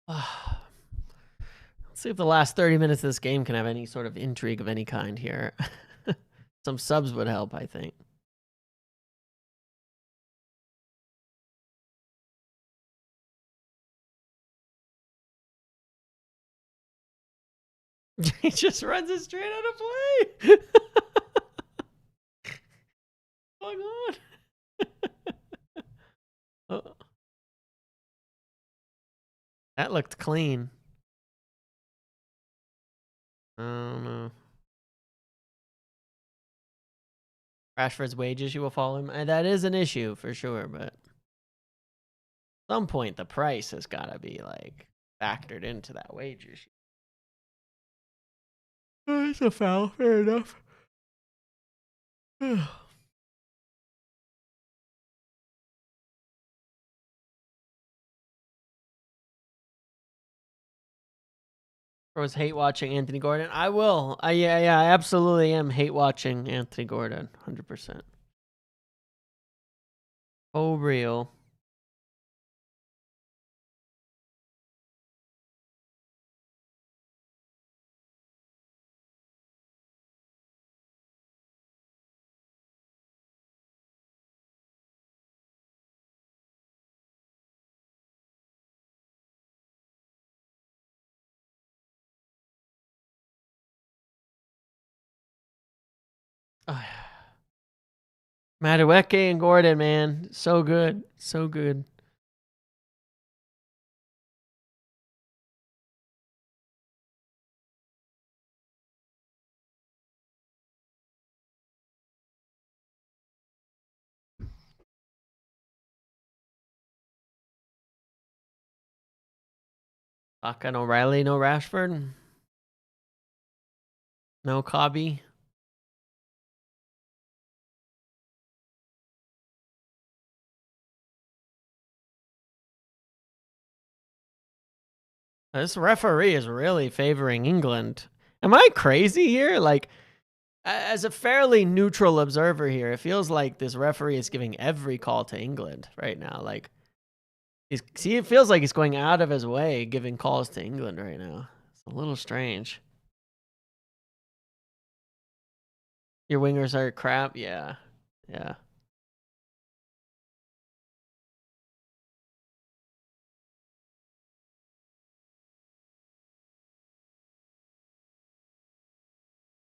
Let's see if the last 30 minutes of this game can have any sort of intrigue of any kind here. Some subs would help, I think. He just runs it straight out of play. Fuck on. Oh. That looked clean. I don't know. Rashford's wage issue will follow him. And that is an issue for sure, but at some point the price has got to be like factored into that wage issue. It's a foul, fair enough. I was hate watching Anthony Gordon. I will. Yeah, I absolutely am hate watching Anthony Gordon. 100%. Oh, real. Madueke and Gordon, man. So good. So good. Saka, no Riley, no Rashford. No Cobby. This referee is really favoring England. Am I crazy here? Like, as a fairly neutral observer here, it feels like this referee is giving every call to England right now. Like, it feels like he's going out of his way giving calls to England right now. It's a little strange. Your wingers are crap? Yeah. Yeah.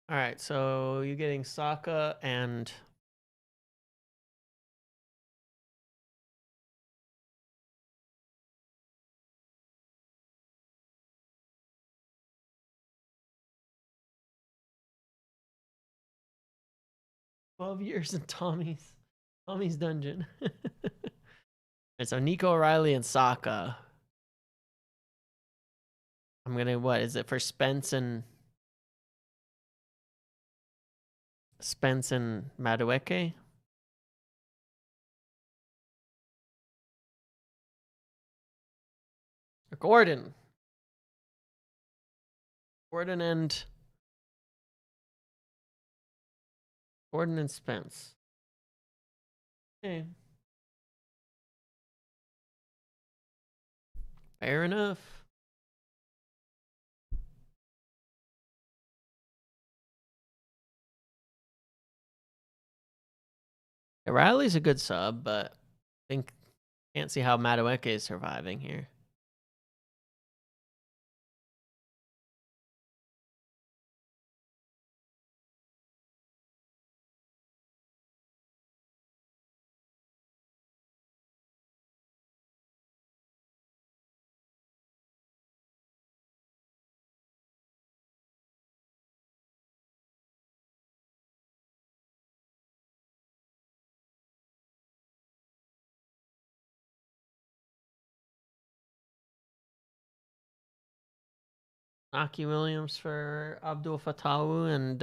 All right, so you're getting Saka and $12 in Tommy's dungeon. And so Nico O'Reilly and Saka. I'm gonna, what is it for Spence and Madueke? Gordon. Gordon and Spence. Okay. Fair enough. Yeah, Riley's a good sub, but I can't see how Madueke is surviving here. Aki Williams for Abdul Fatawu and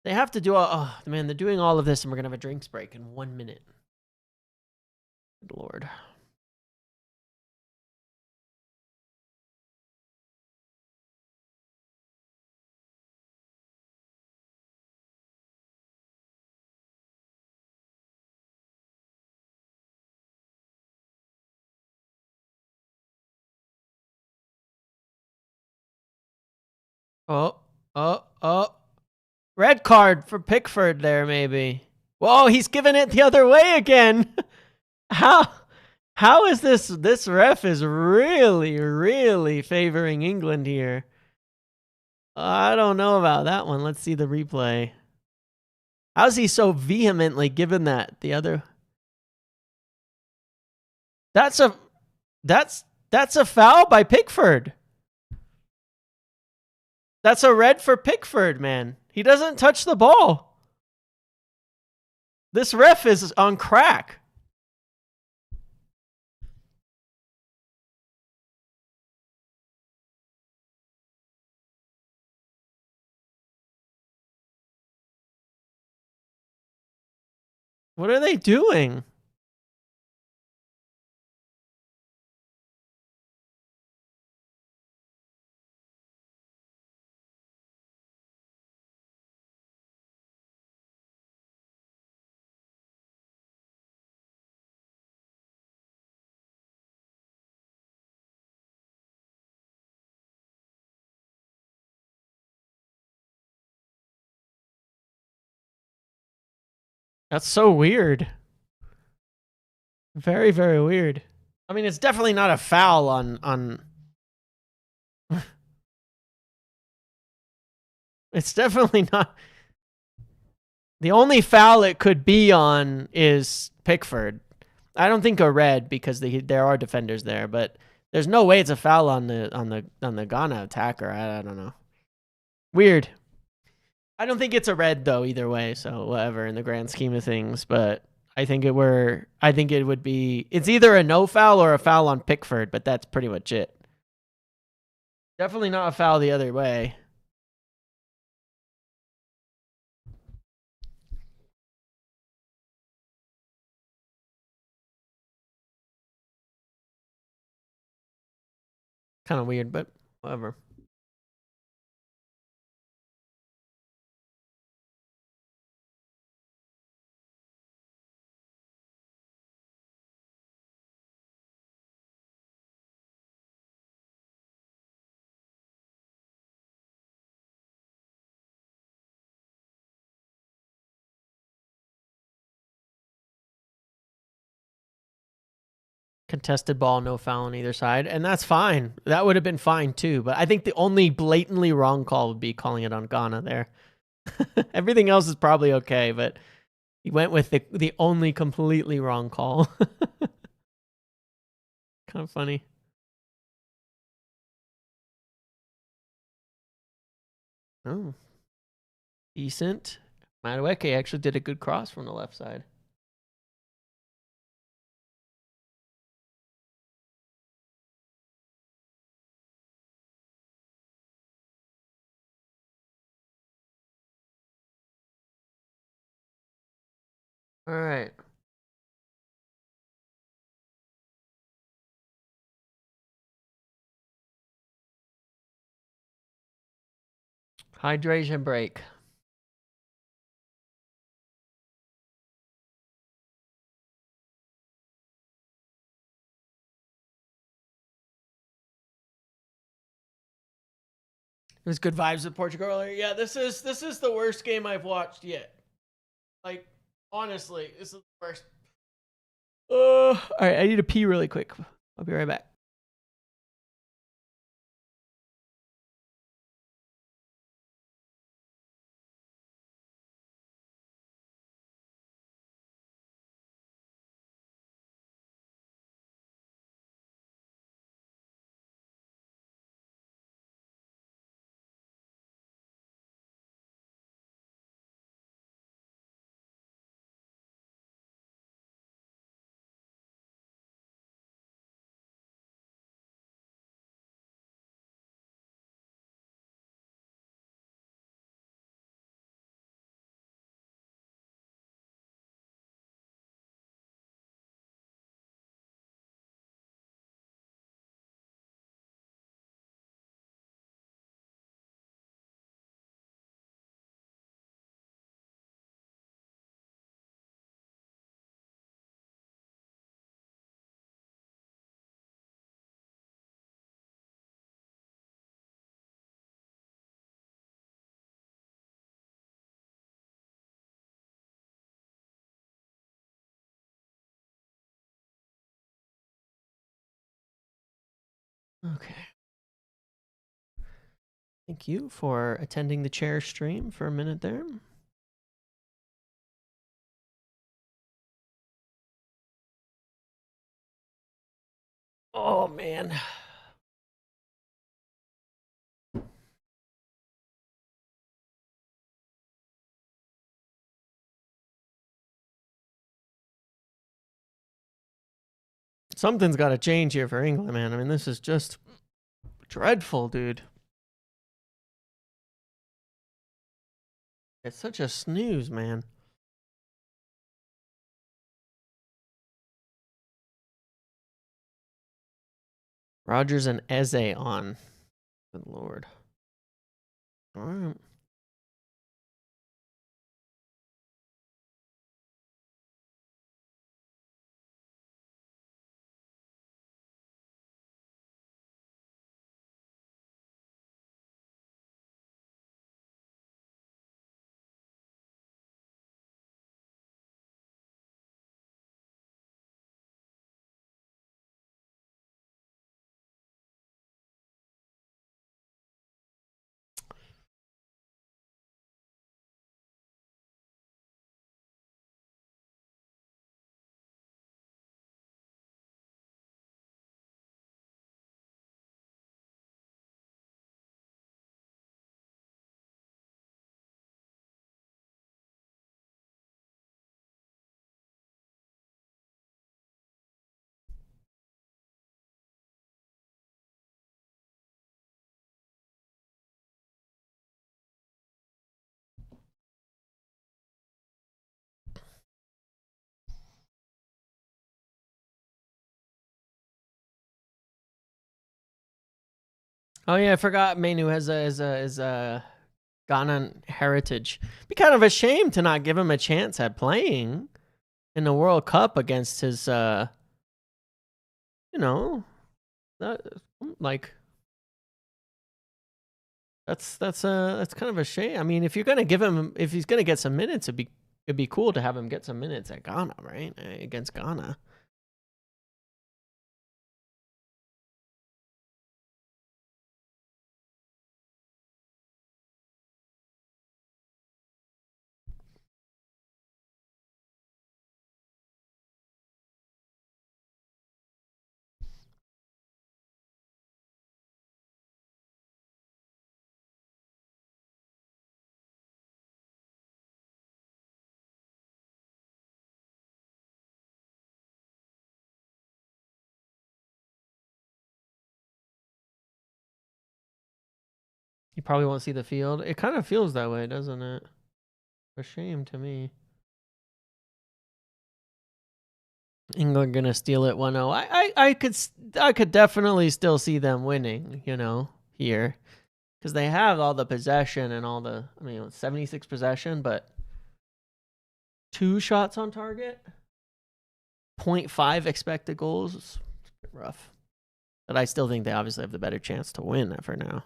they have to do oh man, they're doing all of this and we're gonna have a drinks break in 1 minute. Good Lord. Oh. Red card for Pickford there, maybe. Whoa, he's giving it the other way again. How is this ref is really favoring England here. I don't know about that one. Let's see the replay. How's he so vehemently given that the other? That's a foul by Pickford. That's a red for Pickford, man. He doesn't touch the ball. This ref is on crack. What are they doing? That's so weird. Very weird. I mean, it's definitely not a foul on It's definitely not. The only foul it could be on is Pickford. I don't think a red because there are defenders there, but there's no way it's a foul on the Ghana attacker. I don't know. Weird. I don't think it's a red though either way, so whatever in the grand scheme of things, but I think it would be it's either a no foul or a foul on Pickford, but that's pretty much it. Definitely not a foul the other way. Kind of weird, but whatever. Contested ball, no foul on either side, and that's fine. That would have been fine too, but I think the only blatantly wrong call would be calling it on Ghana there. Everything else is probably okay, but he went with the only completely wrong call. Kind of funny. Oh, decent. Madueke actually did a good cross from the left side. All right. Hydration break. It was good vibes with Portugal earlier. Yeah, this is the worst game I've watched yet. Like, honestly, this is the worst. All right, I need to pee really quick. I'll be right back. Okay. Thank you for attending the chair stream for a minute there. Oh, man. Something's got to change here for England, man. I mean, this is just dreadful, dude. It's such a snooze, man. Rogers and Eze on. Good lord. All right. Oh yeah, I forgot Manu has a Ghanaian heritage. Be kind of a shame to not give him a chance at playing in the World Cup against his you know, that, like that's kind of a shame. I mean, if you're gonna give him, if he's gonna get some minutes, it'd be cool to have him get some minutes at Ghana, right? Against Ghana. You probably won't see the field. It kind of feels that way, doesn't it? A shame to me. England gonna steal it 1-0. I could definitely still see them winning, you know, here. Because they have all the possession and all the, I mean, 76 possession, but 2 shots on target, 0.5 expected goals. It's a bit rough. But I still think they obviously have the better chance to win for now.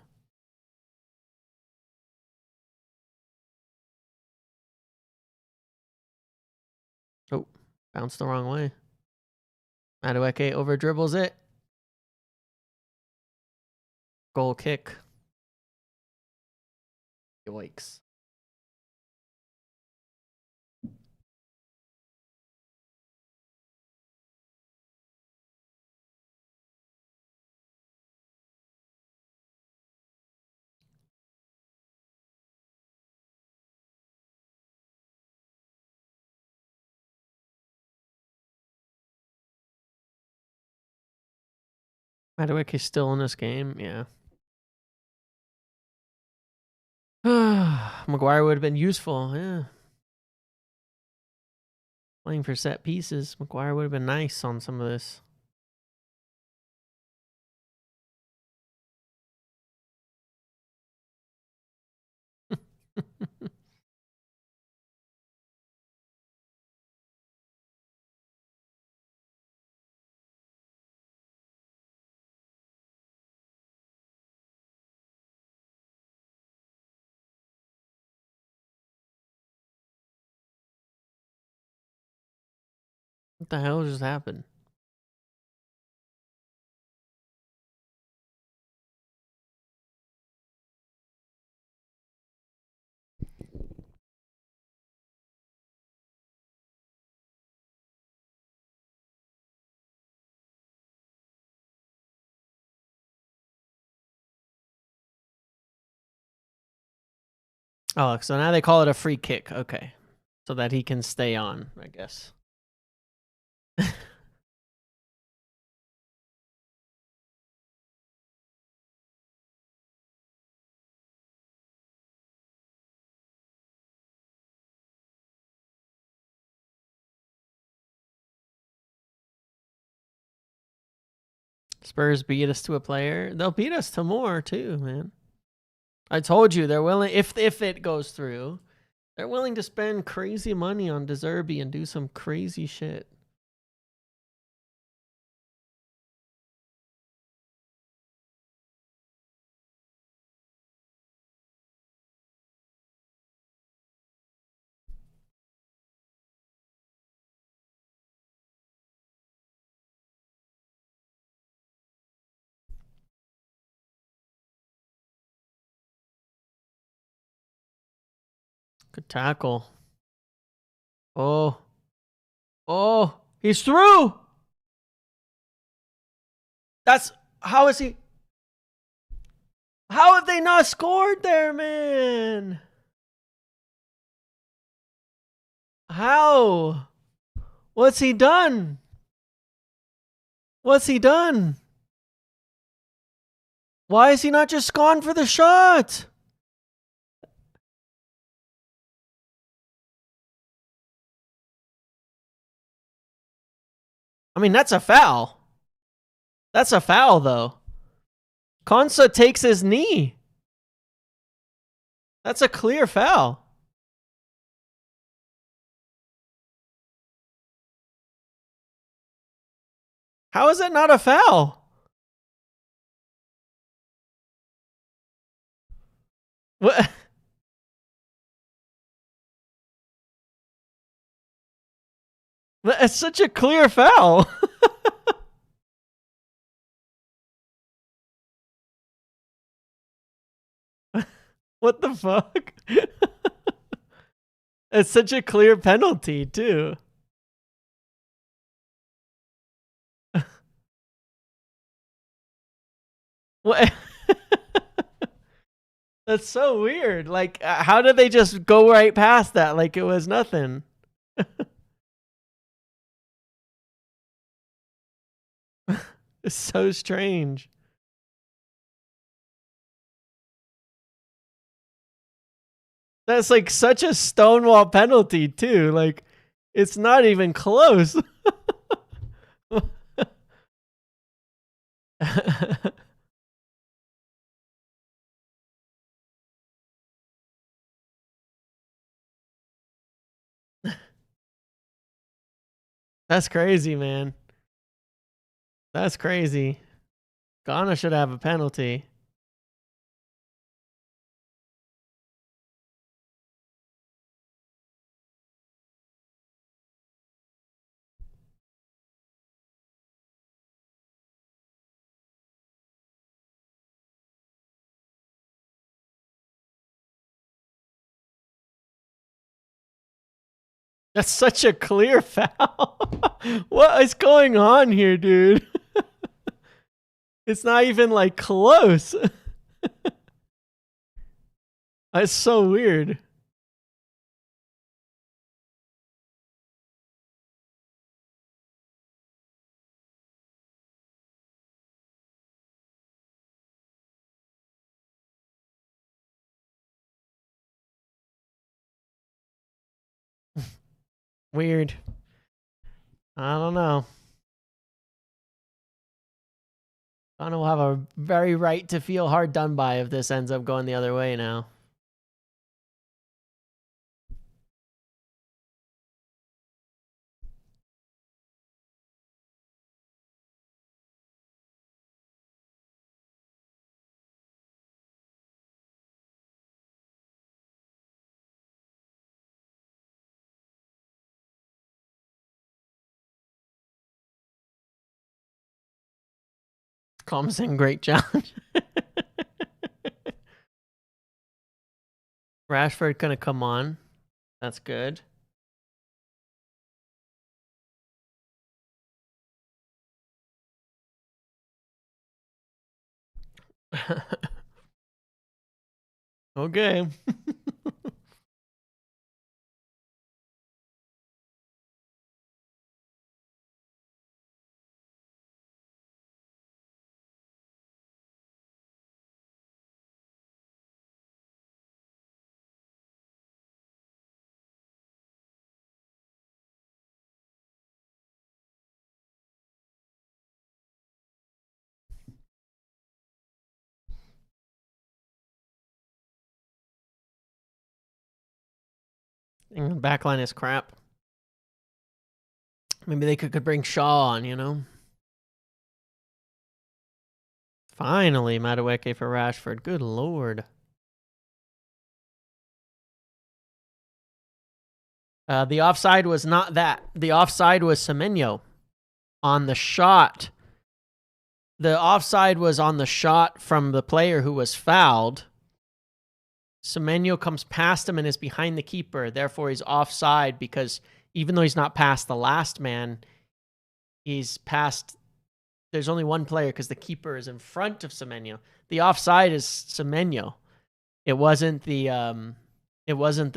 Oh, bounced the wrong way. Madueke over dribbles it. Goal kick. Yikes. Madueke's still in this game, yeah. Maguire would have been useful, yeah. Playing for set pieces, Maguire would have been nice on some of this. What the hell just happened? Oh, so now they call it a free kick. Okay. So that he can stay on, I guess. Spurs beat us to a player. They'll beat us to more too, man. I told you they're willing, if it goes through, they're willing to spend crazy money on De Zerbi and do some crazy shit. Good tackle. Oh. Oh, he's through. That's, how is he? How have they not scored there, man? How? What's he done? What's he done? Why is he not just gone for the shot? I mean, that's a foul. That's a foul, though. Konsa takes his knee. That's a clear foul. How is that not a foul? What? That's such a clear foul. What the fuck? It's such a clear penalty, too. What? That's so weird. Like, how did they just go right past that like it was nothing? It's so strange. That's like such a stonewall penalty, too. Like, it's not even close. That's crazy, man. That's crazy. Ghana should have a penalty. That's such a clear foul. What is going on here, dude? It's not even like close. That's so weird. Weird. I don't know. Ghana will have a very right to feel hard done by if this ends up going the other way now. Thompson, great challenge. Rashford gonna come on. That's good. Okay. Backline is crap. Maybe they could bring Shaw on, you know? Finally, Madueke for Rashford. Good lord. The offside was not that. The offside was Semenyo on the shot. The offside was on the shot from the player who was fouled. Semenyo comes past him and is behind the keeper. Therefore, he's offside because even though he's not past the last man, he's past. There's only one player because the keeper is in front of Semenyo. The offside is Semenyo. It wasn't the. It wasn't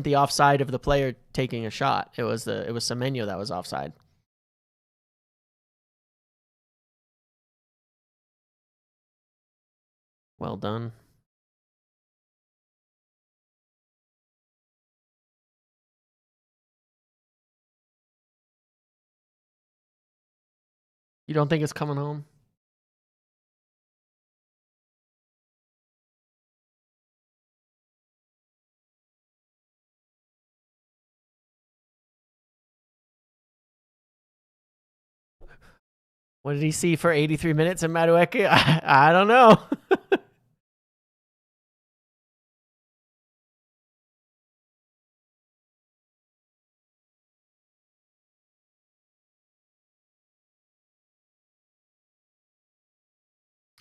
the offside of the player taking a shot. It was Semenyo that was offside. Well done. You don't think it's coming home? What did he see for 83 minutes in Madueke? I don't know.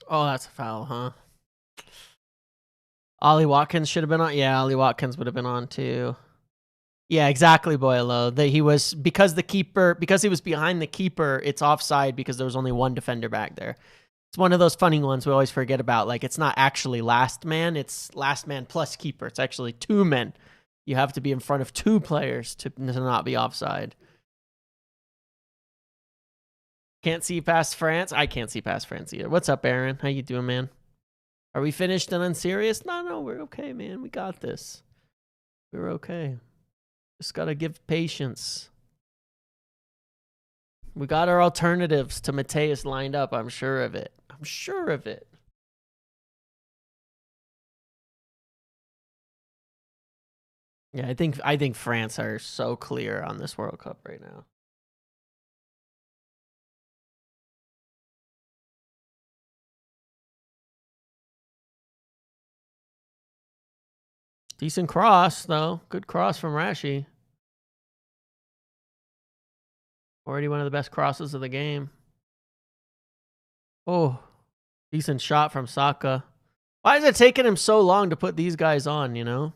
Oh, that's a foul, huh? Ollie Watkins should have been on. Yeah, Ollie Watkins would have been on too. Yeah, exactly, Boylo. That he was because he was behind the keeper, it's offside because there was only one defender back there. It's one of those funny ones we always forget about. Like, it's not actually last man, it's last man plus keeper. It's actually two men. You have to be in front of two players to not be offside. Can't see past France. I can't see past France either. What's up, Aaron? How you doing, man? Are we finished and unserious? No, we're okay, man. We got this. We're okay. Just gotta give patience. We got our alternatives to Mateus lined up. I'm sure of it. I'm sure of it. Yeah, I think France are so clear on this World Cup right now. Decent cross, though. Good cross from Rashi. Already one of the best crosses of the game. Oh, decent shot from Saka. Why is it taking him so long to put these guys on, you know?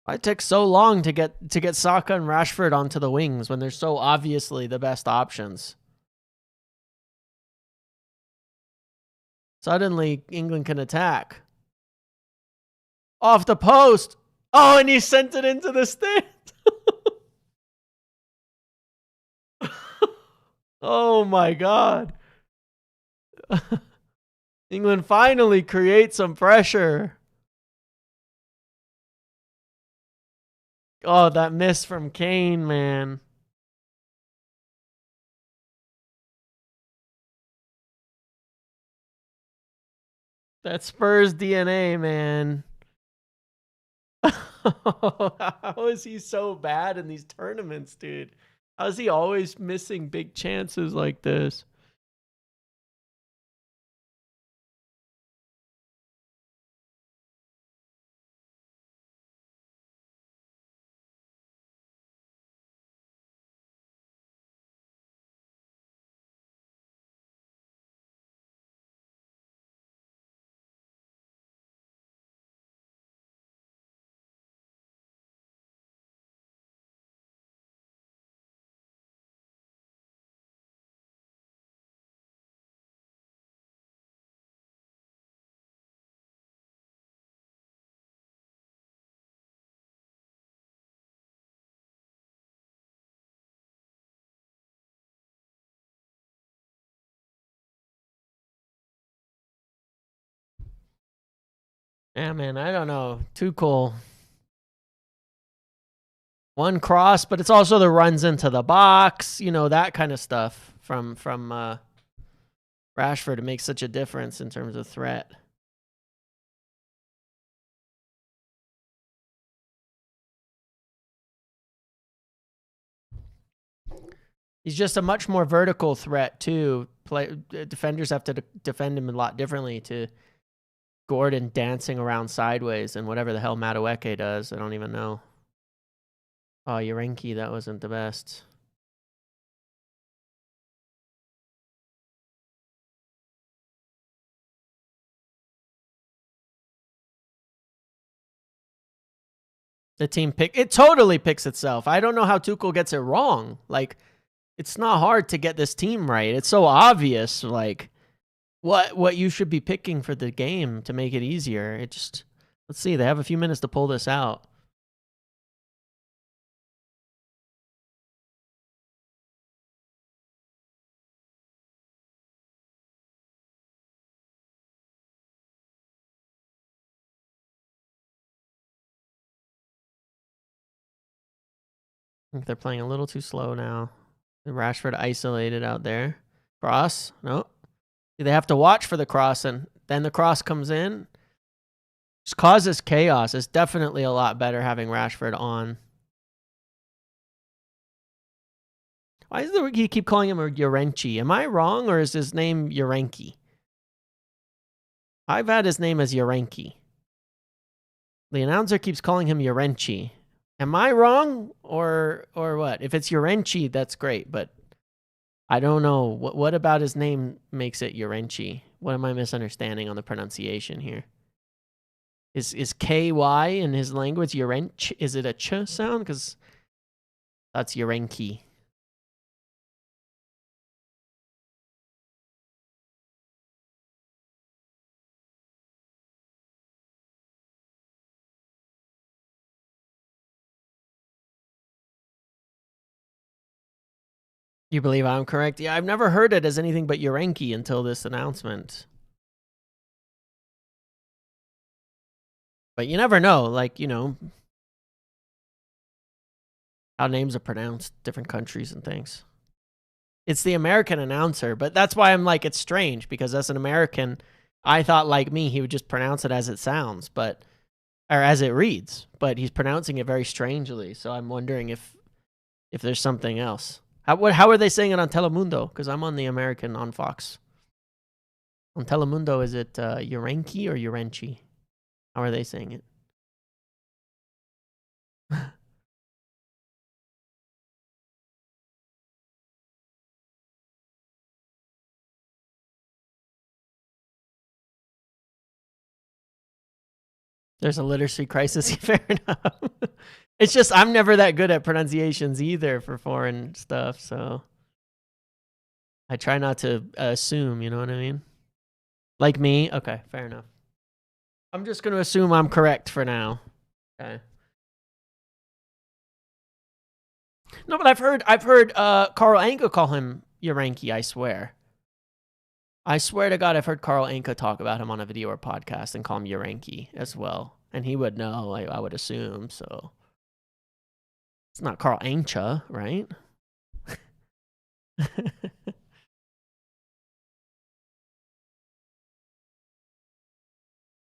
Why it takes so long to get Saka and Rashford onto the wings when they're so obviously the best options? Suddenly, England can attack. Off the post. Oh, and he sent it into the stand. Oh, my God. England finally creates some pressure. Oh, that miss from Kane, man. That Spurs DNA, man. How is he so bad in these tournaments, dude? How is he always missing big chances like this? Yeah, man, I don't know. Tuchel. One cross, but it's also the runs into the box, you know, that kind of stuff from Rashford. It makes such a difference in terms of threat. He's just a much more vertical threat too. Defenders have to defend him a lot differently to Gordon dancing around sideways and whatever the hell Madueke does. I don't even know. Oh, Yarenki, that wasn't the best. The team it totally picks itself. I don't know how Tuchel gets it wrong. Like, it's not hard to get this team right. It's so obvious, like, what you should be picking for the game to make it easier. It just, let's see, they have a few minutes to pull this out. I think they're playing a little too slow now. Rashford isolated out there. Cross? No. They have to watch for the cross, and then the cross comes in. Just causes chaos. It's definitely a lot better having Rashford on. Why is he keep calling him Urenchi? Am I wrong, or is his name Urenki? I've had his name as Urenki. The announcer keeps calling him Urenchi. Am I wrong, or what? If it's Urenchi, that's great, but I don't know. What about his name makes it Urenchi? What am I misunderstanding on the pronunciation here? Is KY in his language Urench? Is it a ch sound? Because that's Urenki. You believe I'm correct? Yeah, I've never heard it as anything but Urenki until this announcement. But you never know, like, you know, how names are pronounced, different countries and things. It's the American announcer, but that's why I'm like, it's strange, because as an American, I thought, like me, he would just pronounce it as it sounds, or as it reads, but he's pronouncing it very strangely. So I'm wondering if there's something else. How are they saying it on Telemundo? Because I'm on the American on Fox. On Telemundo, is it Urenki or Urenchi? How are they saying it? There's a literacy crisis. Fair enough. It's just I'm never that good at pronunciations either for foreign stuff, so I try not to assume, you know what I mean? Like me? Okay, fair enough. I'm just going to assume I'm correct for now. Okay. No, but I've heard Carl Anka call him Urenki, I swear. I swear to God, I've heard Carl Anka talk about him on a video or podcast and call him Urenki as well. And he would know, I would assume, so. It's not Carl Ancha, right? As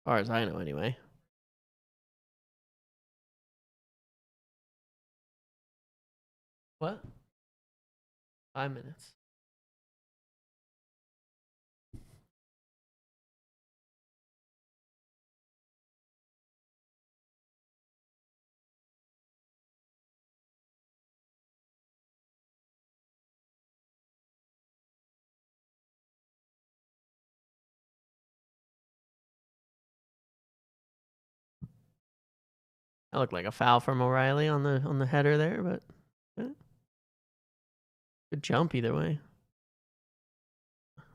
far as I know, anyway. What? 5 minutes. That looked like a foul from O'Reilly on the header there, but yeah. Good jump either way.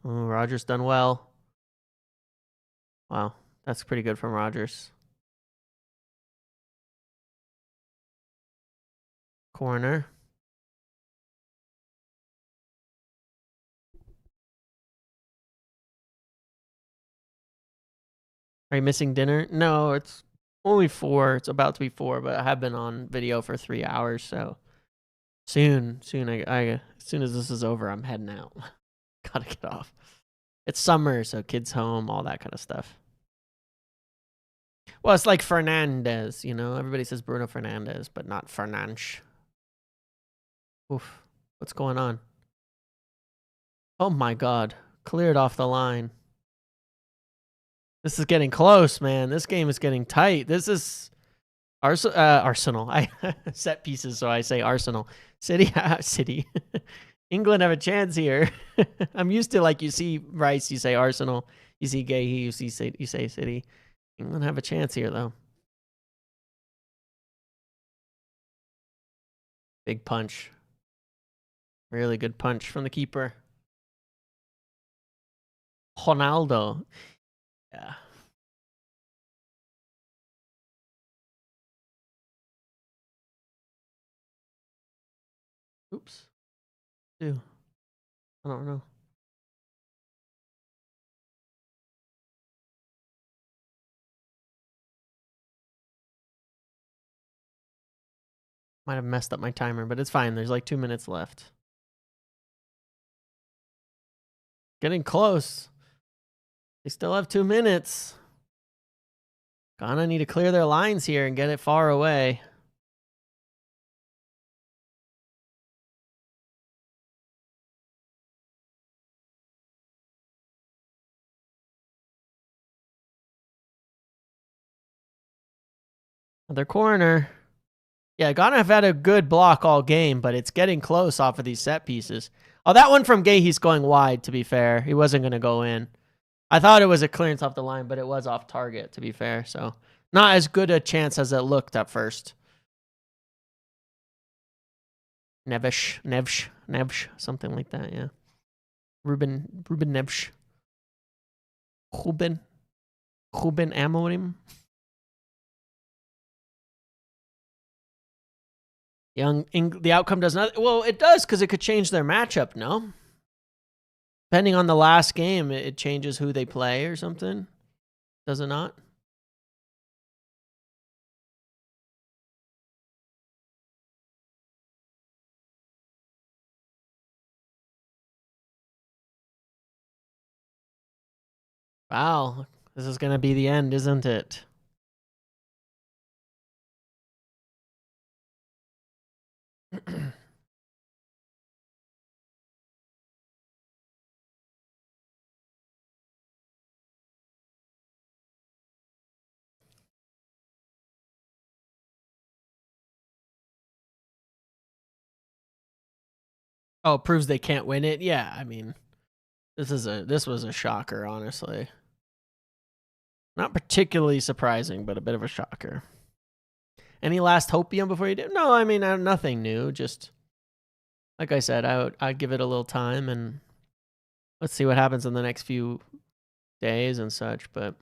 Oh, Rogers done well. Wow, that's pretty good from Rogers. Corner. Are you missing dinner? No, it's only 4. It's about to be 4, but I have been on video for 3 hours, so soon, as soon as this is over, I'm heading out. Gotta get off. It's summer, so kids home, all that kind of stuff. Well, it's like Fernandez, you know? Everybody says Bruno Fernandez, but not Fernandes. Oof. What's going on? Oh my God. Cleared off the line. This is getting close, man. This game is getting tight. This is Arsenal. I set pieces, so I say Arsenal. City. England have a chance here. I'm used to, like, you see Rice, you say Arsenal. You see Gahey, you say City. England have a chance here, though. Big punch. Really good punch from the keeper. Ronaldo. Yeah. Oops. Ew. I don't know. Might have messed up my timer, but it's fine. There's like 2 minutes left. Getting close. They still have 2 minutes. Ghana need to clear their lines here and get it far away. Another corner. Yeah, Ghana have had a good block all game, but it's getting close off of these set pieces. Oh, that one from Gahey's going wide, to be fair. He wasn't going to go in. I thought it was a clearance off the line, but it was off target, to be fair. So not as good a chance as it looked at first. Nevsh, something like that, yeah. Ruben Nevsh. Ruben Amorim. The outcome does not. Well, it does because it could change their matchup, no? Depending on the last game, it changes who they play or something. Does it not? Wow. This is going to be the end, isn't it? Oh, it proves they can't win it? Yeah, I mean, this was a shocker, honestly. Not particularly surprising, but a bit of a shocker. Any last hopium before you do? No, I mean, nothing new. Just, like I said, I'd give it a little time, and let's see what happens in the next few days and such, but...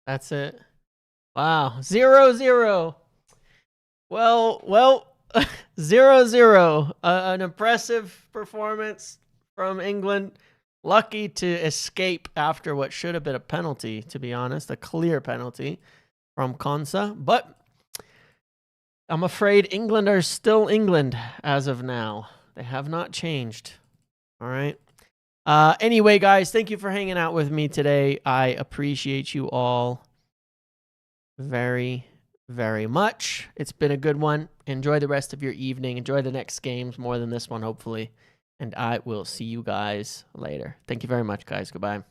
That's it. Wow. 0-0. Well, 0-0. An impressive performance from England. Lucky to escape after what should have been a penalty, to be honest. A clear penalty from Konsa. But I'm afraid England are still England as of now. They have not changed. All right. Anyway, guys, thank you for hanging out with me today. I appreciate you all very, very much. It's been a good one. Enjoy the rest of your evening. Enjoy the next games more than this one, hopefully. And I will see you guys later. Thank you very much, guys. Goodbye.